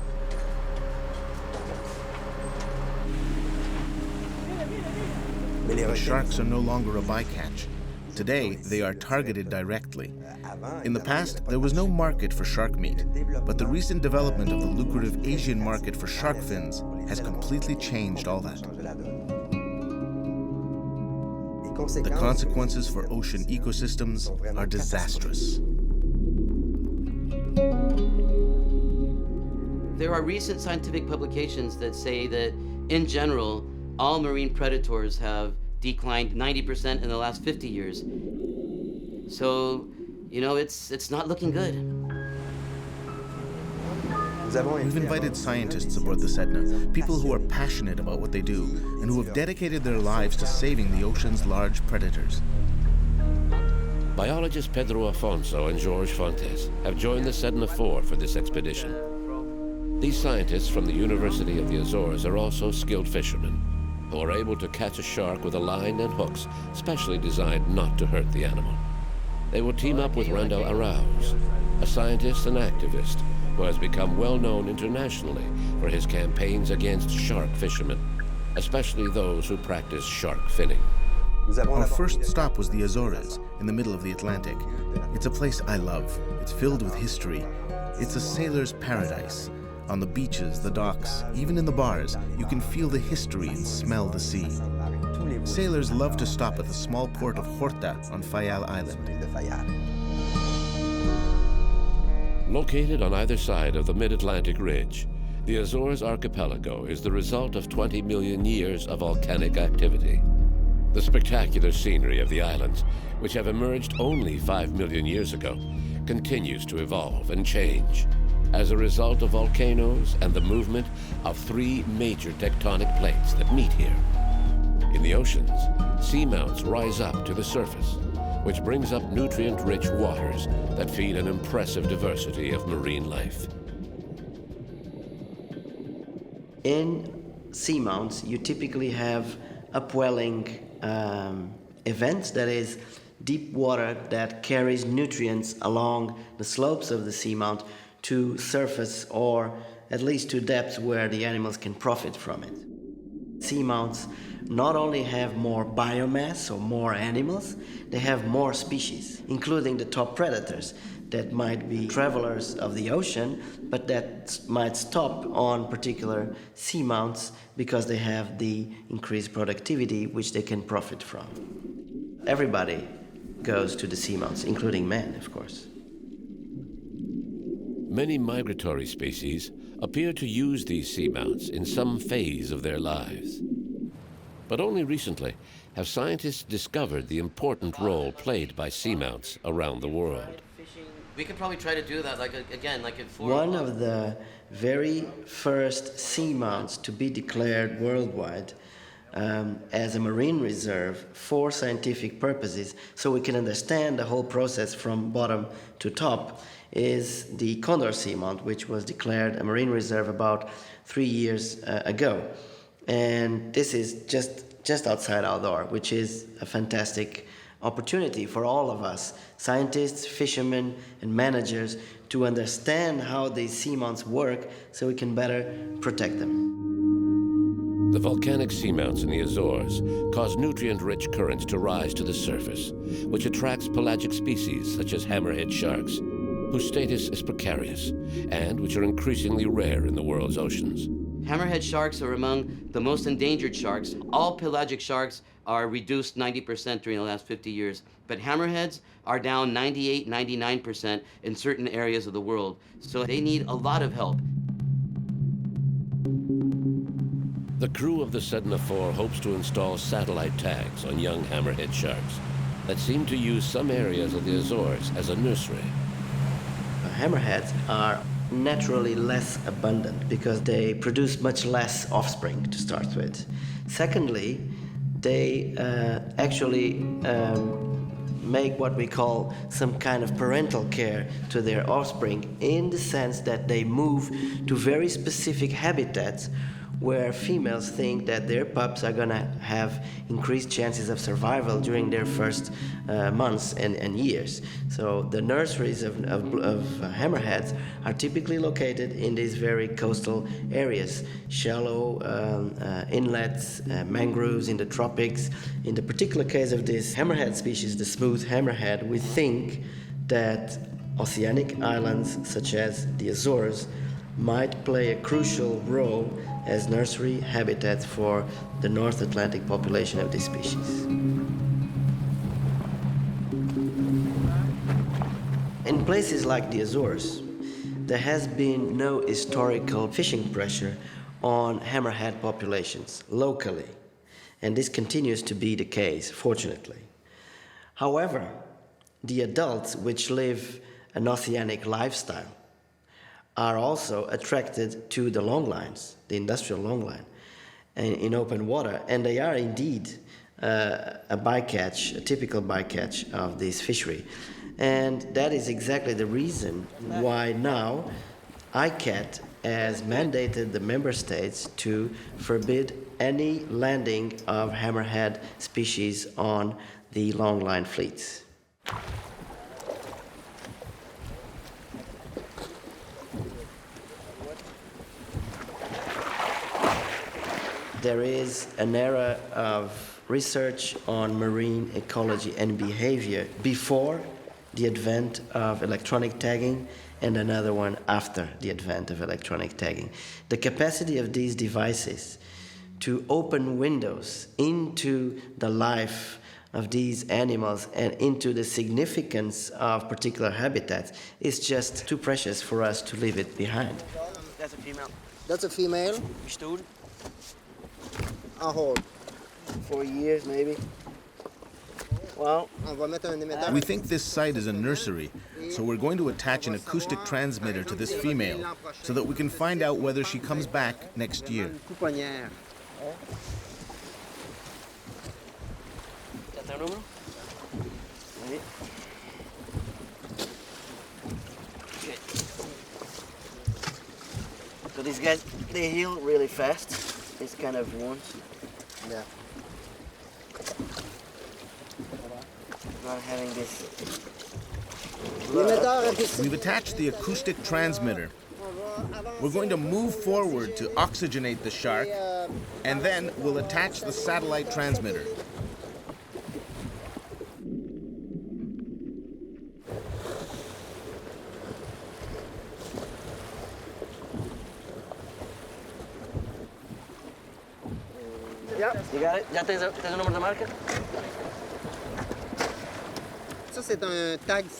Speaker 4: But sharks are no longer a bycatch. Today, they are targeted directly. In the past, there was no market for shark meat, but the recent development of the lucrative Asian market for shark fins has completely changed all that. The consequences for ocean ecosystems are disastrous.
Speaker 18: There are recent scientific publications that say that, in general, all marine predators have declined 90% in the last 50 years. So, you know, it's not looking good.
Speaker 4: We've invited scientists aboard the Sedna, people who are passionate about what they do and who have dedicated their lives to saving the ocean's large predators.
Speaker 1: Biologists Pedro Afonso and Georges Fontes have joined the Sedna 4 for this expedition. These scientists from the University of the Azores are also skilled fishermen who are able to catch a shark with a line and hooks specially designed not to hurt the animal. They will team up with Randall Arauz, a scientist and activist who has become well known internationally for his campaigns against shark fishermen, especially those who practice shark finning.
Speaker 4: Our first stop was the Azores, in the middle of the Atlantic. It's a place I love. It's filled with history. It's a sailor's paradise. On the beaches, the docks, even in the bars, you can feel the history and smell the sea. Sailors love to stop at the small port of Horta on Fayal Island.
Speaker 1: Located on either side of the mid-Atlantic ridge, the Azores archipelago is the result of 20 million years of volcanic activity. The spectacular scenery of the islands, which have emerged only 5 million years ago, continues to evolve and change as a result of volcanoes and the movement of 3 major tectonic plates that meet here. In the oceans, seamounts rise up to the surface, which brings up nutrient-rich waters that feed an impressive diversity of marine life.
Speaker 19: In seamounts, you typically have upwelling events, that is, deep water that carries nutrients along the slopes of the seamount to surface or at least to depths where the animals can profit from it. Seamounts not only have more biomass or more animals, they have more species, including the top predators that might be travelers of the ocean, but that might stop on particular seamounts because they have the increased productivity which they can profit from. Everybody goes to the seamounts, including man, of course.
Speaker 1: Many migratory species appear to use these seamounts in some phase of their lives. But only recently have scientists discovered the important role played by seamounts around the world.
Speaker 18: We could probably try to do that, like at 4
Speaker 19: One of the very first seamounts to be declared worldwide as a marine reserve for scientific purposes, so we can understand the whole process from bottom to top, is the Condor Seamount, which was declared a marine reserve about 3 years ago. And this is just outside our door, which is a fantastic opportunity for all of us, scientists, fishermen, and managers, to understand how these seamounts work so we can better protect them.
Speaker 1: The volcanic seamounts in the Azores cause nutrient-rich currents to rise to the surface, which attracts pelagic species such as hammerhead sharks, whose status is precarious and which are increasingly rare in the world's oceans.
Speaker 18: Hammerhead sharks are among the most endangered sharks. All pelagic sharks are reduced 90% during the last 50 years, but hammerheads are down 98, 99% in certain areas of the world. So they need a lot of help.
Speaker 1: The crew of the Sedna 4 hopes to install satellite tags on young hammerhead sharks that seem to use some areas of the Azores as a nursery.
Speaker 19: Hammerheads are naturally less abundant because they produce much less offspring to start with. Secondly, they actually make what we call some kind of parental care to their offspring, in the sense that they move to very specific habitats where females think that their pups are going to have increased chances of survival during their first months and years. So the nurseries of hammerheads are typically located in these very coastal areas, shallow inlets, mangroves in the tropics. In the particular case of this hammerhead species, the smooth hammerhead, we think that oceanic islands such as the Azores might play a crucial role as nursery habitats for the North Atlantic population of this species. In places like the Azores, there has been no historical fishing pressure on hammerhead populations locally, and this continues to be the case, fortunately. However, the adults which live an oceanic lifestyle are also attracted to the longlines, the industrial longline, in open water, and they are indeed a bycatch, a typical bycatch of this fishery. And that is exactly the reason why now ICAT has mandated the member states to forbid any landing of hammerhead species on the longline fleets. There is an era of research on marine ecology and behavior before the advent of electronic tagging, and another one after the advent of electronic tagging. The capacity of these devices to open windows into the life of these animals and into the significance of particular habitats is just too precious for us to leave it behind.
Speaker 7: That's a female. That's a female?
Speaker 19: Gestolen.
Speaker 7: On hold.
Speaker 19: 4 years, maybe. Well,
Speaker 4: we think this site is a nursery, so we're going to attach an acoustic transmitter to this female so that we can find out whether she comes back next year.
Speaker 19: So these guys, they heal really fast. These kind of wounds.
Speaker 7: Yeah.
Speaker 19: Not having this.
Speaker 4: We've attached the acoustic transmitter. We're going to move forward to oxygenate the shark, and then we'll attach the satellite transmitter.
Speaker 19: Yep, you got it? ¿Ya tienes el número de marca?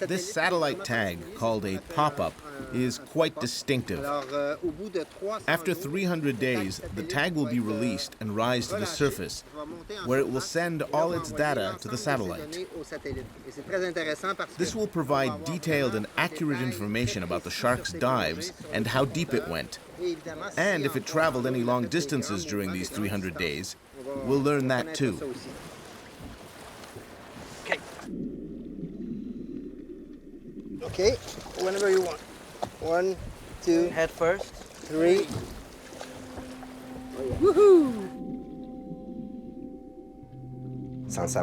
Speaker 4: This satellite tag, called a pop-up, is quite distinctive. After 300 days, the tag will be released and rise to the surface, where it will send all its data to the satellite. This will provide detailed and accurate information about the shark's dives and how deep it went. And if it traveled any long distances during these 300 days, we'll learn that too.
Speaker 7: Okay, whenever you want. 1, 2,
Speaker 19: head first.
Speaker 7: 3. Woohoo!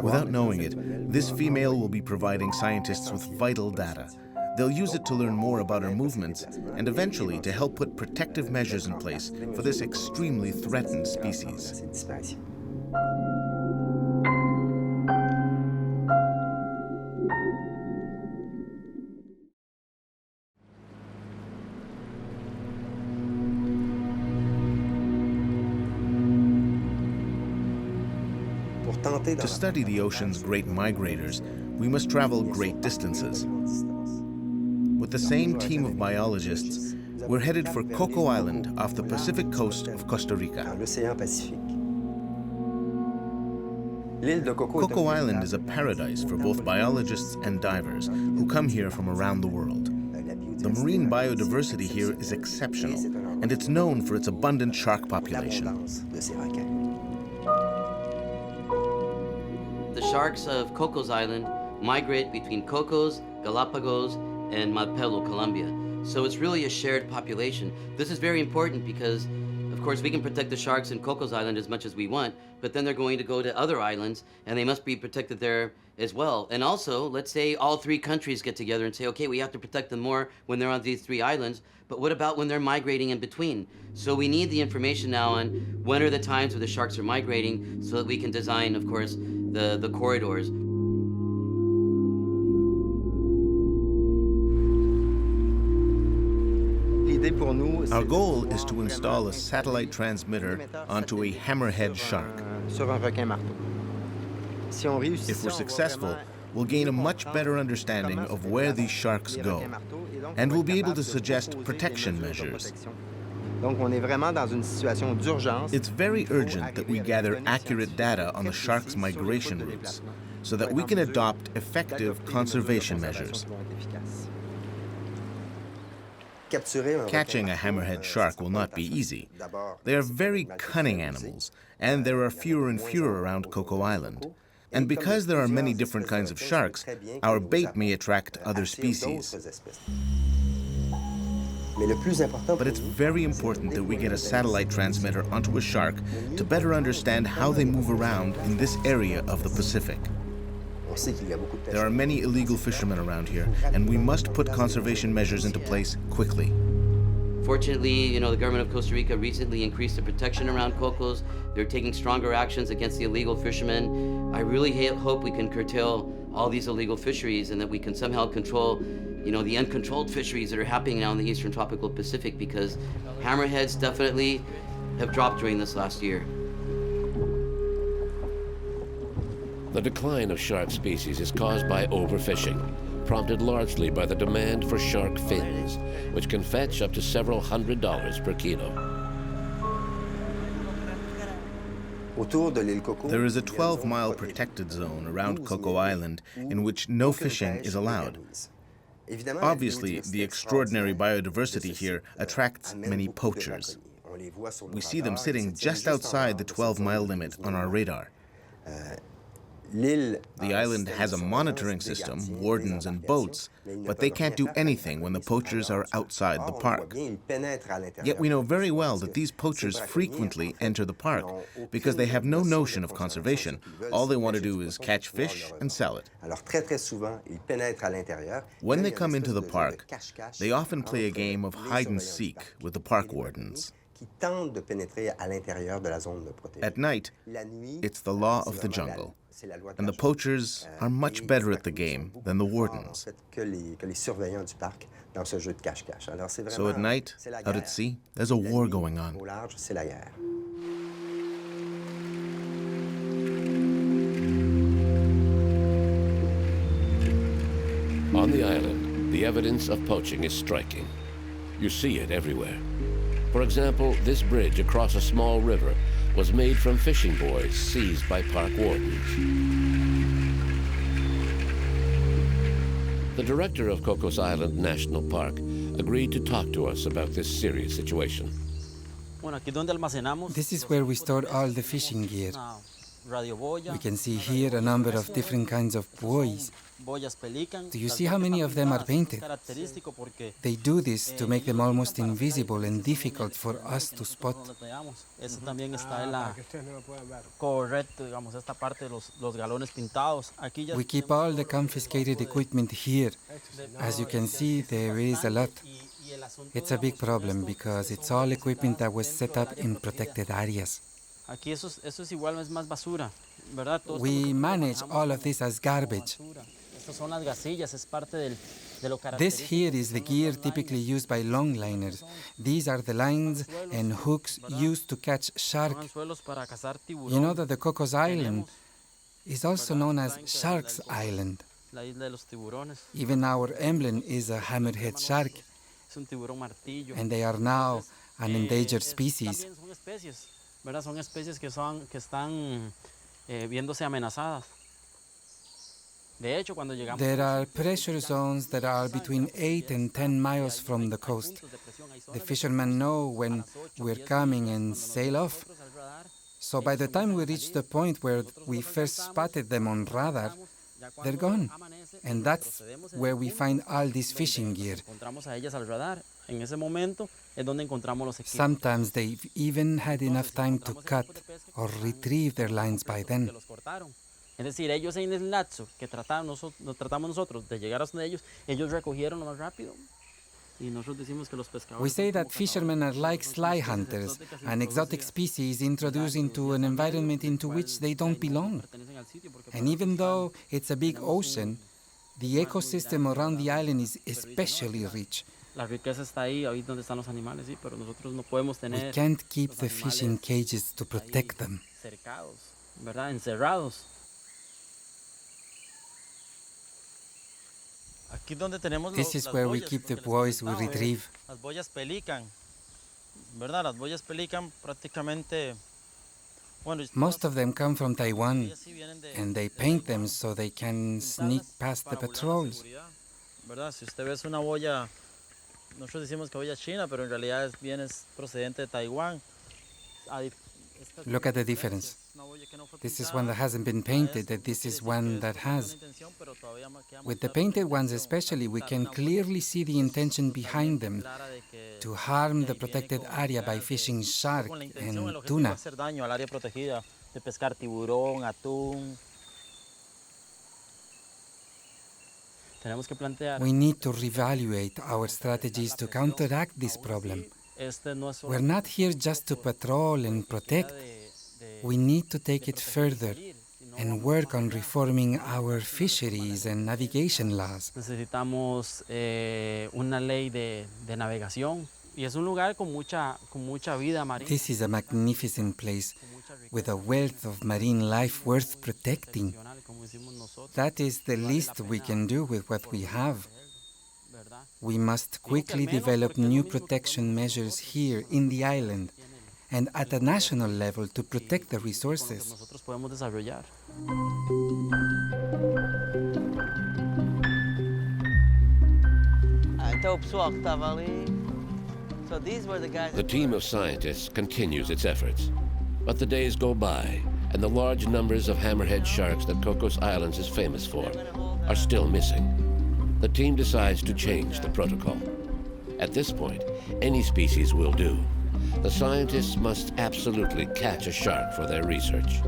Speaker 4: Without knowing it, this female will be providing scientists with vital data. They'll use it to learn more about her movements and eventually to help put protective measures in place for this extremely threatened species. To study the ocean's great migrators, we must travel great distances. With the same team of biologists, we're headed for Coco Island off the Pacific coast of Costa Rica. Coco Island is a paradise for both biologists and divers who come here from around the world. The marine biodiversity here is exceptional, and it's known for its abundant shark population.
Speaker 18: The sharks of Cocos Island migrate between Cocos, Galapagos, and Malpelo, Colombia. So it's really a shared population. This is very important because, of course, we can protect the sharks in Cocos Island as much as we want, but then they're going to go to other islands, and they must be protected there as well. And also, let's say all 3 countries get together and say, okay, we have to protect them more when they're on these 3 islands, but what about when they're migrating in between? So we need the information now on when are the times where the sharks are migrating so that we can design, of course, the corridors.
Speaker 4: Our goal is to install a satellite transmitter onto a hammerhead shark. If we're successful, we'll gain a much better understanding of where these sharks go, and we'll be able to suggest protection measures. It's very urgent that we gather accurate data on the shark's migration routes so that we can adopt effective conservation measures. Catching a hammerhead shark will not be easy. They are very cunning animals, and there are fewer and fewer around Coco Island. And because there are many different kinds of sharks, our bait may attract other species. But it's very important that we get a satellite transmitter onto a shark to better understand how they move around in this area of the Pacific. There are many illegal fishermen around here, and we must put conservation measures into place quickly.
Speaker 18: Fortunately, the government of Costa Rica recently increased the protection around Cocos. They're taking stronger actions against the illegal fishermen. I really hope we can curtail all these illegal fisheries and that we can somehow control the uncontrolled fisheries that are happening now in the eastern tropical Pacific, because hammerheads definitely have dropped during this last year.
Speaker 1: The decline of shark species is caused by overfishing, prompted largely by the demand for shark fins, which can fetch up to several $100s per kilo.
Speaker 4: There is a 12-mile protected zone around Coco Island in which no fishing is allowed. Obviously, the extraordinary biodiversity here attracts many poachers. We see them sitting just outside the 12-mile limit on our radar. The island has a monitoring system, wardens and boats, but they can't do anything when the poachers are outside the park. Yet we know very well that these poachers frequently enter the park because they have no notion of conservation. All they want to do is catch fish and sell it. When they come into the park, they often play a game of hide and seek with the park wardens. At night, it's the law of the jungle, and the poachers are much better at the game than the wardens. So at night, out at sea, there's a war going on.
Speaker 1: On the island, the evidence of poaching is striking. You see it everywhere. For example, this bridge across a small river was made from fishing buoys seized by park wardens. The director of Cocos Island National Park agreed to talk to us about this serious situation.
Speaker 8: This is where we store all the fishing gear. We can see here a number of different kinds of buoys. Do you see how many of them are painted? They do this to make them almost invisible and difficult for us to spot. We keep all the confiscated equipment here. As you can see, there is a lot. It's a big problem because it's all equipment that was set up in protected areas. We manage all of this as garbage. This here is the gear typically used by longliners. These are the lines and hooks used to catch shark. You know that the Cocos Island is also known as Shark's Island. Even our emblem is a hammerhead shark, and they are now an endangered species.
Speaker 22: Son especies que están viéndose amenazadas.
Speaker 8: There are pressure zones that are between 8 and 10 miles from the coast. The fishermen know when we're coming and sail off. So by the time we reach the point where we first spotted them on radar, they're gone. And that's where we find all this fishing gear. Sometimes they've even had enough time to cut or retrieve their lines by then.
Speaker 22: Es decir, ellos en el lapso que tratamos nosotros de llegar hasta ellos, ellos recogieron lo más rápido. Y nosotros decimos que los pescadores.
Speaker 8: We say that fishermen are like sly hunters, an exotic species introduced into an environment into which they don't belong. And even though it's a big ocean, the ecosystem around the island is especially rich.
Speaker 22: La riqueza está ahí donde están los animales, sí, pero nosotros no podemos tener.
Speaker 8: We can't keep the fish in cages to protect them.
Speaker 22: Cercados, ¿verdad? Encerrados.
Speaker 8: This is where we keep the buoys we retrieve.
Speaker 22: Las boyas pelican, ¿verdad? Las boyas pelican prácticamente.
Speaker 8: Most of them come from Taiwan, and they paint them so they can sneak past the patrols.
Speaker 22: ¿Verdad? Si usted ve una boya, nosotros decimos que boya china, pero en realidad es procedente de Taiwán.
Speaker 8: Look at the difference. This is one that hasn't been painted, and this is one that has. With the painted ones especially, we can clearly see the intention behind them, to harm the protected area by fishing shark and tuna. We need to reevaluate our strategies to counteract this problem. We're not here just to patrol and protect. We need to take it further and work on reforming our fisheries and navigation laws.
Speaker 22: Necesitamos una ley de navegación y es un lugar con mucha vida marina.
Speaker 8: This is a magnificent place with a wealth of marine life worth protecting. That is the least we can do with what we have. We must quickly develop new protection measures here in the island and at a national level to protect the resources.
Speaker 1: The team of scientists continues its efforts, but the days go by, and the large numbers of hammerhead sharks that Cocos Islands is famous for are still missing. The team decides to change the protocol. At this point, any species will do. The scientists must absolutely catch a shark for their research.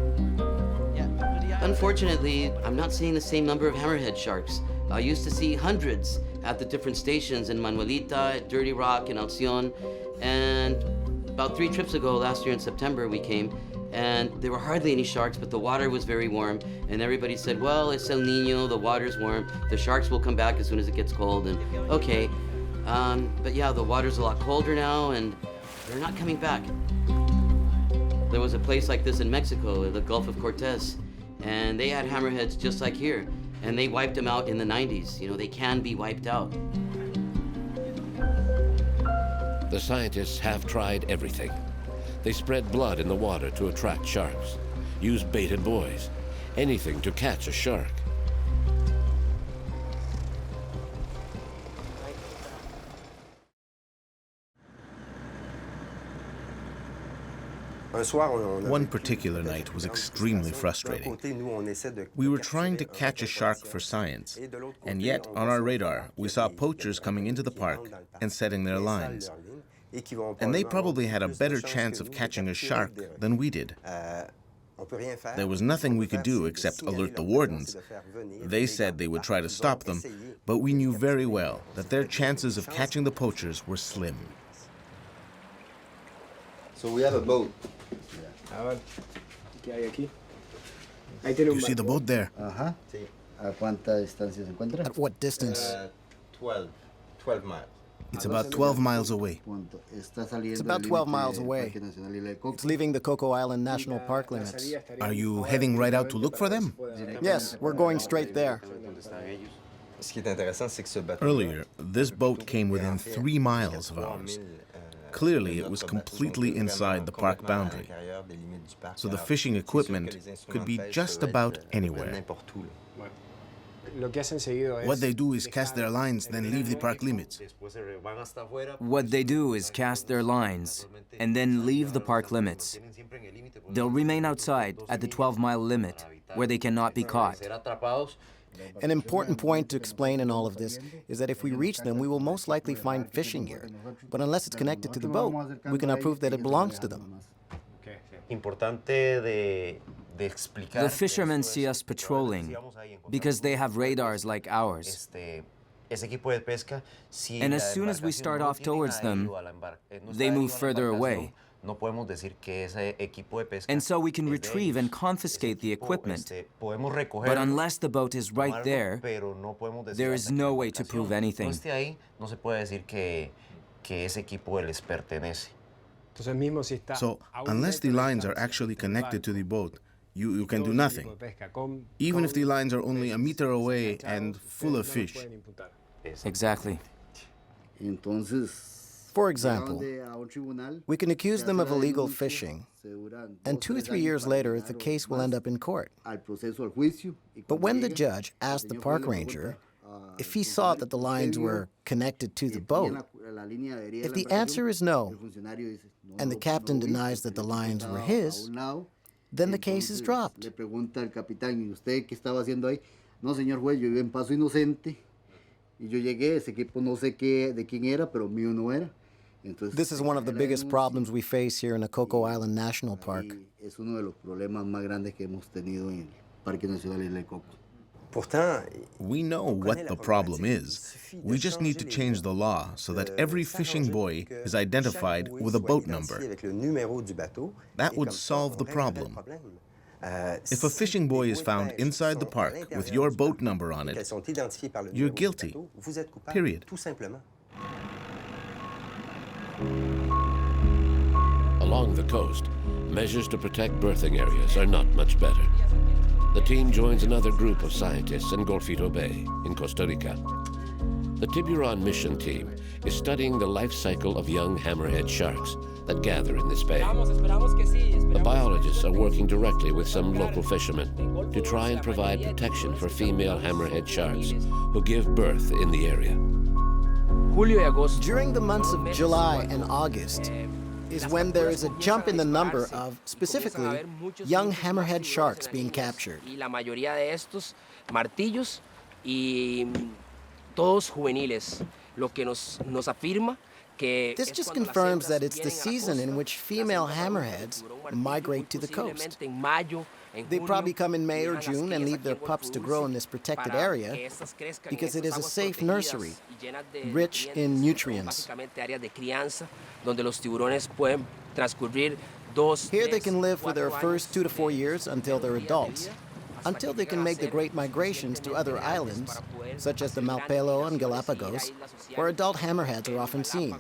Speaker 18: Unfortunately, I'm not seeing the same number of hammerhead sharks. I used to see hundreds at the different stations in Manuelita, at Dirty Rock, in Alcion. And about 3 trips ago, last year in September, we came, and there were hardly any sharks, but the water was very warm. And everybody said, well, it's El Nino, the water's warm. The sharks will come back as soon as it gets cold, and okay. But yeah, the water's a lot colder now, and they're not coming back. There was a place like this in Mexico, the Gulf of Cortez, and they had hammerheads just like here, and they wiped them out in the 90s. You know, they can be wiped out.
Speaker 1: The scientists have tried everything. They spread blood in the water to attract sharks, use baited buoys, anything to catch a shark.
Speaker 4: One particular night was extremely frustrating. We were trying to catch a shark for science, and yet on our radar we saw poachers coming into the park and setting their lines. And they probably had a better chance of catching a shark than we did. There was nothing we could do except alert the wardens. They said they would try to stop them, but we knew very well that their chances of catching the poachers were slim.
Speaker 10: So we have a boat.
Speaker 4: Do you see the boat there?
Speaker 12: At what distance?
Speaker 10: 12 miles.
Speaker 4: It's about 12 miles away.
Speaker 12: It's about 12 miles away. It's leaving the Coco Island National Park limits.
Speaker 4: Are you heading right out to look for them?
Speaker 12: Yes, we're going straight there.
Speaker 4: Earlier, this boat came within 3 miles of ours. Clearly, it was completely inside the park boundary, so the fishing equipment could be just about anywhere. What they do is cast their lines, then leave the park limits.
Speaker 11: What they do is cast their lines and then leave the park limits. They'll remain outside at the 12-mile limit, where they cannot be caught.
Speaker 12: An important point to explain in all of this is that if we reach them, we will most likely find fishing gear. But unless it's connected to the boat, we cannot prove that it belongs to them.
Speaker 11: The fishermen see us patrolling because they have radars like ours. And as soon as we start off towards them, they move further away. And so we can retrieve and confiscate the equipment. But unless the boat is right there, there is no way to prove anything.
Speaker 4: So, unless the lines are actually connected to the boat, you can do nothing, even if the lines are only a meter away and full of fish.
Speaker 11: Exactly.
Speaker 12: For example, we can accuse them of illegal fishing, and 2 or 3 years later, the case will end up in court. But when the judge asked the park ranger if he saw that the lines were connected to the boat, if the answer is no, and the captain denies that the lines were his, then the case is dropped. This is one of the biggest problems we face here in the Coco Island National Park.
Speaker 4: We know what the problem is. We just need to change the law so that every fishing buoy is identified with a boat number. That would solve the problem. If a fishing buoy is found inside the park with your boat number on it, you're guilty. Period.
Speaker 1: Along the coast, measures to protect birthing areas are not much better. The team joins another group of scientists in Golfito Bay in Costa Rica. The Tiburon mission team is studying the life cycle of young hammerhead sharks that gather in this bay. The biologists are working directly with some local fishermen to try and provide protection for female hammerhead sharks who give birth in the area.
Speaker 12: During the months of July and August is when there is a jump in the number of, specifically, young hammerhead sharks being captured. This just confirms that it's the season in which female hammerheads migrate to the coast. They probably come in May or June and leave their pups to grow in this protected area because it is a safe nursery, rich in nutrients. Here they can live for their first 2 to 4 years until they're adults, until they can make the great migrations to other islands, such as the Malpelo and Galapagos, where adult hammerheads are often seen.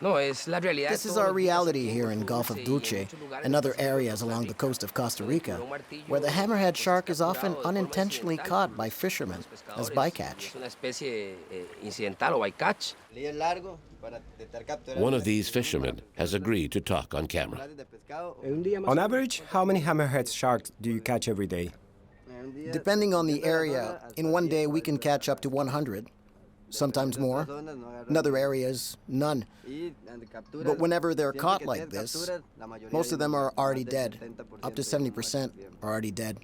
Speaker 12: This is our reality here in Gulf of Dulce and other areas along the coast of Costa Rica, where the hammerhead shark is often unintentionally caught by fishermen as bycatch.
Speaker 1: One of these fishermen has agreed to talk on camera.
Speaker 15: On average, how many hammerhead sharks do you catch every day?
Speaker 12: Depending on the area, in one day we can catch up to 100. Sometimes more. In other areas, none. But whenever they're caught like this, most of them are already dead. Up to 70% are already dead.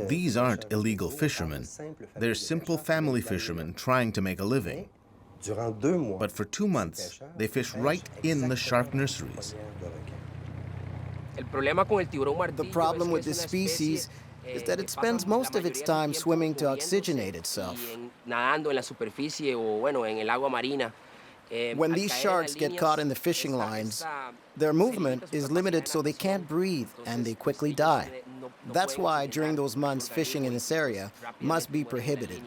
Speaker 4: These aren't illegal fishermen. They're simple family fishermen trying to make a living. But for 2 months, they fish right in the shark nurseries.
Speaker 12: The problem with this species is that it spends most of its time swimming to oxygenate itself. When these sharks get caught in the fishing lines, their movement is limited so they can't breathe and they quickly die. That's why during those months fishing in this area must be prohibited.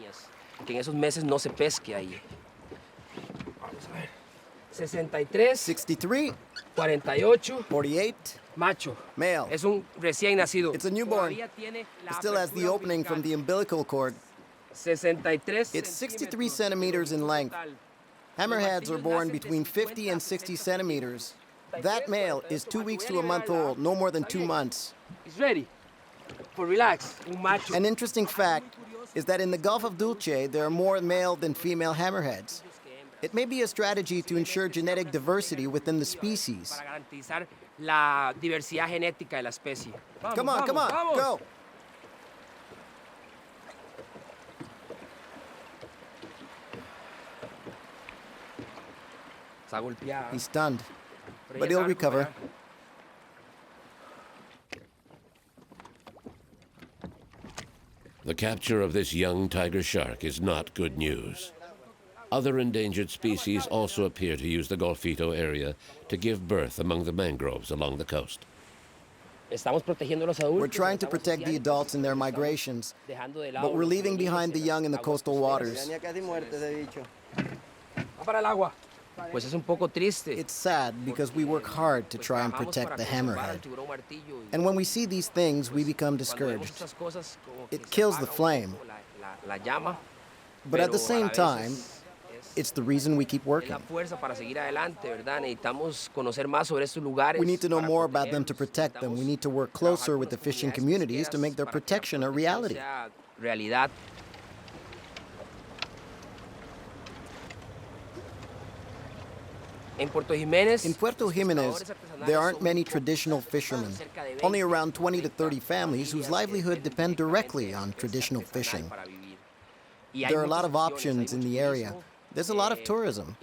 Speaker 12: 63, 48,
Speaker 22: macho.
Speaker 12: Male.
Speaker 22: Es un recién nacido.
Speaker 12: It's a newborn. It still has the opening from the umbilical cord.
Speaker 22: 63.
Speaker 12: It's 63 centimeters in length. Hammerheads are born between 50 and 60 centimeters. That male is 2 weeks to a month old, no more than 2 months.
Speaker 22: He's ready. For relax. Un macho.
Speaker 12: An interesting fact is that in the Gulf of Dulce, there are more male than female hammerheads. It may be a strategy to ensure genetic diversity within the species.
Speaker 22: La diversidad genética de la especie.
Speaker 12: Come on, go! He's stunned, but he'll recover.
Speaker 1: The capture of this young tiger shark is not good news. Other endangered species also appear to use the Golfito area to give birth among the mangroves along the coast.
Speaker 12: We're trying to protect the adults in their migrations, but we're leaving behind the young in the coastal waters. It's sad because we work hard to try and protect the hammerhead. And when we see these things, we become discouraged. It kills the flame. But at the same time, it's the reason we keep working. We need to know more about them to protect them. We need to work closer with the fishing communities to make their protection a reality. In Puerto Jimenez, there aren't many traditional fishermen. Only around 20 to 30 families whose livelihood depend directly on traditional fishing. There are a lot of options in the area. There's a lot of tourism.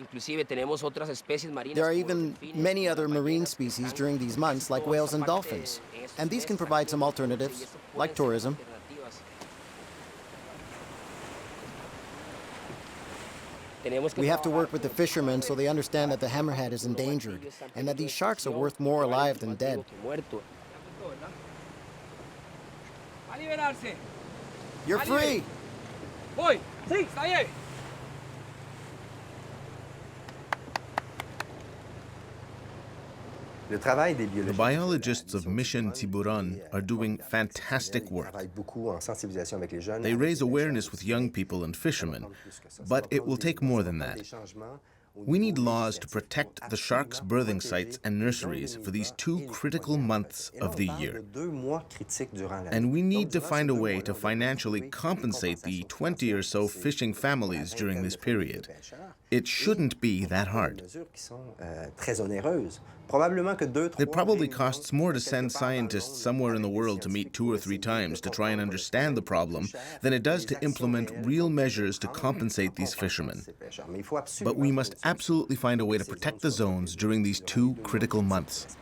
Speaker 12: There are even many other marine species during these months, like whales and dolphins. And these can provide some alternatives, like tourism. We have to work with the fishermen so they understand that the hammerhead is endangered and that these sharks are worth more alive than dead. You're free!
Speaker 4: The biologists of Mission Tiburon are doing fantastic work. They raise awareness with young people and fishermen, but it will take more than that. We need laws to protect the sharks' birthing sites and nurseries for these 2 critical months of the year. And we need to find a way to financially compensate the 20 or so fishing families during this period. It shouldn't be that hard. It probably costs more to send scientists somewhere in the world to meet 2 or 3 times to try and understand the problem than it does to implement real measures to compensate these fishermen. But we must absolutely find a way to protect the zones during these 2 critical months.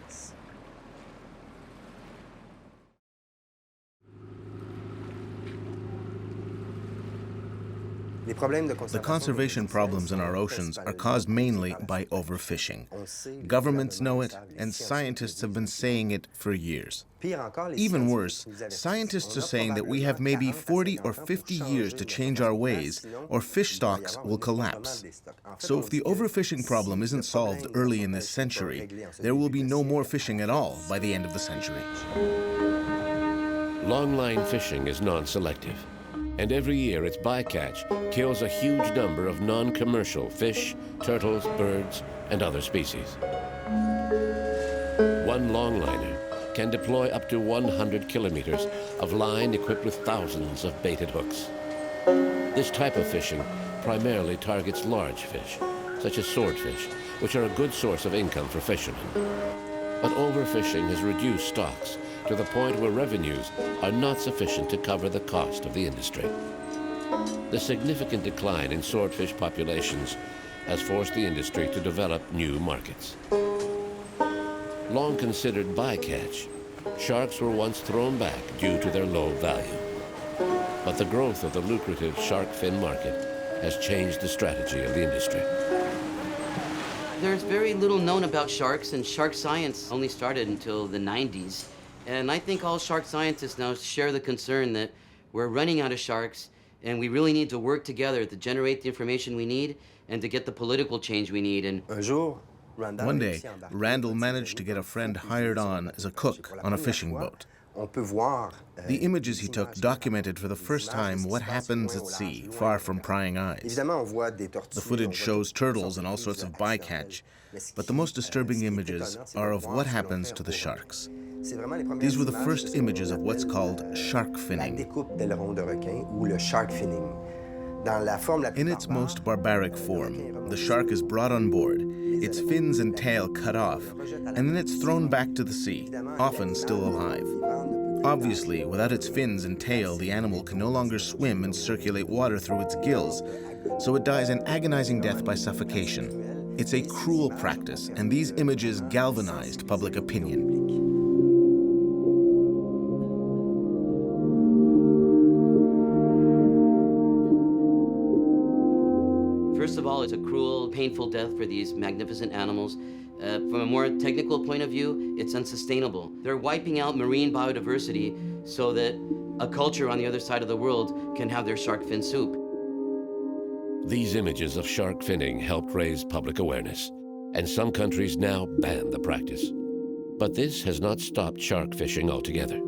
Speaker 4: The conservation problems in our oceans are caused mainly by overfishing. Governments know it, and scientists have been saying it for years. Even worse, scientists are saying that we have maybe 40 or 50 years to change our ways, or fish stocks will collapse. So if the overfishing problem isn't solved early in this century, there will be no more fishing at all by the end of the century.
Speaker 1: Longline fishing is non-selective, and every year its bycatch kills a huge number of non-commercial fish, turtles, birds, and other species. One longliner can deploy up to 100 kilometers of line equipped with thousands of baited hooks. This type of fishing primarily targets large fish, such as swordfish, which are a good source of income for fishermen. But overfishing has reduced stocks to the point where revenues are not sufficient to cover the cost of the industry. The significant decline in swordfish populations has forced the industry to develop new markets. Long considered bycatch, sharks were once thrown back due to their low value. But the growth of the lucrative shark fin market has changed the strategy of the industry.
Speaker 18: There's very little known about sharks, and shark science only started until the 90s. And I think all shark scientists now share the concern that we're running out of sharks, and we really need to work together to generate the information we need and to get the political change we need. And
Speaker 4: one day, Randall managed to get a friend hired on as a cook on a fishing boat. The images he took documented for the first time what happens at sea, far from prying eyes. The footage shows turtles and all sorts of bycatch, but the most disturbing images are of what happens to the sharks. These were the first images of what's called shark finning. In its most barbaric form, the shark is brought on board, its fins and tail cut off, and then it's thrown back to the sea, often still alive. Obviously, without its fins and tail, the animal can no longer swim and circulate water through its gills, so it dies an agonizing death by suffocation. It's a cruel practice, and these images galvanized public opinion.
Speaker 18: first of all, it's a cruel, painful death for these magnificent animals. From a more technical point of view, it's unsustainable. They're wiping out marine biodiversity so that a culture on the other side of the world can have their shark fin soup.
Speaker 1: These images of shark finning helped raise public awareness, and some countries now ban the practice. But this has not stopped shark fishing altogether.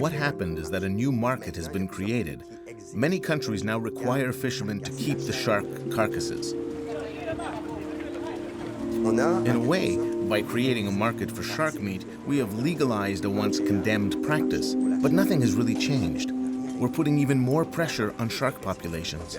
Speaker 4: What happened is that a new market has been created. Many countries now require fishermen to keep the shark carcasses. In a way, by creating a market for shark meat, we have legalized a once condemned practice, but nothing has really changed. We're putting even more pressure on shark populations.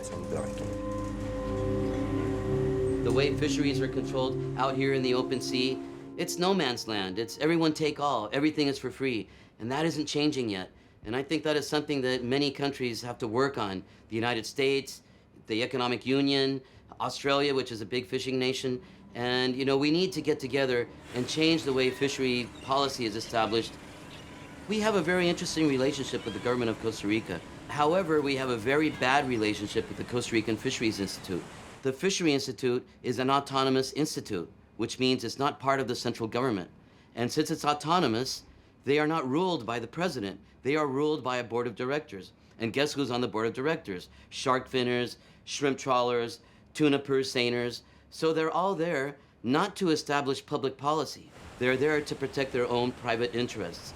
Speaker 18: The way fisheries are controlled out here in the open sea, it's no man's land. It's everyone take all. Everything is for free. And that isn't changing yet. And I think that is something that many countries have to work on. The United States, the Economic Union, Australia, which is a big fishing nation. And, you know, we need to get together and change the way fishery policy is established. We have a very interesting relationship with the government of Costa Rica. However, we have a very bad relationship with the Costa Rican Fisheries Institute. The Fishery Institute is an autonomous institute, which means it's not part of the central government. And since it's autonomous, they are not ruled by the president. They are ruled by a board of directors. And guess who's on the board of directors? Shark finners, shrimp trawlers, tuna purse seiners. So they're all there not to establish public policy. They're there to protect their own private interests.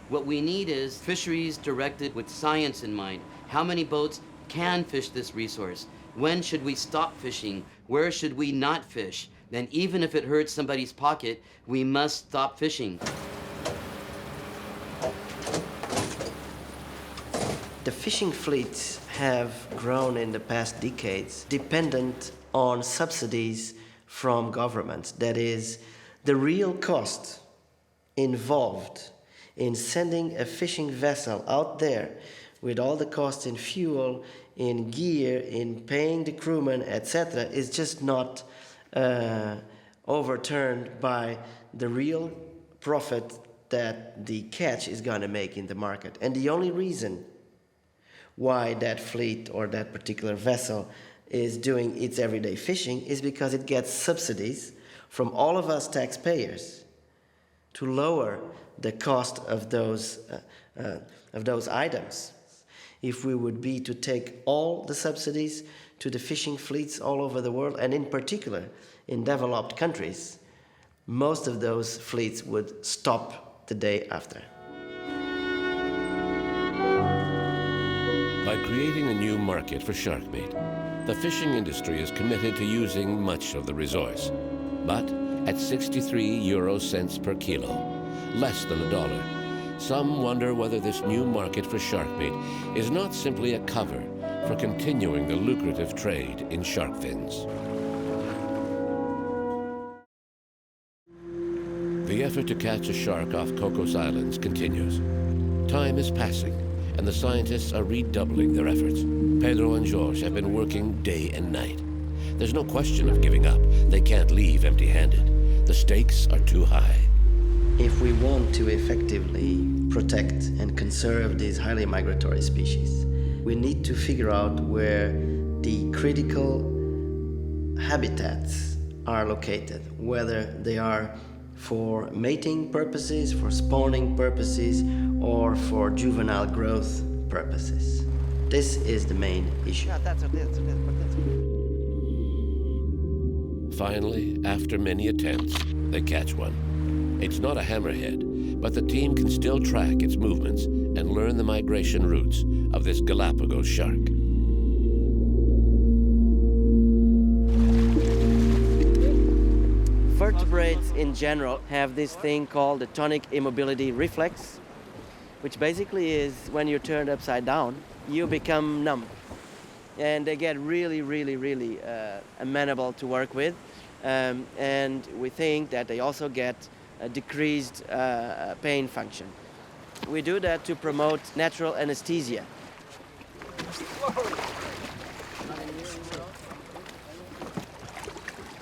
Speaker 18: What we need is fisheries directed with science in mind. How many boats can fish this resource? When should we stop fishing? Where should we not fish? Then even if it hurts somebody's pocket, we must stop fishing.
Speaker 19: The fishing fleets have grown in the past decades dependent on subsidies from governments. That is, the real cost involved in sending a fishing vessel out there with all the costs in fuel, in gear, in paying the crewmen, etc., is just not overturned by the real profit that the catch is going to make in the market. And the only reason why that fleet or that particular vessel is doing its everyday fishing is because it gets subsidies from all of us taxpayers to lower the cost of those items. If we would be to take all the subsidies to the fishing fleets all over the world, and in particular in developed countries, most of those fleets would stop the day after.
Speaker 1: By creating a new market for shark meat, the fishing industry is committed to using much of the resource, but at 63 euro cents per kilo, less than $1. Some wonder whether this new market for shark meat is not simply a cover for continuing the lucrative trade in shark fins. The effort to catch a shark off Cocos Islands continues. Time is passing, and the scientists are redoubling their efforts. Pedro and George have been working day and night. There's no question of giving up. They can't leave empty-handed. The stakes are too high.
Speaker 19: If we want to effectively protect and conserve these highly migratory species, we need to figure out where the critical habitats are located, whether they are for mating purposes, for spawning purposes, or for juvenile growth purposes. This is the main issue.
Speaker 1: Finally, after many attempts, they catch one. It's not a hammerhead, but the team can still track its movements and learn the migration routes of this Galapagos shark.
Speaker 17: Vertebrates in general have this thing called the tonic immobility reflex, which basically is when you're turned upside down, you become numb. And they get really amenable to work with. And we think that they also get a decreased pain function. We do that to promote natural anesthesia.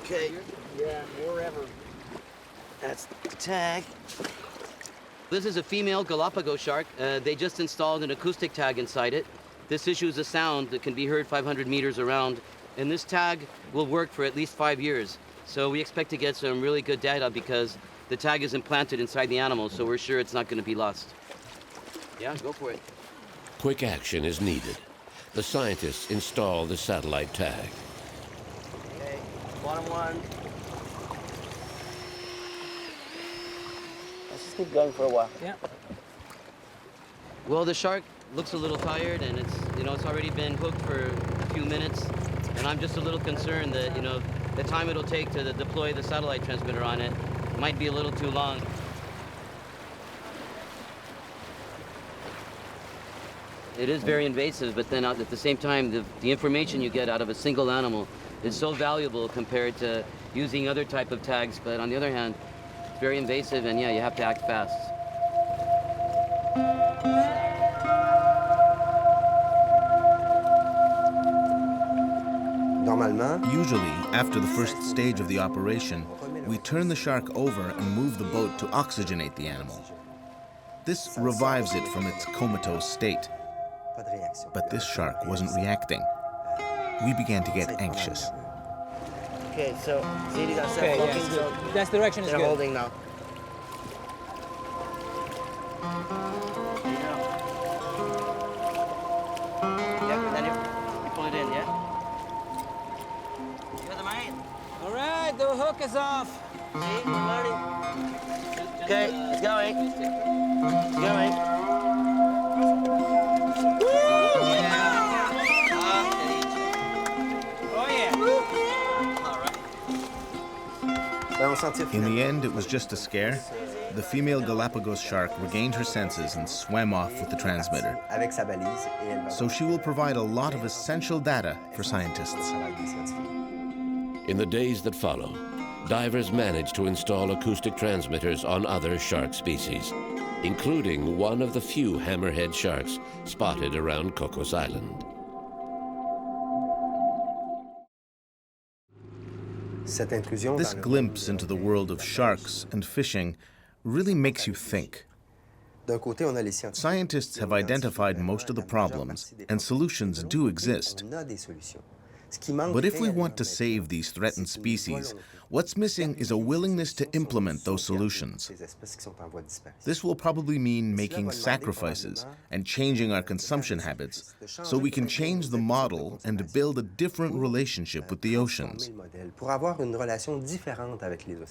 Speaker 19: Okay. Yeah, wherever.
Speaker 17: That's the tag.
Speaker 18: This is a female Galapagos shark. They just installed an acoustic tag inside it. This issues a sound that can be heard 500 meters around, and this tag will work for at least 5 years. So we expect to get some really good data because the tag is implanted inside the animal, so we're sure it's not going to be lost. Yeah, go for it.
Speaker 1: Quick action is needed. The scientists install the satellite tag.
Speaker 17: Okay, bottom one. Let's just keep going for a while. Yeah.
Speaker 18: Well, the shark looks a little tired, and it's already been hooked for a few minutes, and I'm just a little concerned that the time it'll take to deploy the satellite transmitter on it might be a little too long. It is very invasive, but then at the same time, the information you get out of a single animal is so valuable compared to using other type of tags. But on the other hand, it's very invasive, and yeah, you have to act fast.
Speaker 4: Usually, after the first stage of the operation, we turn the shark over and move the boat to oxygenate the animal. This revives it from its comatose state. But this shark wasn't reacting. We began to get anxious.
Speaker 17: Okay, so see, these are
Speaker 20: okay,
Speaker 17: looking,
Speaker 20: yeah,
Speaker 17: so
Speaker 20: that direction is
Speaker 17: they're
Speaker 20: good.
Speaker 17: holding now. Yeah, Daniel, you pull it in, yeah? You're the man.
Speaker 20: All right.
Speaker 17: right, the hook is off. See, we're learning. Okay, it's going. It's going.
Speaker 4: In the end, it was just a scare. The female Galapagos shark regained her senses and swam off with the transmitter. So she will provide a lot of essential data for scientists.
Speaker 1: In the days that follow, divers managed to install acoustic transmitters on other shark species, including one of the few hammerhead sharks spotted around Cocos Island.
Speaker 4: This glimpse into the world of sharks and fishing really makes you think. Scientists have identified most of the problems, and solutions do exist. But if we want to save these threatened species, what's missing is a willingness to implement those solutions. This will probably mean making sacrifices and changing our consumption habits so we can change the model and build a different relationship with the oceans.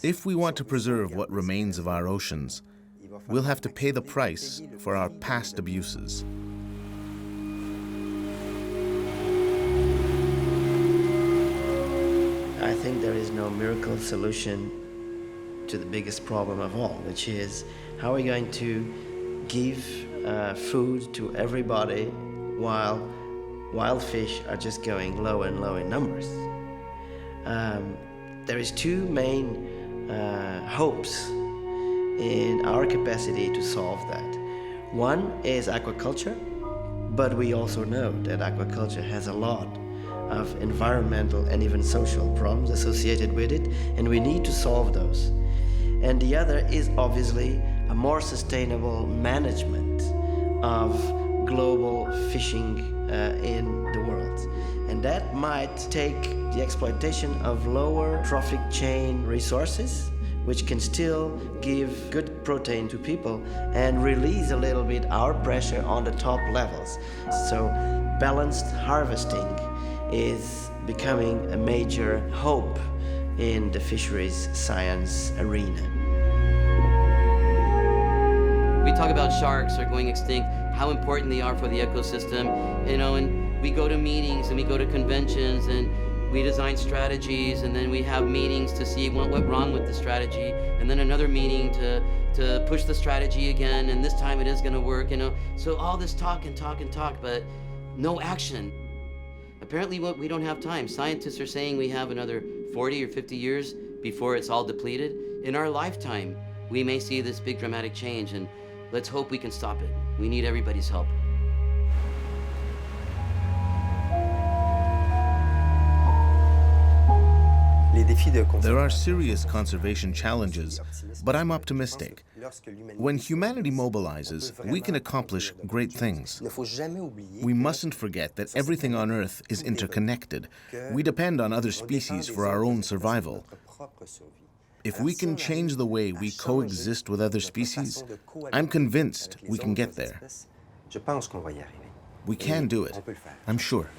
Speaker 4: If we want to preserve what remains of our oceans, we'll have to pay the price for our past abuses.
Speaker 19: I think there is no miracle solution to the biggest problem of all, which is how are we going to give food to everybody while wild fish are just going low and low in numbers. There is two main hopes in our capacity to solve that. One is aquaculture, but we also know that aquaculture has a lot of environmental and even social problems associated with it, and we need to solve those. And the other is obviously a more sustainable management of global fishing in the world. And that might take the exploitation of lower trophic chain resources, which can still give good protein to people and release a little bit our pressure on the top levels. So balanced harvesting is becoming a major hope in the fisheries science arena.
Speaker 18: We talk about sharks are going extinct, how important they are for the ecosystem, and we go to meetings and we go to conventions and we design strategies, and then we have meetings to see what went wrong with the strategy, and then another meeting to push the strategy again, and this time it is going to work, So all this talk and talk and talk, but no action. Apparently we don't have time. Scientists are saying we have another 40 or 50 years before it's all depleted. In our lifetime, we may see this big dramatic change, and let's hope we can stop it. We need everybody's help.
Speaker 4: There are serious conservation challenges, but I'm optimistic. When humanity mobilizes, we can accomplish great things. We mustn't forget that everything on Earth is interconnected. We depend on other species for our own survival. If we can change the way we coexist with other species, I'm convinced we can get there. We can do it, I'm sure.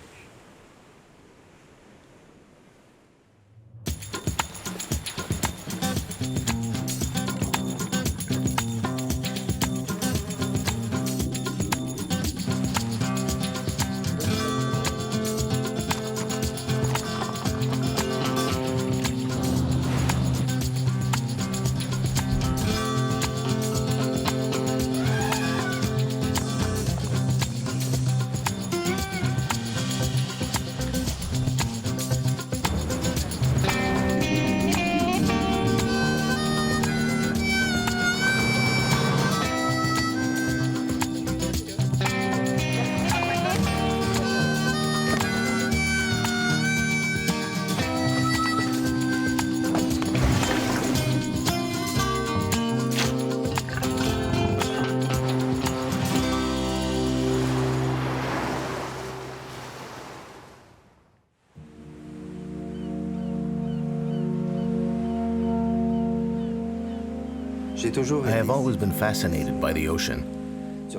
Speaker 4: I have always been fascinated by the ocean.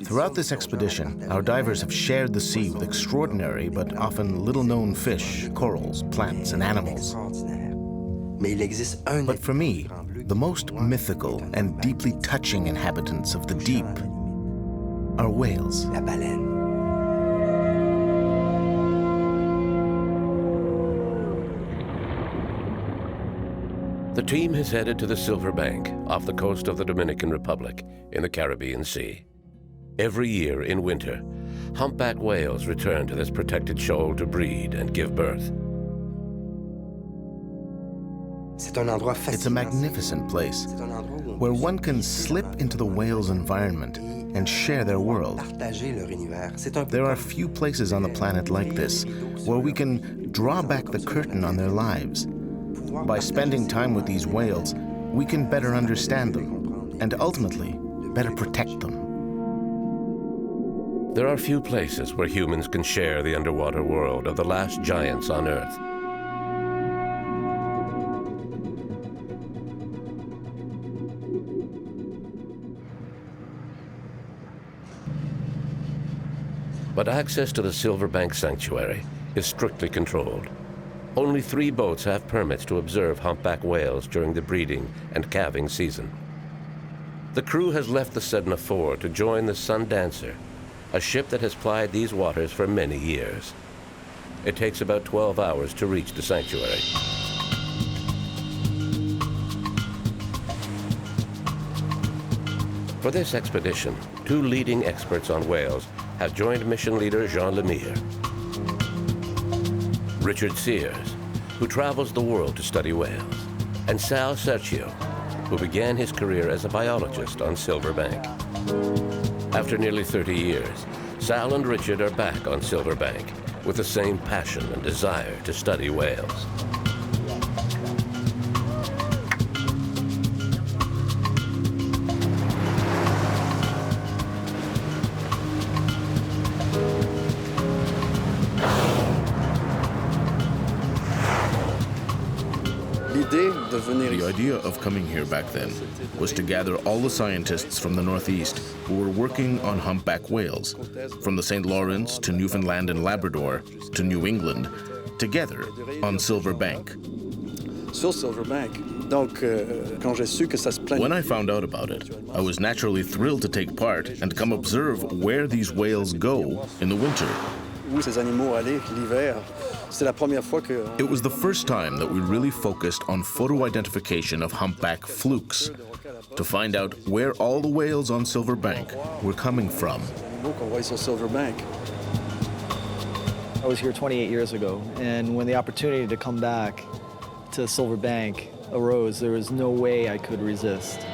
Speaker 4: Throughout this expedition, our divers have shared the sea with extraordinary but often little-known fish, corals, plants, and animals. But for me, the most mythical and deeply touching inhabitants of the deep are whales.
Speaker 1: The team has headed to the Silver Bank off the coast of the Dominican Republic in the Caribbean Sea. Every year in winter, humpback whales return to this protected shoal to breed and give birth.
Speaker 4: It's a magnificent place where one can slip into the whale's environment and share their world. There are few places on the planet like this where we can draw back the curtain on their lives. By spending time with these whales, we can better understand them and ultimately better protect them.
Speaker 1: There are few places where humans can share the underwater world of the last giants on Earth. But access to the Silver Bank Sanctuary is strictly controlled. Only 3 boats have permits to observe humpback whales during the breeding and calving season. The crew has left the Sedna 4 to join the Sun Dancer, a ship that has plied these waters for many years. It takes about 12 hours to reach the sanctuary. For this expedition, 2 leading experts on whales have joined mission leader Jean Lemire. Richard Sears, who travels the world to study whales, and Sal Sergio, who began his career as a biologist on Silver Bank. After nearly 30 years, Sal and Richard are back on Silver Bank with the same passion and desire to study whales.
Speaker 4: The idea of coming here back then was to gather all the scientists from the Northeast who were working on humpback whales, from the St. Lawrence to Newfoundland and Labrador to New England, together on Silver Bank. When I found out about it, I was naturally thrilled to take part and come observe where these whales go in the winter. It was the first time that we really focused on photo identification of humpback flukes to find out where all the whales on Silver Bank were coming from.
Speaker 16: I was here 28 years ago, and when the opportunity to come back to Silver Bank arose, there was no way I could resist.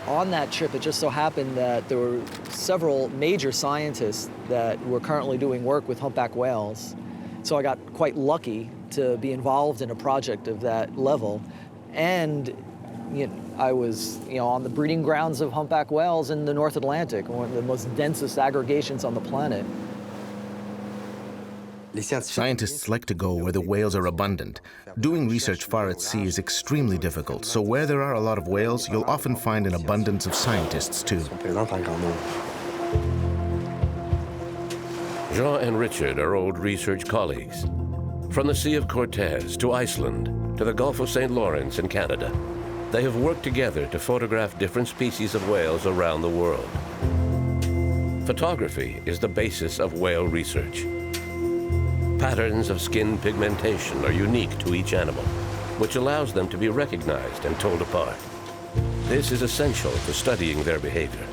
Speaker 16: On that trip, it just so happened that there were several major scientists that were currently doing work with humpback whales. So I got quite lucky to be involved in a project of that level. And I was on the breeding grounds of humpback whales in the North Atlantic, one of the most densest aggregations on the planet.
Speaker 4: Scientists like to go where the whales are abundant. Doing research far at sea is extremely difficult, so where there are a lot of whales, you'll often find an abundance of scientists too.
Speaker 1: Jean and Richard are old research colleagues. From the Sea of Cortez to Iceland to the Gulf of St. Lawrence in Canada, they have worked together to photograph different species of whales around the world. Photography is the basis of whale research. Patterns of skin pigmentation are unique to each animal, which allows them to be recognized and told apart. This is essential to studying their behavior.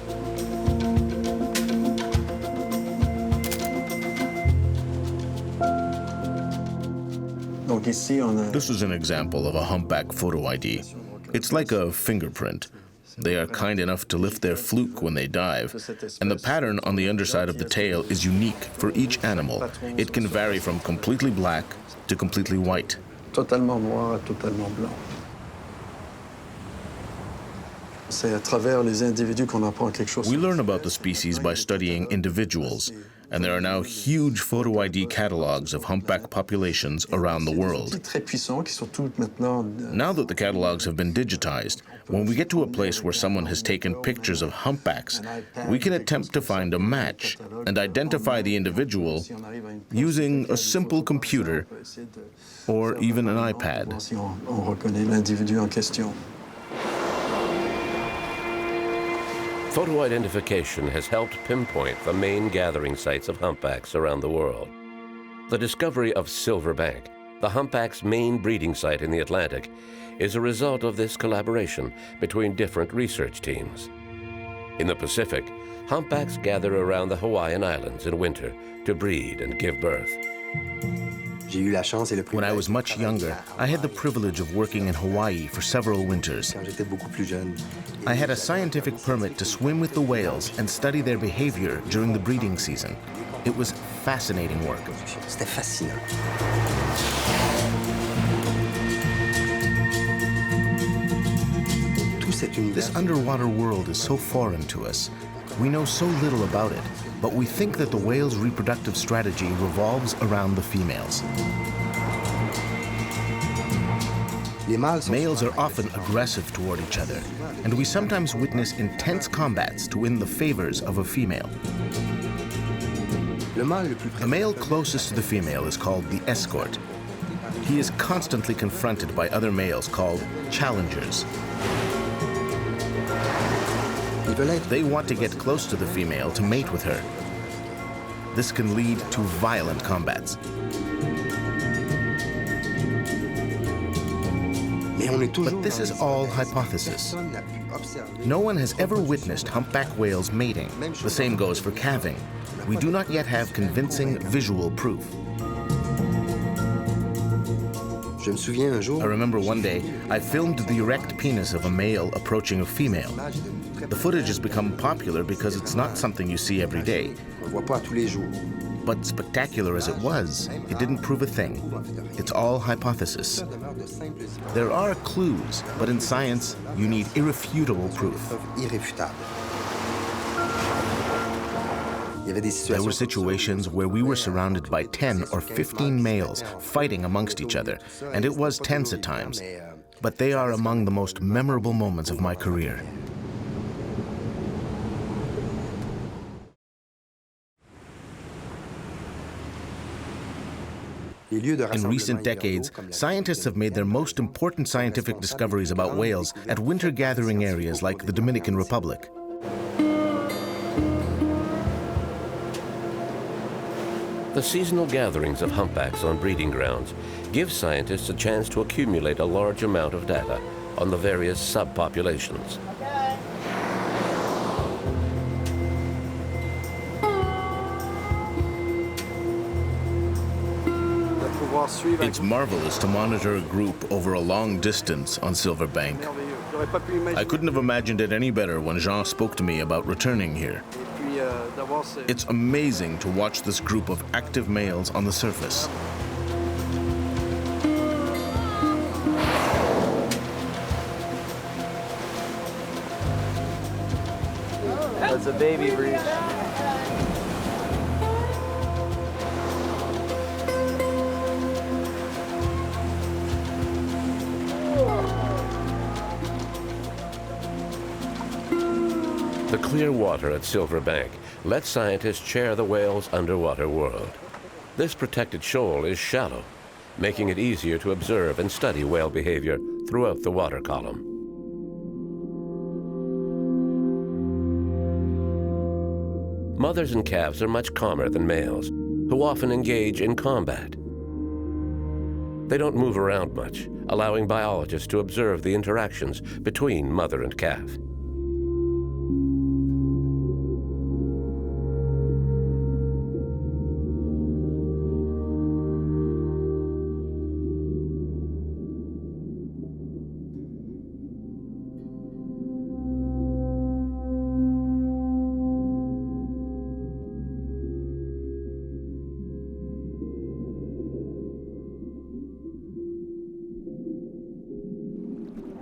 Speaker 4: This is an example of a humpback photo ID. It's like a fingerprint. They are kind enough to lift their fluke when they dive, and the pattern on the underside of the tail is unique for each animal. It can vary from completely black to completely white.
Speaker 5: Totalement noir à totalement blanc.
Speaker 4: We learn about the species by studying individuals, and there are now huge photo ID catalogs of humpback populations around the world. Now that the catalogs have been digitized, when we get to a place where someone has taken pictures of humpbacks, we can attempt to find a match and identify the individual using a simple computer or even an iPad.
Speaker 1: Photo identification has helped pinpoint the main gathering sites of humpbacks around the world. The discovery of Silver Bank, the humpback's main breeding site in the Atlantic, is a result of this collaboration between different research teams. In the Pacific, humpbacks gather around the Hawaiian Islands in winter to breed and give birth.
Speaker 4: When I was much younger, I had the privilege of working in Hawaii for several winters. I had a scientific permit to swim with the whales and study their behavior during the breeding season. It was fascinating work. This underwater world is so foreign to us. We know so little about it, but we think that the whale's reproductive strategy revolves around the females. Males are often aggressive toward each other, and we sometimes witness intense combats to win the favors of a female. The male closest to the female is called the escort. He is constantly confronted by other males called challengers. They want to get close to the female to mate with her. This can lead to violent combats. But this is all hypothesis. No one has ever witnessed humpback whales mating. The same goes for calving. We do not yet have convincing visual proof. I remember one day I filmed the erect penis of a male approaching a female. The footage has become popular because it's not something you see every day. But spectacular as it was, it didn't prove a thing. It's all hypothesis. There are clues, but in science, you need irrefutable proof. There were situations where we were surrounded by 10 or 15 males fighting amongst each other, and it was tense at times. But they are among the most memorable moments of my career. In recent decades, scientists have made their most important scientific discoveries about whales at winter gathering areas like the Dominican Republic.
Speaker 1: The seasonal gatherings of humpbacks on breeding grounds give scientists a chance to accumulate a large amount of data on the various subpopulations.
Speaker 4: It's marvelous to monitor a group over a long distance on Silver Bank. I couldn't have imagined it any better when Jean spoke to me about returning here. It's amazing to watch this group of active males on the surface.
Speaker 22: That's a baby breed.
Speaker 1: The clear water at Silver Bank lets scientists share the whale's underwater world. This protected shoal is shallow, making it easier to observe and study whale behavior throughout the water column. Mothers and calves are much calmer than males, who often engage in combat. They don't move around much, allowing biologists to observe the interactions between mother and calf.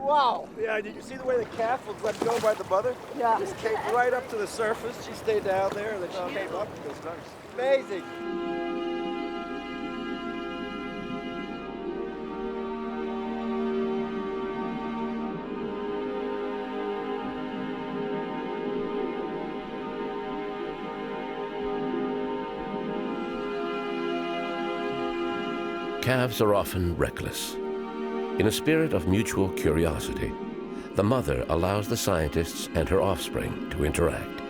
Speaker 22: Wow! Yeah, did you see the way the calf was let go by the mother? Yeah. Just came right up to the surface. She stayed down there, and then she came up and goes nuts. Amazing!
Speaker 1: Calves are often reckless. In a spirit of mutual curiosity, the mother allows the scientists and her offspring to interact.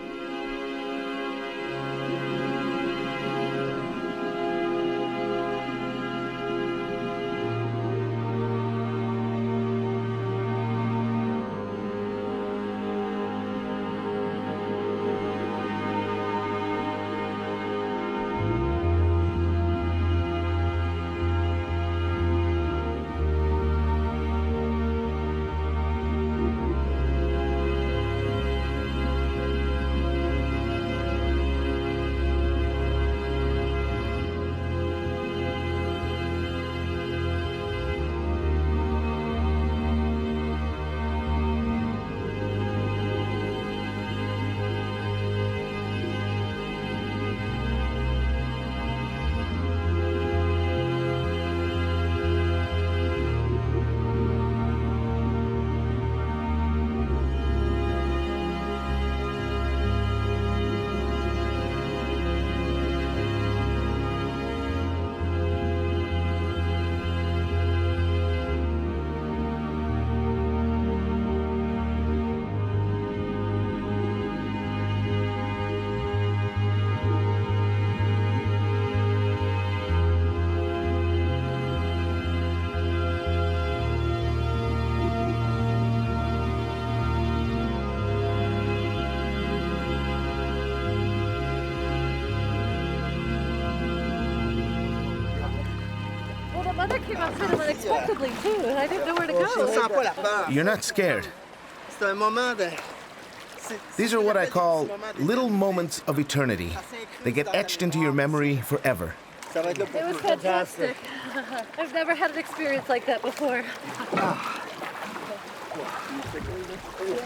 Speaker 3: Mother came out kind of unexpectedly too, and I didn't know where to go.
Speaker 4: You're not scared. These are what I call little moments of eternity. They get etched into your memory forever.
Speaker 3: It was fantastic. I've never had an experience like that before.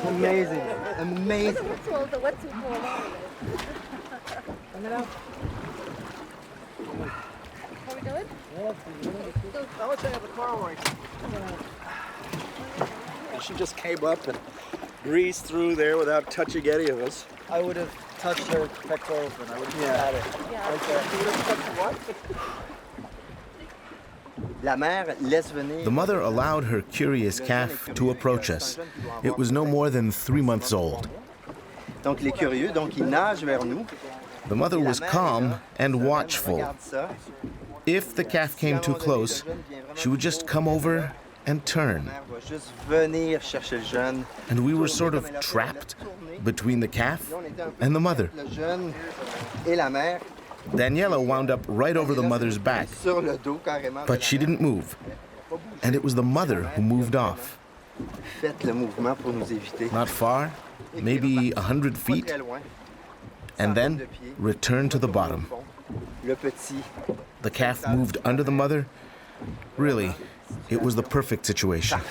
Speaker 7: Amazing, amazing.
Speaker 3: How are we doing?
Speaker 7: I wish I had the car right.
Speaker 2: And she just came up and breezed through there without touching any of us.
Speaker 7: I would have touched her pectorals and I would have had it.
Speaker 3: Yeah.
Speaker 7: Right there. You would have touched what? La mère laisse venir.
Speaker 4: The mother allowed her curious calf to approach us. It was no more than 3 months old.
Speaker 7: Donc les curieux, donc ils nagent vers nous.
Speaker 4: The mother was calm and watchful. If the calf came too close, she would just come over and turn. And we were sort of trapped between the calf and the mother. Daniela wound up right over the mother's back, but she didn't move. And it was the mother who moved off. Not far, maybe 100 feet, and then returned to the bottom. The calf moved under the mother. Really, it was the perfect situation.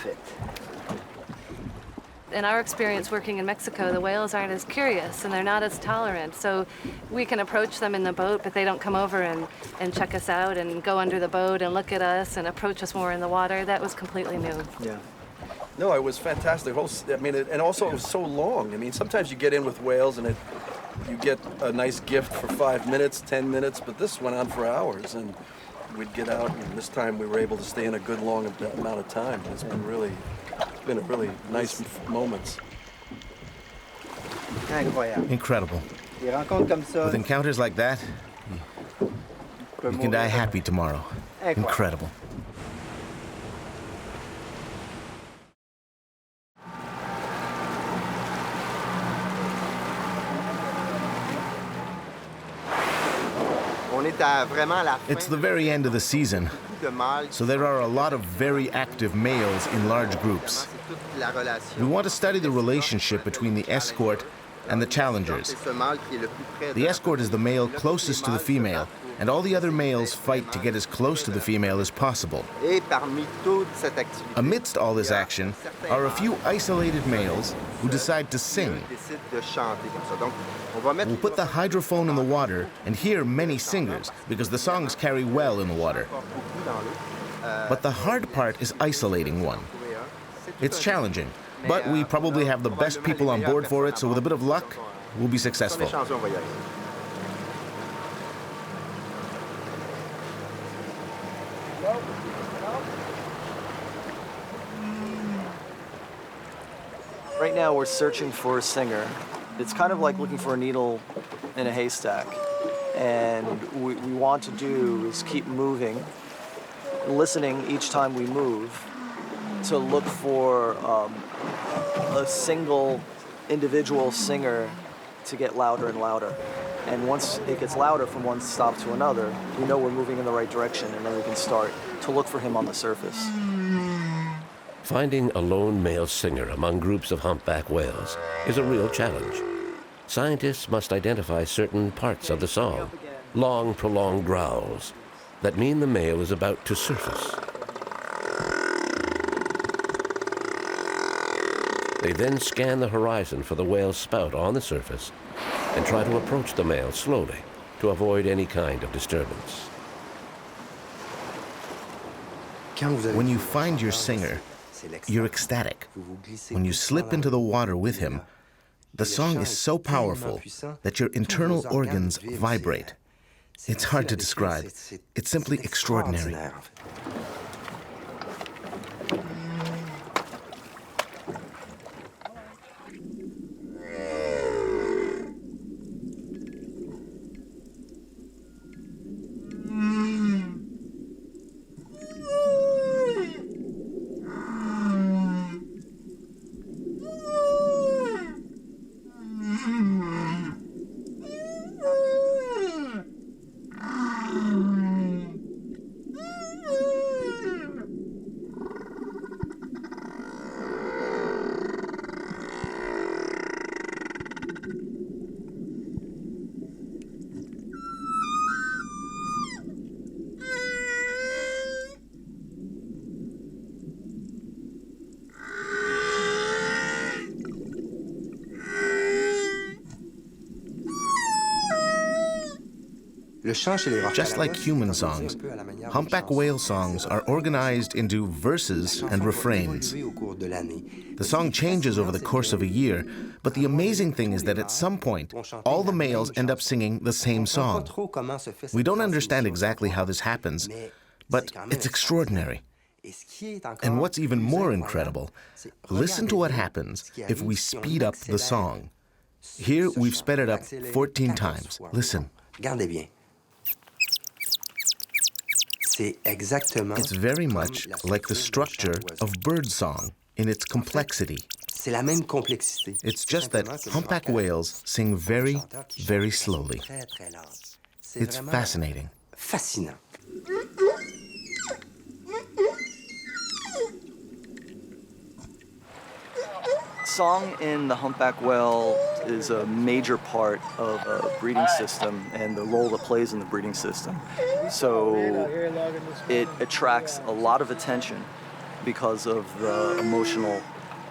Speaker 3: In our experience working in Mexico, the whales aren't as curious and they're not as tolerant. So we can approach them in the boat, but they don't come over and check us out and go under the boat and look at us and approach us more in the water. That was completely new.
Speaker 2: Yeah. No, it was fantastic. I mean, and also it was so long. I mean, sometimes you get in with whales and you get a nice gift for 5 minutes, 10 minutes, but this went on for hours, and we'd get out, and this time we were able to stay in a good long amount of time. It's been a really nice moments.
Speaker 4: Incredible. With encounters like that, you can die happy tomorrow. Incredible. It's the very end of the season, so there are a lot of very active males in large groups. We want to study the relationship between the escort and the challengers. The escort is the male closest to the female, and all the other males fight to get as close to the female as possible. Amidst all this action are a few isolated males who decide to sing. We'll put the hydrophone in the water and hear many singers, because the songs carry well in the water. But the hard part is isolating one. It's challenging, but we probably have the best people on board for it, so with a bit of luck, we'll be successful.
Speaker 16: now we're searching for a singer. It's kind of like looking for a needle in a haystack. And what we want to do is keep moving, listening each time we move to look for a single individual singer to get louder and louder. And once it gets louder from one stop to another, we know we're moving in the right direction, and then we can start to look for him on the surface.
Speaker 1: Finding a lone male singer among groups of humpback whales is a real challenge. Scientists must identify certain parts of the song, long, prolonged growls, that mean the male is about to surface. They then scan the horizon for the whale's spout on the surface and try to approach the male slowly to avoid any kind of disturbance.
Speaker 4: When you find your singer, you're ecstatic. When you slip into the water with him, the song is so powerful that your internal organs vibrate. It's hard to describe. It's simply extraordinary. Just like human songs, humpback whale songs are organized into verses and refrains. The song changes over the course of a year, but the amazing thing is that at some point, all the males end up singing the same song. We don't understand exactly how this happens, but it's extraordinary. And what's even more incredible, listen to what happens if we speed up the song. Here, we've sped it up 14 times. Listen. It's very much like the structure of bird song in its complexity. It's just that humpback whales sing very, very slowly. It's fascinating.
Speaker 16: Song in the humpback whale is a major part of a breeding system and the role it plays in the breeding system. So it attracts a lot of attention because of the emotional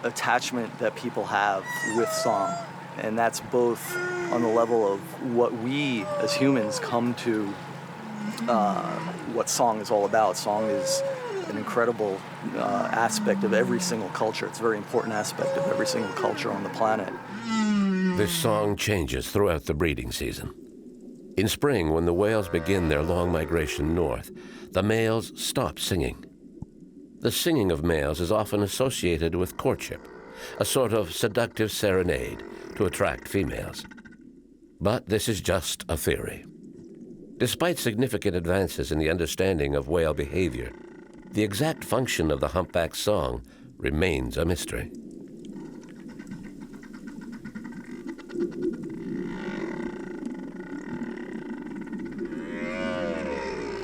Speaker 16: attachment that people have with song. And that's both on the level of what we as humans come to, what song is all about. Song is an incredible aspect of every single culture. It's a very important aspect of every single culture on the planet.
Speaker 1: This song changes throughout the breeding season. In spring, when the whales begin their long migration north, the males stop singing. The singing of males is often associated with courtship, a sort of seductive serenade to attract females. But this is just a theory. Despite significant advances in the understanding of whale behavior, the exact function of the humpback song remains a mystery.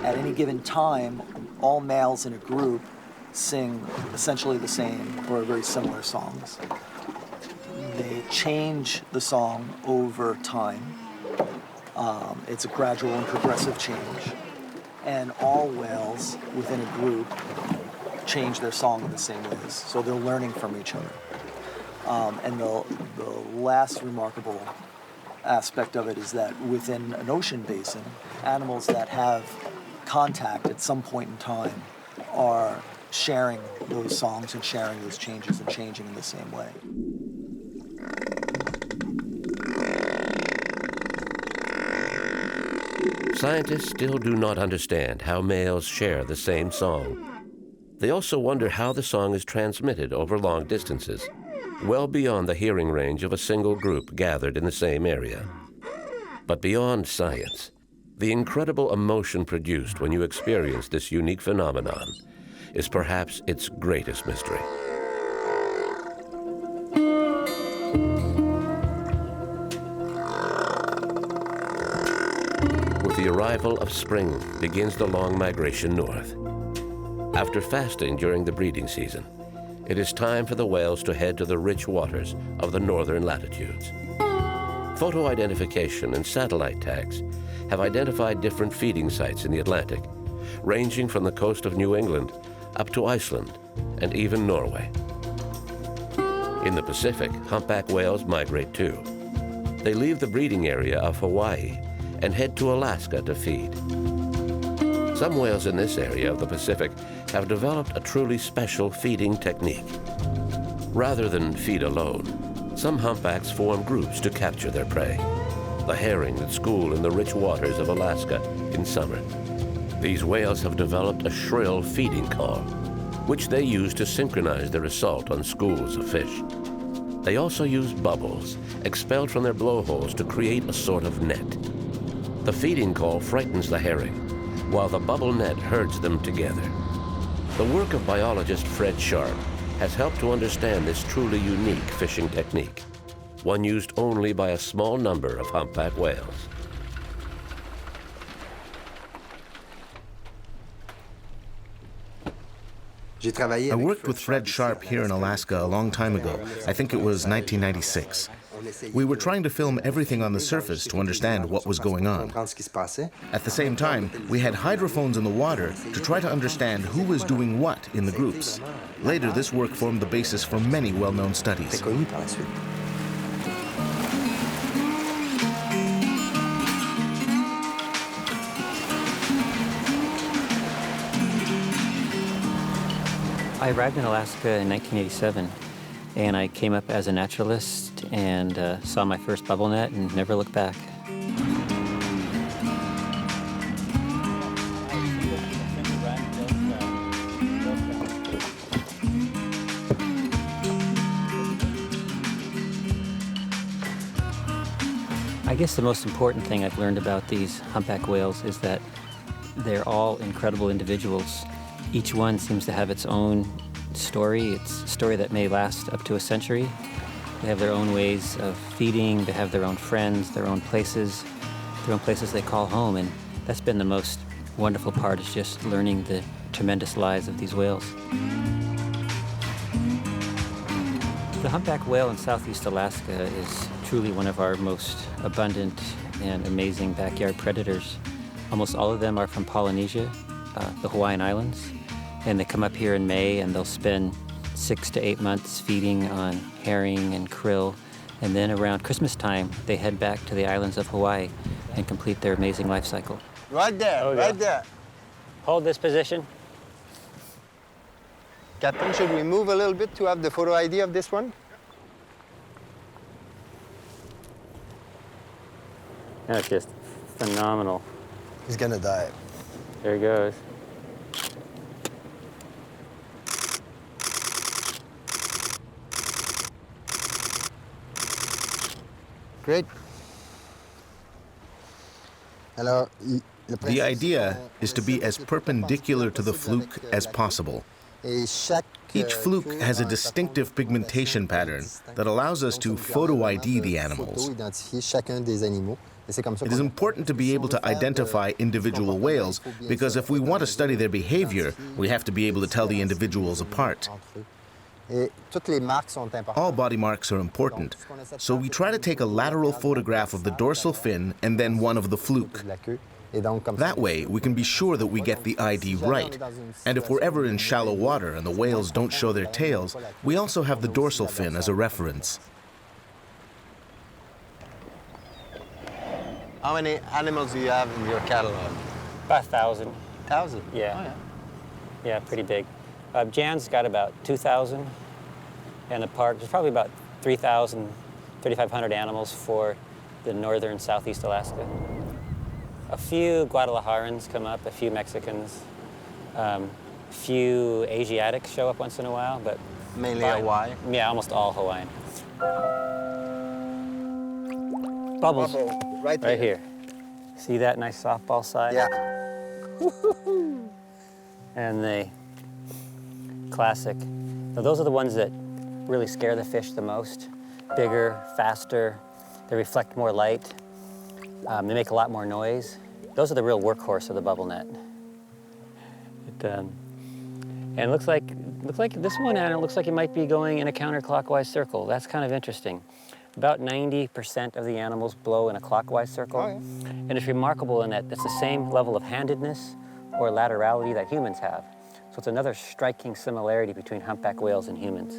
Speaker 16: At any given time, all males in a group sing essentially the same or very similar songs. They change the song over time. It's a gradual and progressive change. And all whales within a group change their song in the same ways. So they're learning from each other. And the last remarkable aspect of it is that within an ocean basin, animals that have contact at some point in time are sharing those songs and sharing those changes and changing in the same way.
Speaker 1: Scientists still do not understand how males share the same song. They also wonder how the song is transmitted over long distances well beyond the hearing range of a single group gathered in the same area. But beyond science, the incredible emotion produced when you experience this unique phenomenon is perhaps its greatest mystery. With the arrival of spring begins the long migration north. After fasting during the breeding season, it is time for the whales to head to the rich waters of the northern latitudes. Photo identification and satellite tags have identified different feeding sites in the Atlantic, ranging from the coast of New England up to Iceland and even Norway. In the Pacific, humpback whales migrate too. They leave the breeding area of Hawaii and head to Alaska to feed. Some whales in this area of the Pacific have developed a truly special feeding technique. Rather than feed alone, some humpbacks form groups to capture their prey, the herring that school in the rich waters of Alaska in summer. These whales have developed a shrill feeding call, which they use to synchronize their assault on schools of fish. They also use bubbles expelled from their blowholes to create a sort of net. The feeding call frightens the herring, while the bubble net herds them together. The work of biologist Fred Sharp has helped to understand this truly unique fishing technique, one used only by a small number of humpback whales.
Speaker 4: I worked with Fred Sharp here in Alaska a long time ago. I think it was 1996. We were trying to film everything on the surface to understand what was going on. At the same time, we had hydrophones in the water to try to understand who was doing what in the groups. Later, this work formed the basis for many well-known studies.
Speaker 13: I arrived in Alaska in 1987, and I came up as a naturalist and saw my first bubble net and never looked back. I guess the most important thing I've learned about these humpback whales is that they're all incredible individuals. Each one seems to have its own story. It's a story that may last up to a century. They have their own ways of feeding. They have their own friends, their own places they call home. And that's been the most wonderful part, is just learning the tremendous lives of these whales. The humpback whale in southeast Alaska is truly one of our most abundant and amazing backyard predators. Almost all of them are from Polynesia, the Hawaiian Islands. And they come up here in May, and they'll spend 6 to 8 months feeding on herring and krill. And then around Christmas time, they head back to the islands of Hawaii and complete their amazing life cycle.
Speaker 7: Right there, right there.
Speaker 13: Hold this position.
Speaker 7: Captain, should we move a little bit to have the photo ID of this one?
Speaker 13: That's just phenomenal.
Speaker 7: He's gonna die.
Speaker 13: There he goes.
Speaker 7: Great.
Speaker 4: The idea is to be as perpendicular to the fluke as possible. Each fluke has a distinctive pigmentation pattern that allows us to photo ID the animals. It is important to be able to identify individual whales, because if we want to study their behavior, we have to be able to tell the individuals apart. All body marks are important, so we try to take a lateral photograph of the dorsal fin and then one of the fluke. That way, we can be sure that we get the ID right. And if we're ever in shallow water and the whales don't show their tails, we also have the dorsal fin as a reference.
Speaker 7: How many animals do you have in your catalog?
Speaker 13: About 1,000.
Speaker 7: 1,000?
Speaker 13: Yeah.
Speaker 7: Oh, yeah.
Speaker 13: Yeah, pretty big. Jan's got about 2,000, and the park, there's probably about 3,000, 3,500 animals for the northern southeast Alaska. A few Guadalajarans come up, a few Mexicans, a few Asiatics show up once in a while, but
Speaker 10: Mainly Hawaii.
Speaker 13: Yeah, almost all Hawaiian. Bubbles.
Speaker 10: Bubble, right
Speaker 13: here. See that nice softball side?
Speaker 10: Yeah.
Speaker 13: And the classic. Now those are the ones that really scare the fish the most. Bigger, faster, they reflect more light, they make a lot more noise. Those are the real workhorse of the bubble net. And it looks like this one, and it looks like it might be going in a counterclockwise circle. That's kind of interesting. About 90% of the animals blow in a clockwise circle.
Speaker 10: Oh, yeah.
Speaker 13: And it's remarkable in that it's the same level of handedness or laterality that humans have. So it's another striking similarity between humpback whales and humans.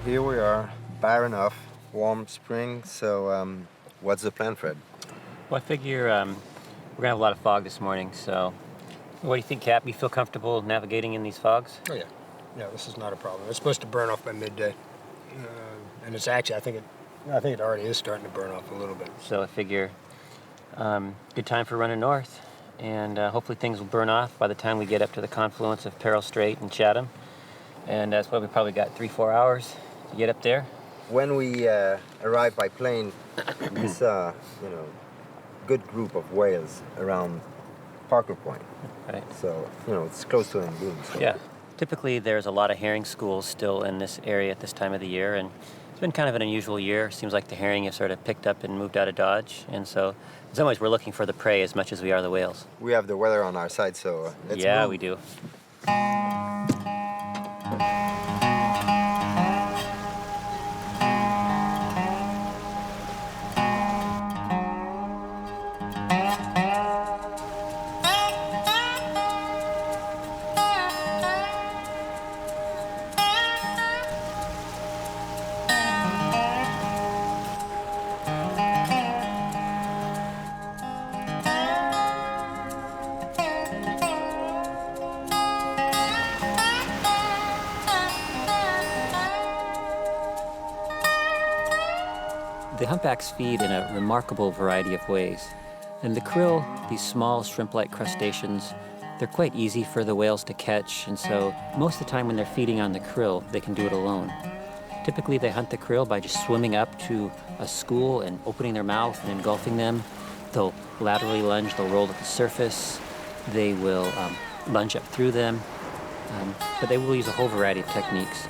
Speaker 10: Here we are, barren off, warm spring. So what's the plan, Fred?
Speaker 13: Well, I figure we're gonna have a lot of fog this morning, so what do you think, Cap? You feel comfortable navigating in these fogs?
Speaker 15: Oh, yeah. Yeah, this is not a problem. It's supposed to burn off by midday. And it's actually, I think it already is starting to burn off a little bit.
Speaker 13: So I figure good time for running north, and hopefully things will burn off by the time we get up to the confluence of Peril Strait and Chatham. And that's why we probably got 3-4 hours to get up there.
Speaker 10: When we arrived by plane, we saw, good group of whales around Parker Point.
Speaker 13: Right.
Speaker 10: So, it's close to Boom. So.
Speaker 13: Yeah. Typically, there's a lot of herring schools still in this area at this time of the year, and it's been kind of an unusual year. Seems like the herring have sort of picked up and moved out of Dodge, and so in some ways we're looking for the prey as much as we are the whales.
Speaker 10: We have the weather on our side, so let's move.
Speaker 13: We do. The humpbacks feed in a remarkable variety of ways. And the krill, these small shrimp-like crustaceans, they're quite easy for the whales to catch, and so most of the time when they're feeding on the krill, they can do it alone. Typically they hunt the krill by just swimming up to a school and opening their mouth and engulfing them. They'll laterally lunge, they'll roll to the surface, they will lunge up through them, but they will use a whole variety of techniques.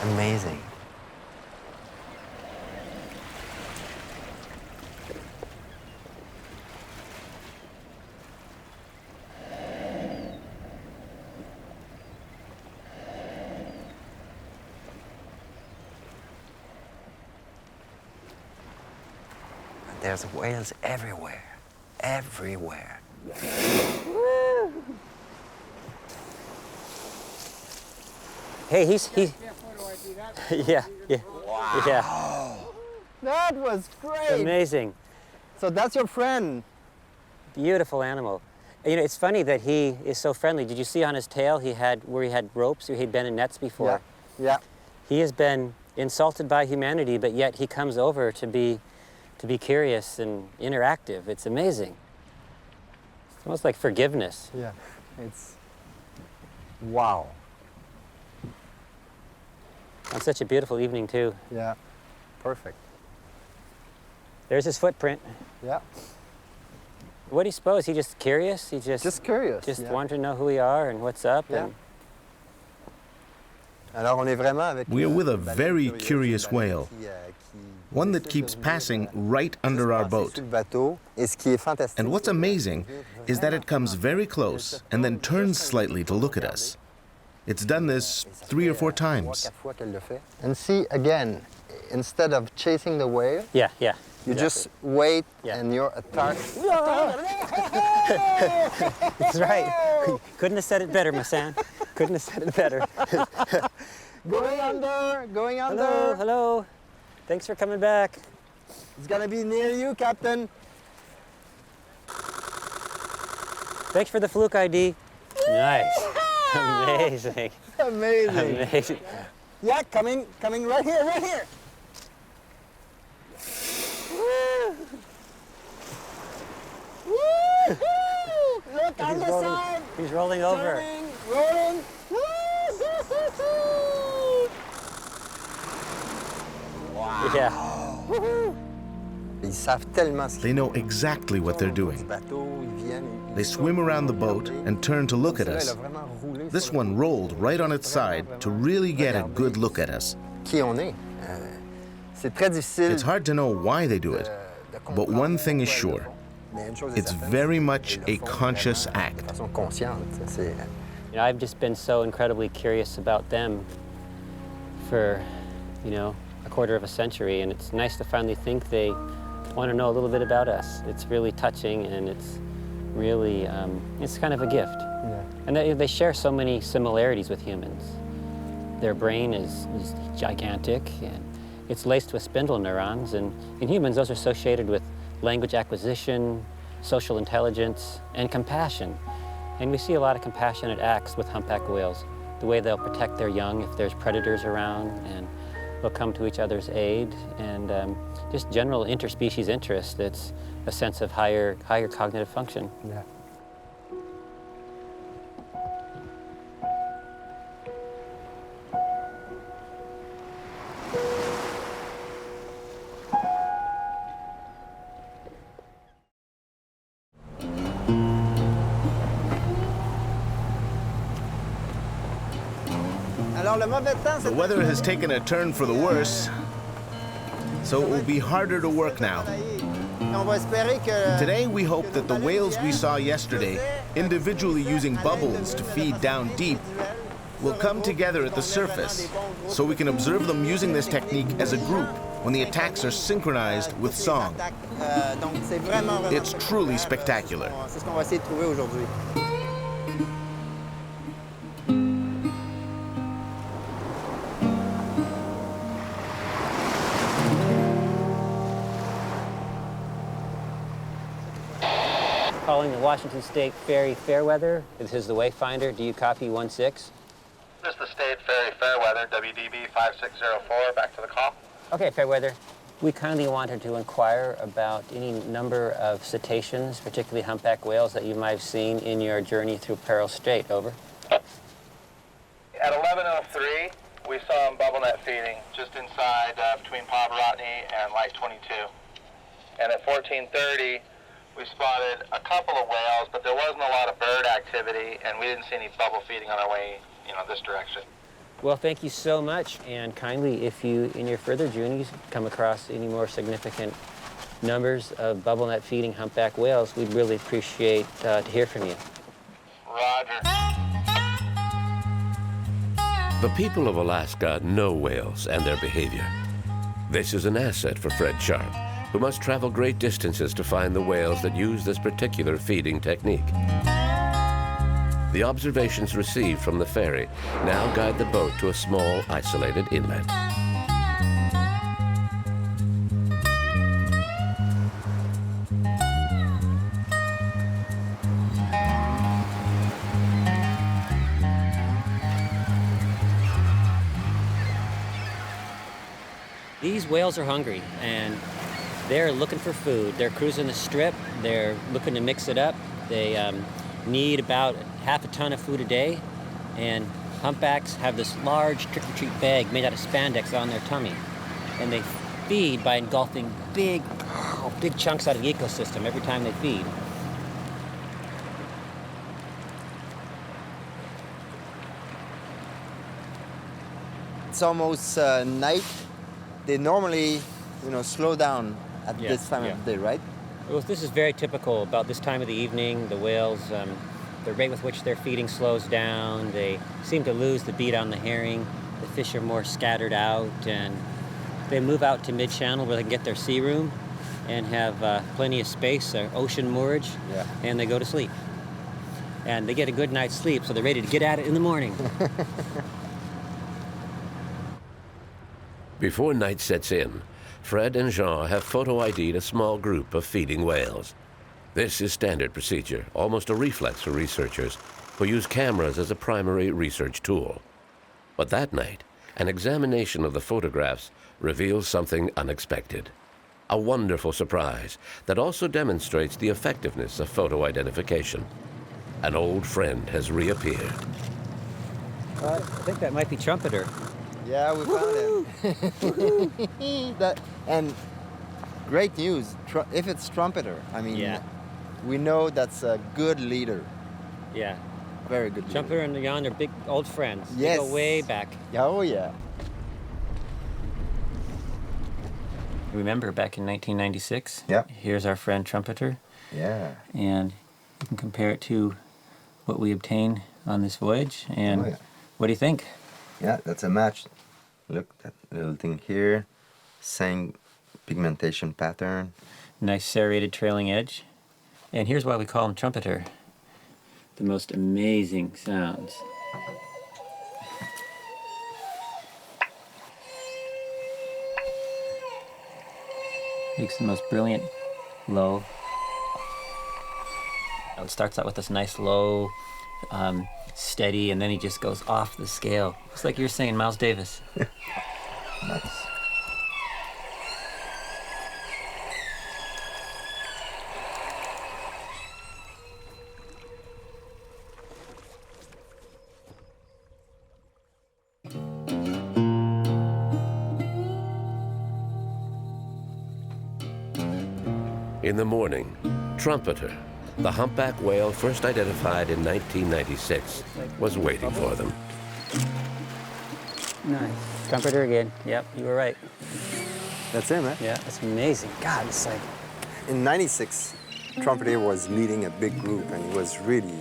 Speaker 10: Amazing. There's whales everywhere. Everywhere.
Speaker 13: Hey, he's yeah.
Speaker 10: Wow.
Speaker 13: Yeah.
Speaker 10: That was great.
Speaker 13: Amazing.
Speaker 10: So that's your friend.
Speaker 13: Beautiful animal. It's funny that he is so friendly. Did you see on his tail where he had ropes? He'd been in nets before.
Speaker 10: Yeah.
Speaker 13: He has been insulted by humanity, but yet he comes over to be curious and interactive. It's amazing. It's almost like forgiveness.
Speaker 10: Yeah. It's wow.
Speaker 13: On such a beautiful evening, too.
Speaker 10: Yeah, perfect.
Speaker 13: There's his footprint.
Speaker 10: Yeah.
Speaker 13: What do you suppose? He just curious? He just
Speaker 10: curious.
Speaker 13: Just wanted to know who we are and what's up.
Speaker 10: Yeah.
Speaker 13: And
Speaker 4: We are with a very curious whale, one that keeps passing right under our boat. And what's amazing is that it comes very close and then turns slightly to look at us. It's done this 3 or 4 times.
Speaker 10: And see, again, instead of chasing the whale, You just wait and you're a target.
Speaker 13: That's right. Couldn't have said it better, my son. Couldn't have said it better.
Speaker 10: Going under, going under.
Speaker 13: Hello, hello. Thanks for coming back.
Speaker 10: It's gonna be near you, Captain.
Speaker 13: Thanks for the fluke ID. Nice. Amazing.
Speaker 10: Amazing.
Speaker 13: Amazing.
Speaker 10: Yeah, coming right here, right here. Look on the side.
Speaker 13: He's rolling over.
Speaker 10: Rolling.
Speaker 13: Wow. Yeah.
Speaker 4: They know exactly what they're doing. They swim around the boat and turn to look at us. This one rolled right on its side to really get a good look at us. It's hard to know why they do it, but one thing is sure. It's very much a conscious act.
Speaker 13: You know, I've just been so incredibly curious about them for, a quarter of a century, and it's nice to finally think they want to know a little bit about us. It's really touching, and it's really, it's kind of a gift. Yeah. And they share so many similarities with humans. Their brain is gigantic, and it's laced with spindle neurons, and in humans, those are associated with language acquisition, social intelligence, and compassion. And we see a lot of compassionate acts with humpback whales, the way they'll protect their young if there's predators around, and they'll come to each other's aid, and just general interspecies interest. It's a sense of higher cognitive function.
Speaker 10: Yeah.
Speaker 4: The weather has taken a turn for the worse, so it will be harder to work now. Today we hope that the whales we saw yesterday, individually using bubbles to feed down deep, will come together at the surface, so we can observe them using this technique as a group when the attacks are synchronized with song. It's truly spectacular.
Speaker 13: Calling the Washington State Ferry Fairweather. This is the Wayfinder. Do you copy 1-6?
Speaker 20: This is the State Ferry Fairweather, WDB 5604. Back to the call.
Speaker 13: Okay, Fairweather. We kindly wanted to inquire about any number of cetaceans, particularly humpback whales, that you might have seen in your journey through Peril Strait. Over.
Speaker 20: At 11:03, we saw them bubble net feeding just inside between Pavarotti and Light 22. And at 14:30, we spotted a couple of whales, but there wasn't a lot of bird activity, and we didn't see any bubble feeding on our way, this direction.
Speaker 13: Well, thank you so much, and kindly, if you, in your further journeys, come across any more significant numbers of bubble net feeding humpback whales, we'd really appreciate to hear from you.
Speaker 20: Roger.
Speaker 1: The people of Alaska know whales and their behavior. This is an asset for Fred Sharp, who must travel great distances to find the whales that use this particular feeding technique. The observations received from the ferry now guide the boat to a small, isolated inlet.
Speaker 13: These whales are hungry, and they're looking for food. They're cruising the strip. They're looking to mix it up. They need about half a ton of food a day, and humpbacks have this large trick-or-treat bag made out of spandex on their tummy, and they feed by engulfing big chunks out of the ecosystem every time they feed.
Speaker 10: It's almost night. They normally, slow down at this time of the day, right?
Speaker 13: Well, this is very typical. About this time of the evening, the whales, the rate with which they're feeding slows down. They seem to lose the beat on the herring. The fish are more scattered out, and they move out to mid-channel where they can get their sea room. and have plenty of space, ocean moorage, and they go to sleep. And they get a good night's sleep, so they're ready to get at it in the morning.
Speaker 1: Before night sets in, Fred and Jean have photo ID'd a small group of feeding whales. This is standard procedure, almost a reflex for researchers who use cameras as a primary research tool. But that night, an examination of the photographs reveals something unexpected. A wonderful surprise that also demonstrates the effectiveness of photo identification. An old friend has reappeared.
Speaker 13: I think that might be Trumpeter.
Speaker 10: Yeah, we found him. And great news, if it's Trumpeter, I mean, we know that's a good leader.
Speaker 13: Yeah.
Speaker 10: Very good leader.
Speaker 13: Trumpeter and Jan are big old friends.
Speaker 10: Yes.
Speaker 13: They go way back.
Speaker 10: Oh, yeah.
Speaker 13: Remember back in 1996?
Speaker 10: Yeah.
Speaker 13: Here's our friend Trumpeter.
Speaker 10: Yeah.
Speaker 13: And you can compare it to what we obtained on this voyage. And what do you think?
Speaker 10: Yeah, that's a match. Look, that little thing here. Same pigmentation pattern.
Speaker 13: Nice serrated trailing edge. And here's why we call him Trumpeter. The most amazing sounds. Makes the most brilliant low. It starts out with this nice low, steady, and then he just goes off the scale. It's like you were saying, Miles Davis.
Speaker 10: Nice.
Speaker 1: In the morning, Trumpeter, the humpback whale first identified in 1996, was waiting for them.
Speaker 13: Nice. Trumpeter again. Yep, you were right.
Speaker 10: That's him, eh?
Speaker 13: Yeah, that's amazing. God, it's like...
Speaker 10: In 96, Trumpeter was leading a big group, and he was really,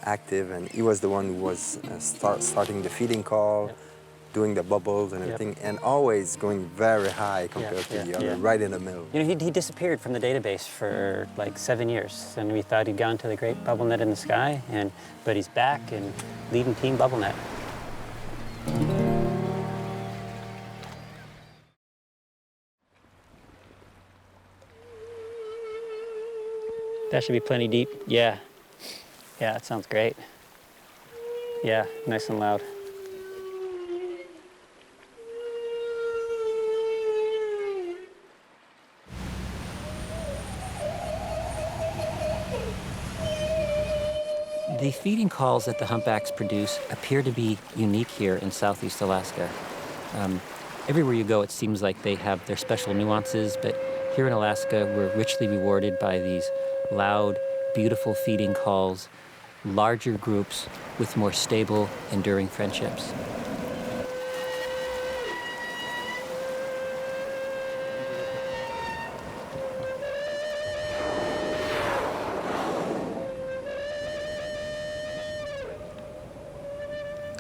Speaker 10: active, and he was the one who was starting the feeding call, doing the bubbles and everything, and always going very high compared to the other, right in the middle.
Speaker 13: You know, he disappeared from the database for like 7 years, and we thought he'd gone to the great bubble net in the sky, but he's back and leading Team Bubble Net. That should be plenty deep. Yeah. Yeah, that sounds great. Yeah, nice and loud. The feeding calls that the humpbacks produce appear to be unique here in Southeast Alaska. Everywhere you go, it seems like they have their special nuances, but here in Alaska, we're richly rewarded by these loud, beautiful feeding calls, larger groups with more stable, enduring friendships.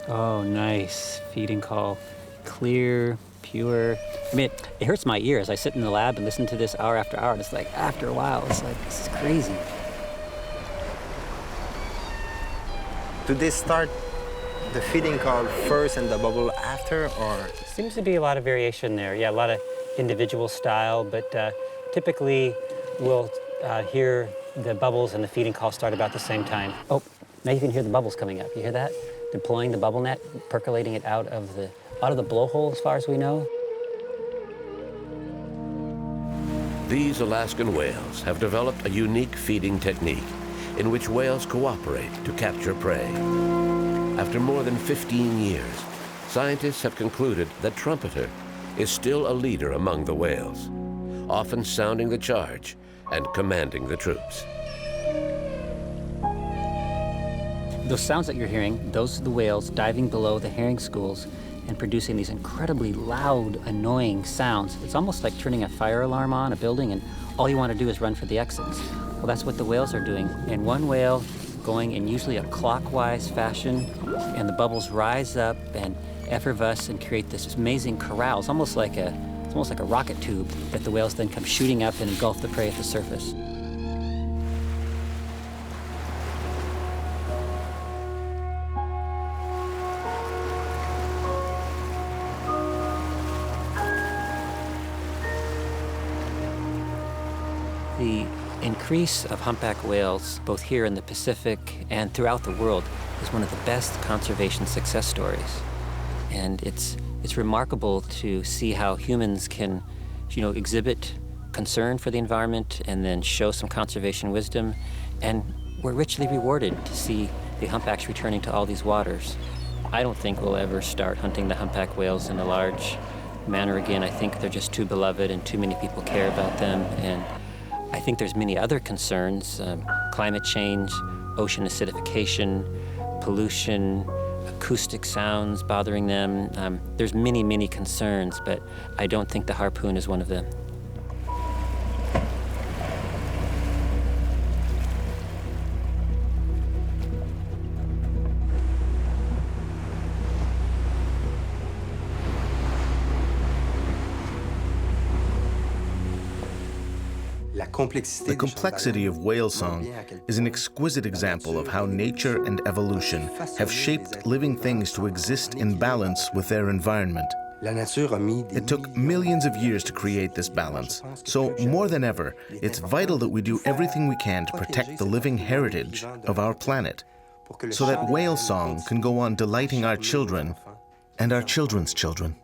Speaker 13: Oh, nice feeding call. Clear, pure. I mean, it hurts my ears. I sit in the lab and listen to this hour after hour, and it's like, after a while, it's like, this is crazy.
Speaker 10: Do they start the feeding call first and the bubble after, or?
Speaker 13: Seems to be a lot of variation there. Yeah, a lot of individual style, but typically we'll hear the bubbles and the feeding call start about the same time. Oh, now you can hear the bubbles coming up. You hear that? Deploying the bubble net, percolating it out of the blowhole as far as we know.
Speaker 1: These Alaskan whales have developed a unique feeding technique in which whales cooperate to capture prey. After more than 15 years, scientists have concluded that Trumpeter is still a leader among the whales, often sounding the charge and commanding the troops.
Speaker 13: Those sounds that you're hearing, those are the whales diving below the herring schools and producing these incredibly loud, annoying sounds. It's almost like turning a fire alarm on a building and all you want to do is run for the exits. Well, that's what the whales are doing. And one whale going in usually a clockwise fashion, and the bubbles rise up and effervesce and create this amazing chorale. It's almost like a It's almost like a rocket tube that the whales then come shooting up and engulf the prey at the surface. The increase of humpback whales, both here in the Pacific and throughout the world, is one of the best conservation success stories. And it's remarkable to see how humans can, exhibit concern for the environment and then show some conservation wisdom. And we're richly rewarded to see the humpbacks returning to all these waters. I don't think we'll ever start hunting the humpback whales in a large manner again. I think they're just too beloved and too many people care about them. And I think there's many other concerns, climate change, ocean acidification, pollution, acoustic sounds bothering them. There's many, many concerns, but I don't think the harpoon is one of them.
Speaker 4: The complexity of whale song is an exquisite example of how nature and evolution have shaped living things to exist in balance with their environment. It took millions of years to create this balance, so more than ever, it's vital that we do everything we can to protect the living heritage of our planet, so that whale song can go on delighting our children and our children's children.